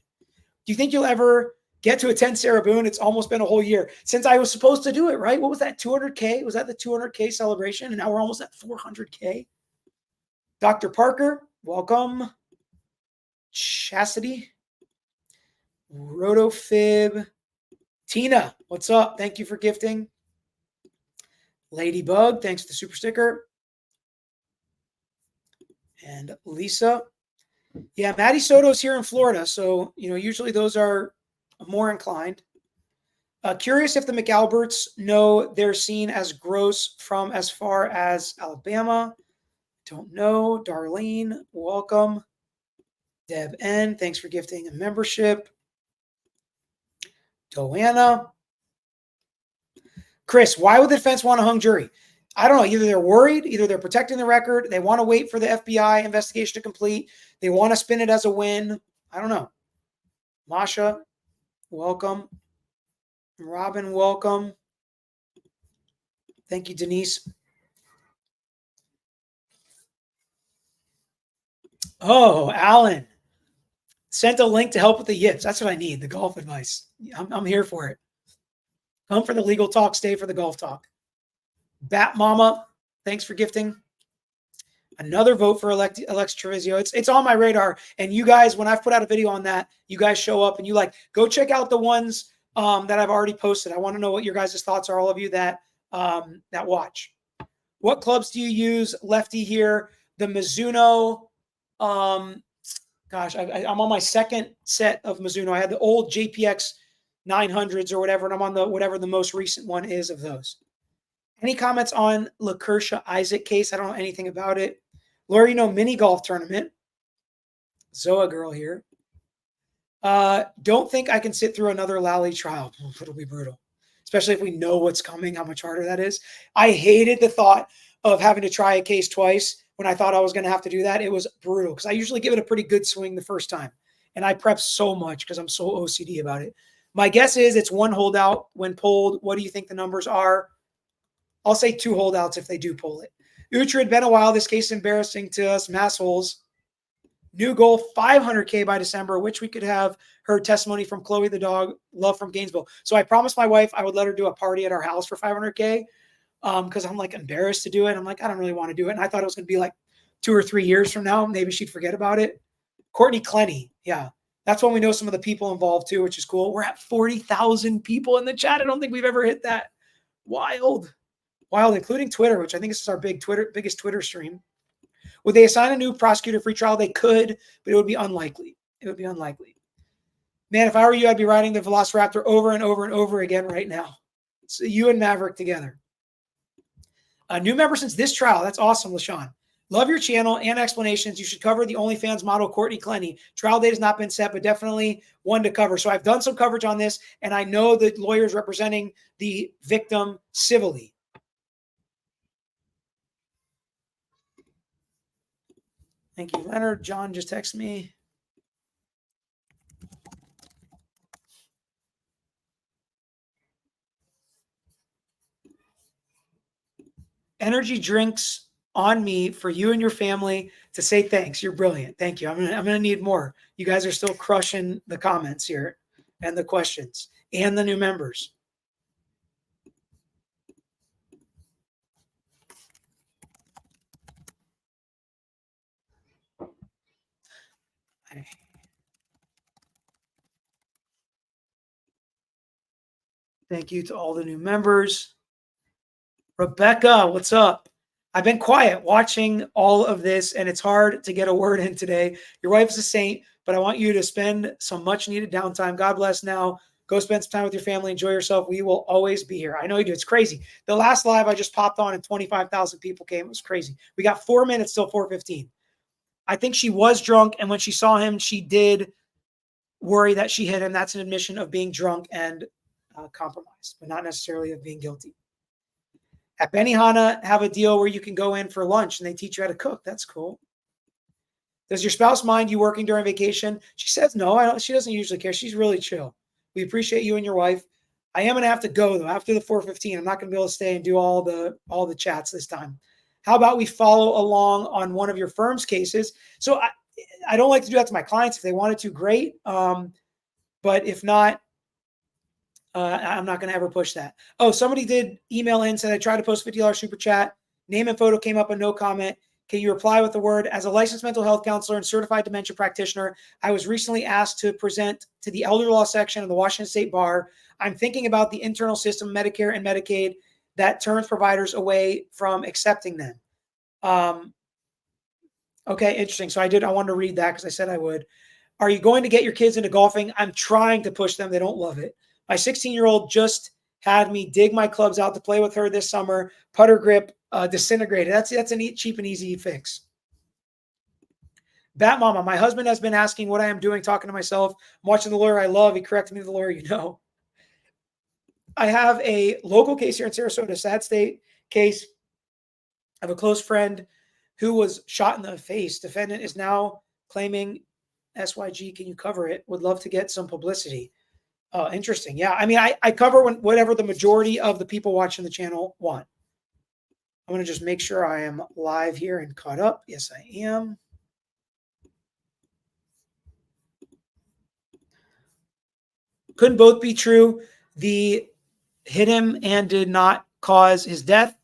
Do you think you'll ever get to attend Sarah Boone? It's almost been a whole year since I was supposed to do it, right? What was that, 200K? Was that the 200K celebration? And now we're almost at 400K. Dr. Parker, welcome. Chastity. Rotofib. Tina, what's up? Thank you for gifting. Ladybug, thanks for the super sticker. And Lisa. Yeah, Maddie Soto's here in Florida, so, usually those are more inclined. Curious if the McAlberts know they're seen as gross from as far as Alabama. Don't know. Darlene, welcome. Deb N, thanks for gifting a membership. Joanna. Chris, why would the defense want a hung jury? I don't know. Either they're worried, either they're protecting the record, they want to wait for the FBI investigation to complete, they want to spin it as a win. I don't know. Masha, welcome. Robin, welcome. Thank you, Denise. Oh, Alan. Sent a link to help with the yips. That's what I need, the golf advice. I'm here for it. Come for the legal talk, stay for the golf talk. Bat Mama, thanks for gifting. Another vote for Alexa Trevizio. It's on my radar. And you guys, when I've put out a video on that, you guys show up and you go check out the ones that I've already posted. I want to know what your guys' thoughts are, all of you that watch. What clubs do you use? Lefty here. The Mizuno. Gosh, I'm on my second set of Mizuno. I had the old JPX 900s or whatever, and I'm on whatever the most recent one is of those. Any comments on LaKersha Isaac case? I don't know anything about it. Lorino mini golf tournament. Zoa girl here. Don't think I can sit through another Lally trial. It'll be brutal. especially if we know what's coming, how much harder that is. I hated the thought of having to try a case twice when I thought I was going to have to do that. It was brutal because I usually give it a pretty good swing the first time. And I prep so much because I'm so OCD about it. My guess is it's one holdout when pulled. What do you think the numbers are? I'll say 2 holdouts if they do pull it. Uhtred, been a while. This case is embarrassing to us. Massholes. New goal, 500K by December, which we could have her testimony from Chloe the dog, love from Gainesville. So I promised my wife I would let her do a party at our house for 500K because I'm like embarrassed to do it. I'm like, I don't really want to do it. And I thought it was going to be like 2 or 3 years from now. Maybe she'd forget about it. Courtney Clenny. Yeah. That's when we know some of the people involved too, which is cool. We're at 40,000 people in the chat. I don't think we've ever hit that. Wild, including Twitter, which I think this is our biggest Twitter stream. Would they assign a new prosecutor free trial? They could, but it would be unlikely. It would be unlikely. Man, if I were you, I'd be riding the Velociraptor over and over and over again right now. So you and Maverick together. A new member since this trial. That's awesome, LaShawn. Love your channel and explanations. You should cover the OnlyFans model, Courtney Clenny. Trial date has not been set, but definitely one to cover. So I've done some coverage on this, and I know the lawyers representing the victim civilly. Thank you, Leonard. John just texted me. Energy drinks on me for you and your family to say thanks. You're brilliant. Thank you. I'm gonna need more. You guys are still crushing the comments here and the questions and the new members. Thank you to all the new members. Rebecca, what's up? I've been quiet watching all of this, and it's hard to get a word in today. Your wife is a saint, but I want you to spend some much-needed downtime. God bless now. Go spend some time with your family. Enjoy yourself. We will always be here. I know you do. It's crazy. The last live I just popped on and 25,000 people came. It was crazy. We got 4 minutes till 4:15. I think she was drunk, and when she saw him, she did worry that she hit him. That's an admission of being drunk and compromised, but not necessarily of being guilty. At Benihana, have a deal where you can go in for lunch and they teach you how to cook. That's cool. Does your spouse mind you working during vacation? She says no. She doesn't usually care. She's really chill. We appreciate you and your wife. I am going to have to go, though, after the 4:15. I'm not going to be able to stay and do all the chats this time. How about we follow along on one of your firm's cases? So I don't like to do that to my clients. If they wanted to, great. But if not, I'm not going to ever push that. Oh, somebody did email in, said I tried to post $50 super chat. Name and photo came up and no comment. Can you reply with the word? As a licensed mental health counselor and certified dementia practitioner, I was recently asked to present to the elder law section of the Washington State Bar. I'm thinking about the internal system, Medicare and Medicaid, that turns providers away from accepting them. Okay, interesting. So I wanted to read that because I said I would. Are you going to get your kids into golfing? I'm trying to push them. They don't love it. My 16-year-old just had me dig my clubs out to play with her this summer. Putter grip disintegrated. That's a neat, cheap and easy fix. Bat Mama, my husband has been asking what I am doing, talking to myself. I'm watching the lawyer I love. He corrected me, the lawyer you know. I have a local case here in Sarasota, sad state case. I have a close friend who was shot in the face. Defendant is now claiming SYG. Can you cover it? Would love to get some publicity. Oh, interesting. Yeah. I mean, I cover whatever the majority of the people watching the channel want. I'm going to just make sure I am live here and caught up. Yes, I am. Couldn't both be true. The hit him and did not cause his death.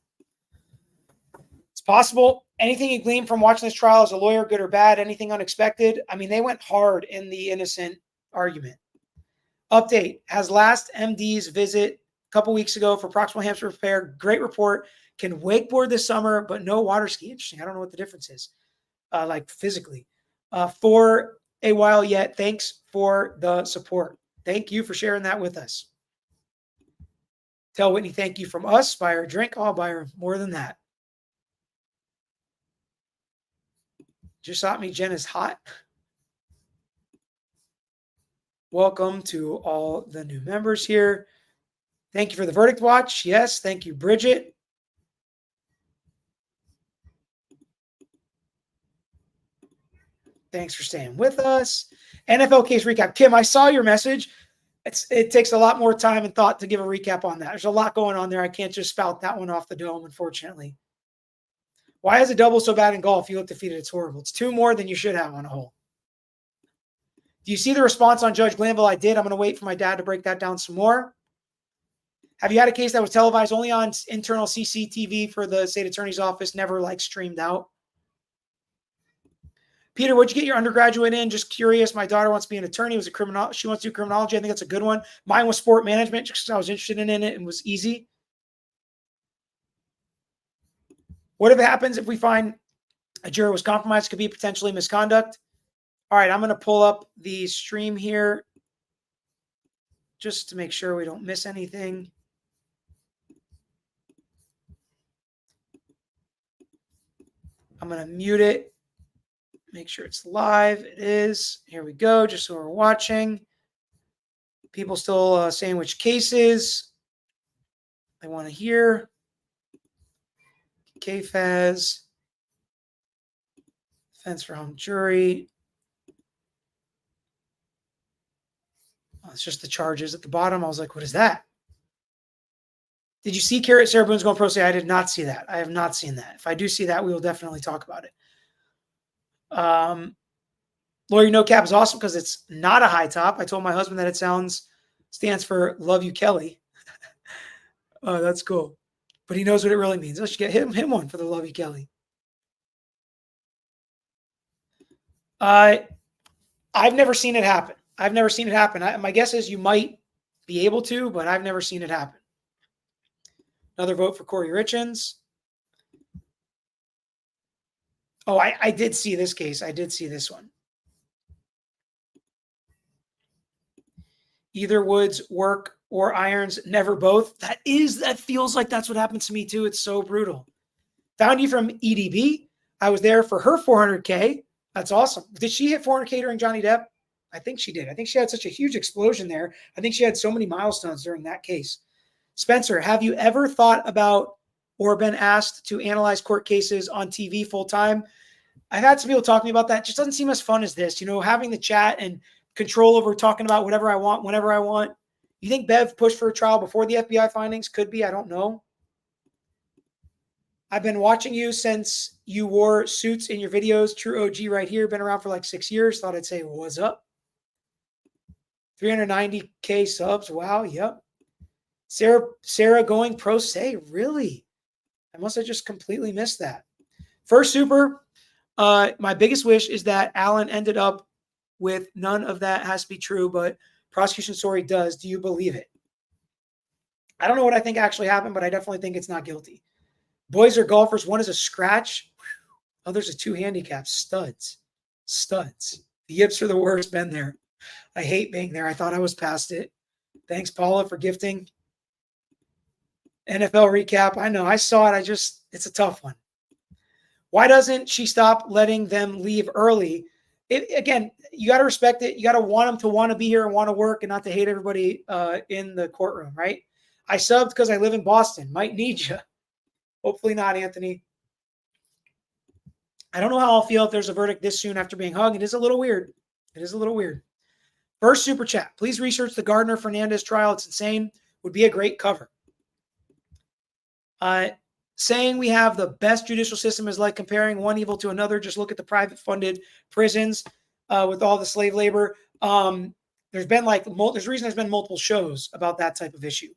It's possible. Anything you glean from watching this trial as a lawyer, good or bad, anything unexpected? I mean, they went hard in the innocent argument. Update, has last MD's visit a couple weeks ago for proximal hamstring repair. Great report. Can wakeboard this summer, but no water ski. Interesting. I don't know what the difference is, like physically. For a while yet. Thanks for the support. Thank you for sharing that with us. Tell Whitney thank you from us. Buy her a drink. I'll buy her more than that. Just shot me. Jen is hot. Welcome to all the new members here. Thank you for the verdict watch. Yes. Thank you, Bridget. Thanks for staying with us. NFL case recap. Kim, I saw your message. It takes a lot more time and thought to give a recap on that. There's a lot going on there. I can't just spout that one off the dome, unfortunately. Why is a double so bad in golf? You look defeated. It's horrible. It's 2 more than you should have on a hole. Do you see the response on Judge Glanville? I did. I'm going to wait for my dad to break that down some more. Have you had a case that was televised only on internal CCTV for the state attorney's office, never like streamed out? Peter, what'd you get your undergraduate in? Just curious. My daughter wants to be an attorney. It was a criminal. She wants to do criminology. I think that's a good one. Mine was sport management just because I was interested in it and was easy. What if it happens if we find a juror was compromised? Could be potentially misconduct. All right, I'm going to pull up the stream here just to make sure we don't miss anything. I'm going to mute it. Make sure it's live. It is. Here we go. Just so we're watching. People still saying which cases they want to hear. KFAS. Defense for hung jury. Oh, it's just the charges at the bottom. I was like, what is that? Did you see Sarah Boone's going pro se? I did not see that. I have not seen that. If I do see that, we will definitely talk about it. Lawyer No Cap is awesome because it's not a high top. I told my husband that it stands for Love You Kelly. Oh, that's cool. But he knows what it really means. I should get him one for the Love You Kelly. I've never seen it happen. My guess is you might be able to, but I've never seen it happen. Another vote for Corey Richins. Oh, I did see this case. I did see this one. Either Woods work or irons, never both. That feels like that's what happens to me too. It's so brutal. Found you from EDB. I was there for her 400K. That's awesome. Did she hit 400K during Johnny Depp? I think she did. I think she had such a huge explosion there. I think she had so many milestones during that case. Spencer, have you ever thought about or been asked to analyze court cases on TV full time? I've had some people talk to me about that. It just doesn't seem as fun as this, having the chat and control over talking about whatever I want, whenever I want. You think Bev pushed for a trial before the FBI findings? Could be. I don't know. I've been watching you since you wore suits in your videos. True OG right here. Been around for like 6 years. Thought I'd say, what's up? 390K subs. Wow. Yep. Sarah going pro se. Really? I must have just completely missed that. First super. My biggest wish is that Alan ended up with none of that has to be true, but prosecution story does. Do you believe it? I don't know what I think actually happened, but I definitely think it's not guilty. Boys are golfers. One is a scratch. Others a 2 handicap. Studs. The yips are the worst. Been there. I hate being there. I thought I was past it. Thanks, Paula, for gifting. NFL recap. I know. I saw it. It's a tough one. Why doesn't she stop letting them leave early? Again, you got to respect it. You got to want them to want to be here and want to work and not to hate everybody in the courtroom, right? I subbed because I live in Boston. Might need you. Hopefully not, Anthony. I don't know how I'll feel if there's a verdict this soon after being hugged. It is a little weird. First super chat. Please research the Gardner-Fernandez trial. It's insane. Would be a great cover. Saying we have the best judicial system is like comparing one evil to another. Just look at the private funded prisons with all the slave labor. There's been there's been multiple shows about that type of issue.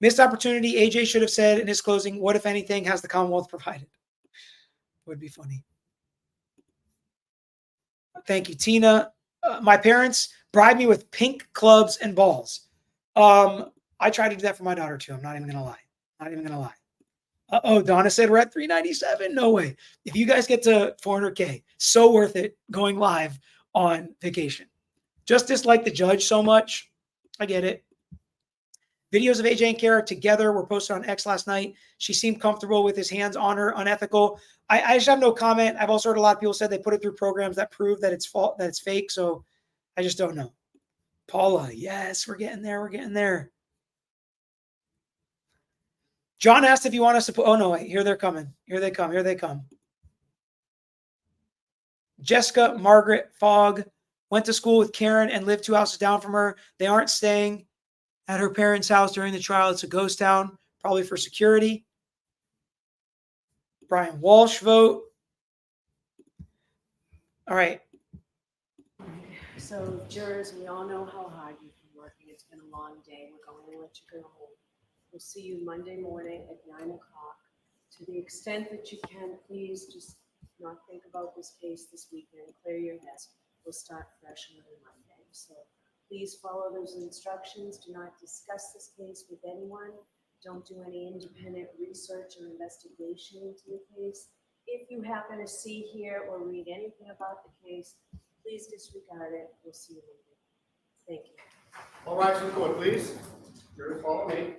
Missed opportunity. AJ should have said in his closing, what, if anything, has the Commonwealth provided? Would be funny. Thank you, Tina. My parents bribed me with pink clubs and balls. I tried to do that for my daughter too. I'm not even going to lie. Donna said we're at 397. No way. If you guys get to 400K, so worth it going live on vacation. Just dislike the judge so much. I get it. Videos of AJ and Kara together were posted on X last night. She seemed comfortable with his hands on her, unethical. I just have no comment. I've also heard a lot of people said they put it through programs that prove that it's fake. So I just don't know. Paula, yes, we're getting there. John asked if you want us to put, oh no, wait, here they're coming. Here they come. Here they come. Jessica Margaret Fogg went to school with Karen and lived 2 houses down from her. They aren't staying at her parents' house during the trial. It's a ghost town, probably for security. Brian Walsh vote. All right.
So jurors, we all know how hard you've been working. It's been a long day. We're going to let you go home. We'll see you Monday morning at 9 o'clock. To the extent that you can, please just not think about this case this weekend. Clear your heads. We'll start fresh on Monday. So please follow those instructions. Do not discuss this case with anyone. Don't do any independent research or investigation into the case. If you happen to see, hear, or read anything about the case, please disregard it. We'll see you later. Thank you.
All rise for the court, please. Jurors, follow me.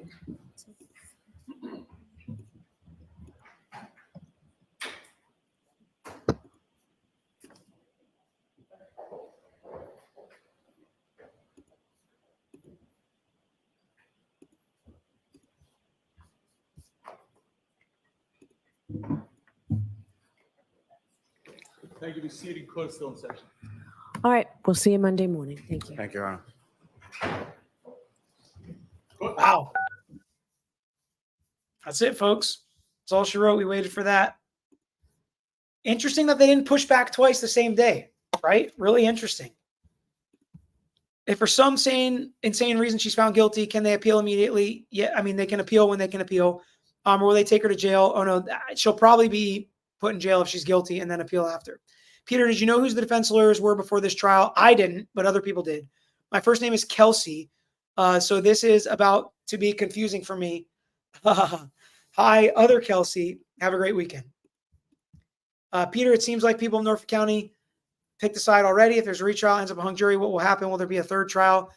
Thank you. Be seated. Court still in session.
All right. We'll see you Monday morning. Thank you.
Thank you, Your Honor.
Wow. That's it, folks. That's all she wrote. We waited for that. Interesting that they didn't push back twice the same day, right? Really interesting. If for some insane reason she's found guilty, can they appeal immediately? Yeah, I mean, they can appeal when they can appeal. Or will they take her to jail? Oh, no, she'll probably be put in jail if she's guilty and then appeal after. Peter, did you know who the defense lawyers were before this trial? I didn't, but other people did. My first name is Kelsey. So this is about to be confusing for me. Hi, other Kelsey. Have a great weekend. Peter, it seems like people in Norfolk County picked a side already. If there's a retrial, ends up a hung jury, what will happen? Will there be a third trial?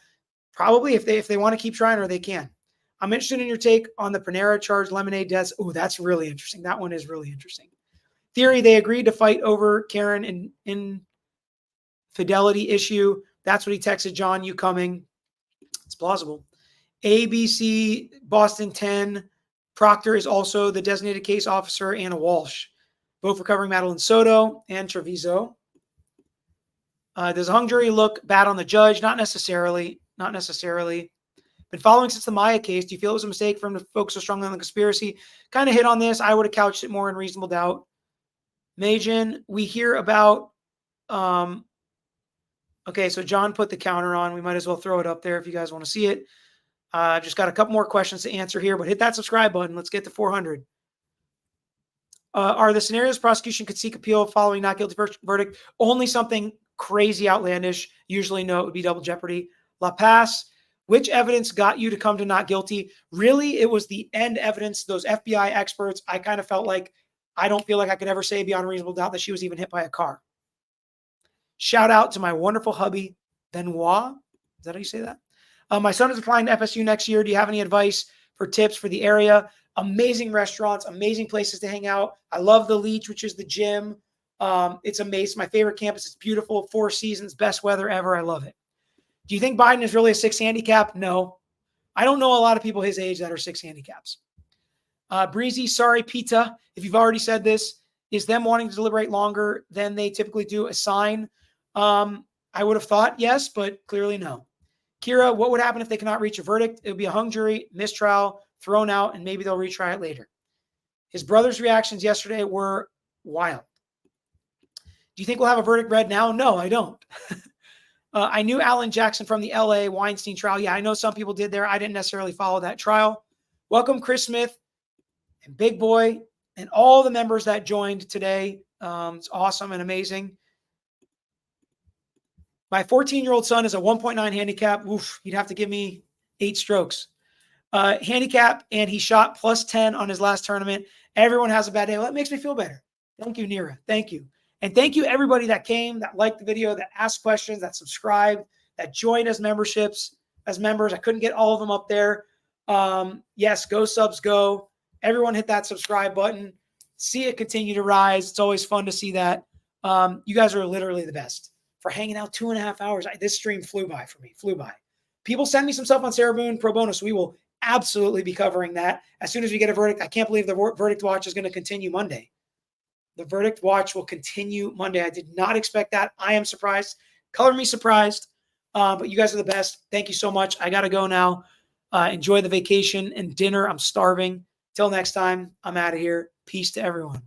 Probably if they want to keep trying, or they can. I'm interested in your take on the Panera charged lemonade deaths. Oh, that's really interesting. That one is really interesting. Theory, they agreed to fight over Karen in fidelity issue. That's what he texted John, you coming. It's plausible. ABC, Boston 10. Proctor is also the designated case officer. Anna Walsh. Vote for covering Madeline Soto and Treviso. Does a hung jury look bad on the judge? Not necessarily. Not necessarily. Been following since the Maya case. Do you feel it was a mistake for him to focus so strongly on the conspiracy? Kind of hit on this. I would have couched it more in reasonable doubt. Majin, we hear about, okay, so John put the counter on. We might as well throw it up there if you guys want to see it. Just got a couple more questions to answer here, but hit that subscribe button. Let's get to 400. Are the scenarios prosecution could seek appeal following not guilty verdict only something crazy outlandish? Usually no, it would be double jeopardy. La Paz, which evidence got you to come to not guilty? Really, it was the end evidence, those FBI experts. I kind of felt like, I don't feel like I could ever say beyond reasonable doubt that she was even hit by a car. Shout out to my wonderful hubby, Benoit. Is that how you say that? My son is applying to FSU next year. Do you have any advice for tips for the area? Amazing restaurants, amazing places to hang out. I love the Leech, which is the gym. It's amazing. My favorite campus. It's beautiful. 4 seasons, best weather ever. I love it. Do you think Biden is really a 6 handicap? No. I don't know a lot of people his age that are 6 handicaps. Breezy, sorry, Pita, if you've already said this, is them wanting to deliberate longer than they typically do a sign? I would have thought yes, but clearly no. Kira, what would happen if they cannot reach a verdict? It would be a hung jury, mistrial, thrown out, and maybe they'll retry it later. His brother's reactions yesterday were wild. Do you think we'll have a verdict read now? No, I don't. I knew Alan Jackson from the LA Weinstein trial. Yeah, I know some people did there. I didn't necessarily follow that trial. Welcome, Chris Smith and Big Boy and all the members that joined today. It's awesome and amazing. My 14-year-old son is a 1.9 handicap. Oof, you'd have to give me 8 strokes. Handicap, and he shot +10 on his last tournament. Everyone has a bad day. Well, that makes me feel better. Thank you, Nira. Thank you. And thank you, everybody that came, that liked the video, that asked questions, that subscribed, that joined as members. I couldn't get all of them up there. Yes, go subs, go. Everyone hit that subscribe button. See it continue to rise. It's always fun to see that. You guys are literally the best for hanging out 2.5 hours. This stream flew by for me, flew by. People send me some stuff on Sarah Boone Pro Bono, so we will absolutely be covering that as soon as we get a verdict. I can't believe the verdict watch is going to continue Monday. The verdict watch will continue Monday. I did not expect that. I am surprised. Color me surprised. But you guys are the best. Thank you so much. I got to go now. Enjoy the vacation and dinner. I'm starving. Till next time, I'm out of here. Peace to everyone.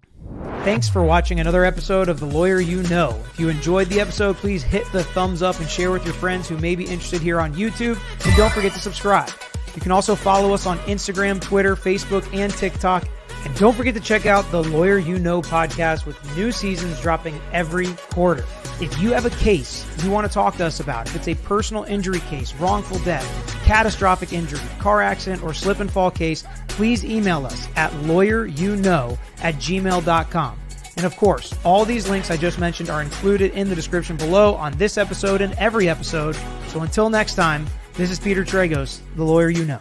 Thanks for watching another episode of The Lawyer You Know. If you enjoyed the episode, please hit the thumbs up and share with your friends who may be interested here on YouTube. And don't forget to subscribe. You can also follow us on Instagram, Twitter, Facebook, and TikTok. And don't forget to check out the Lawyer You Know podcast with new seasons dropping every quarter. If you have a case you want to talk to us about, if it's a personal injury case, wrongful death, catastrophic injury, car accident, or slip and fall case, please email us at lawyeryouknow@gmail.com. And of course, all these links I just mentioned are included in the description below on this episode and every episode. So until next time, this is Peter Tragos, the Lawyer You Know.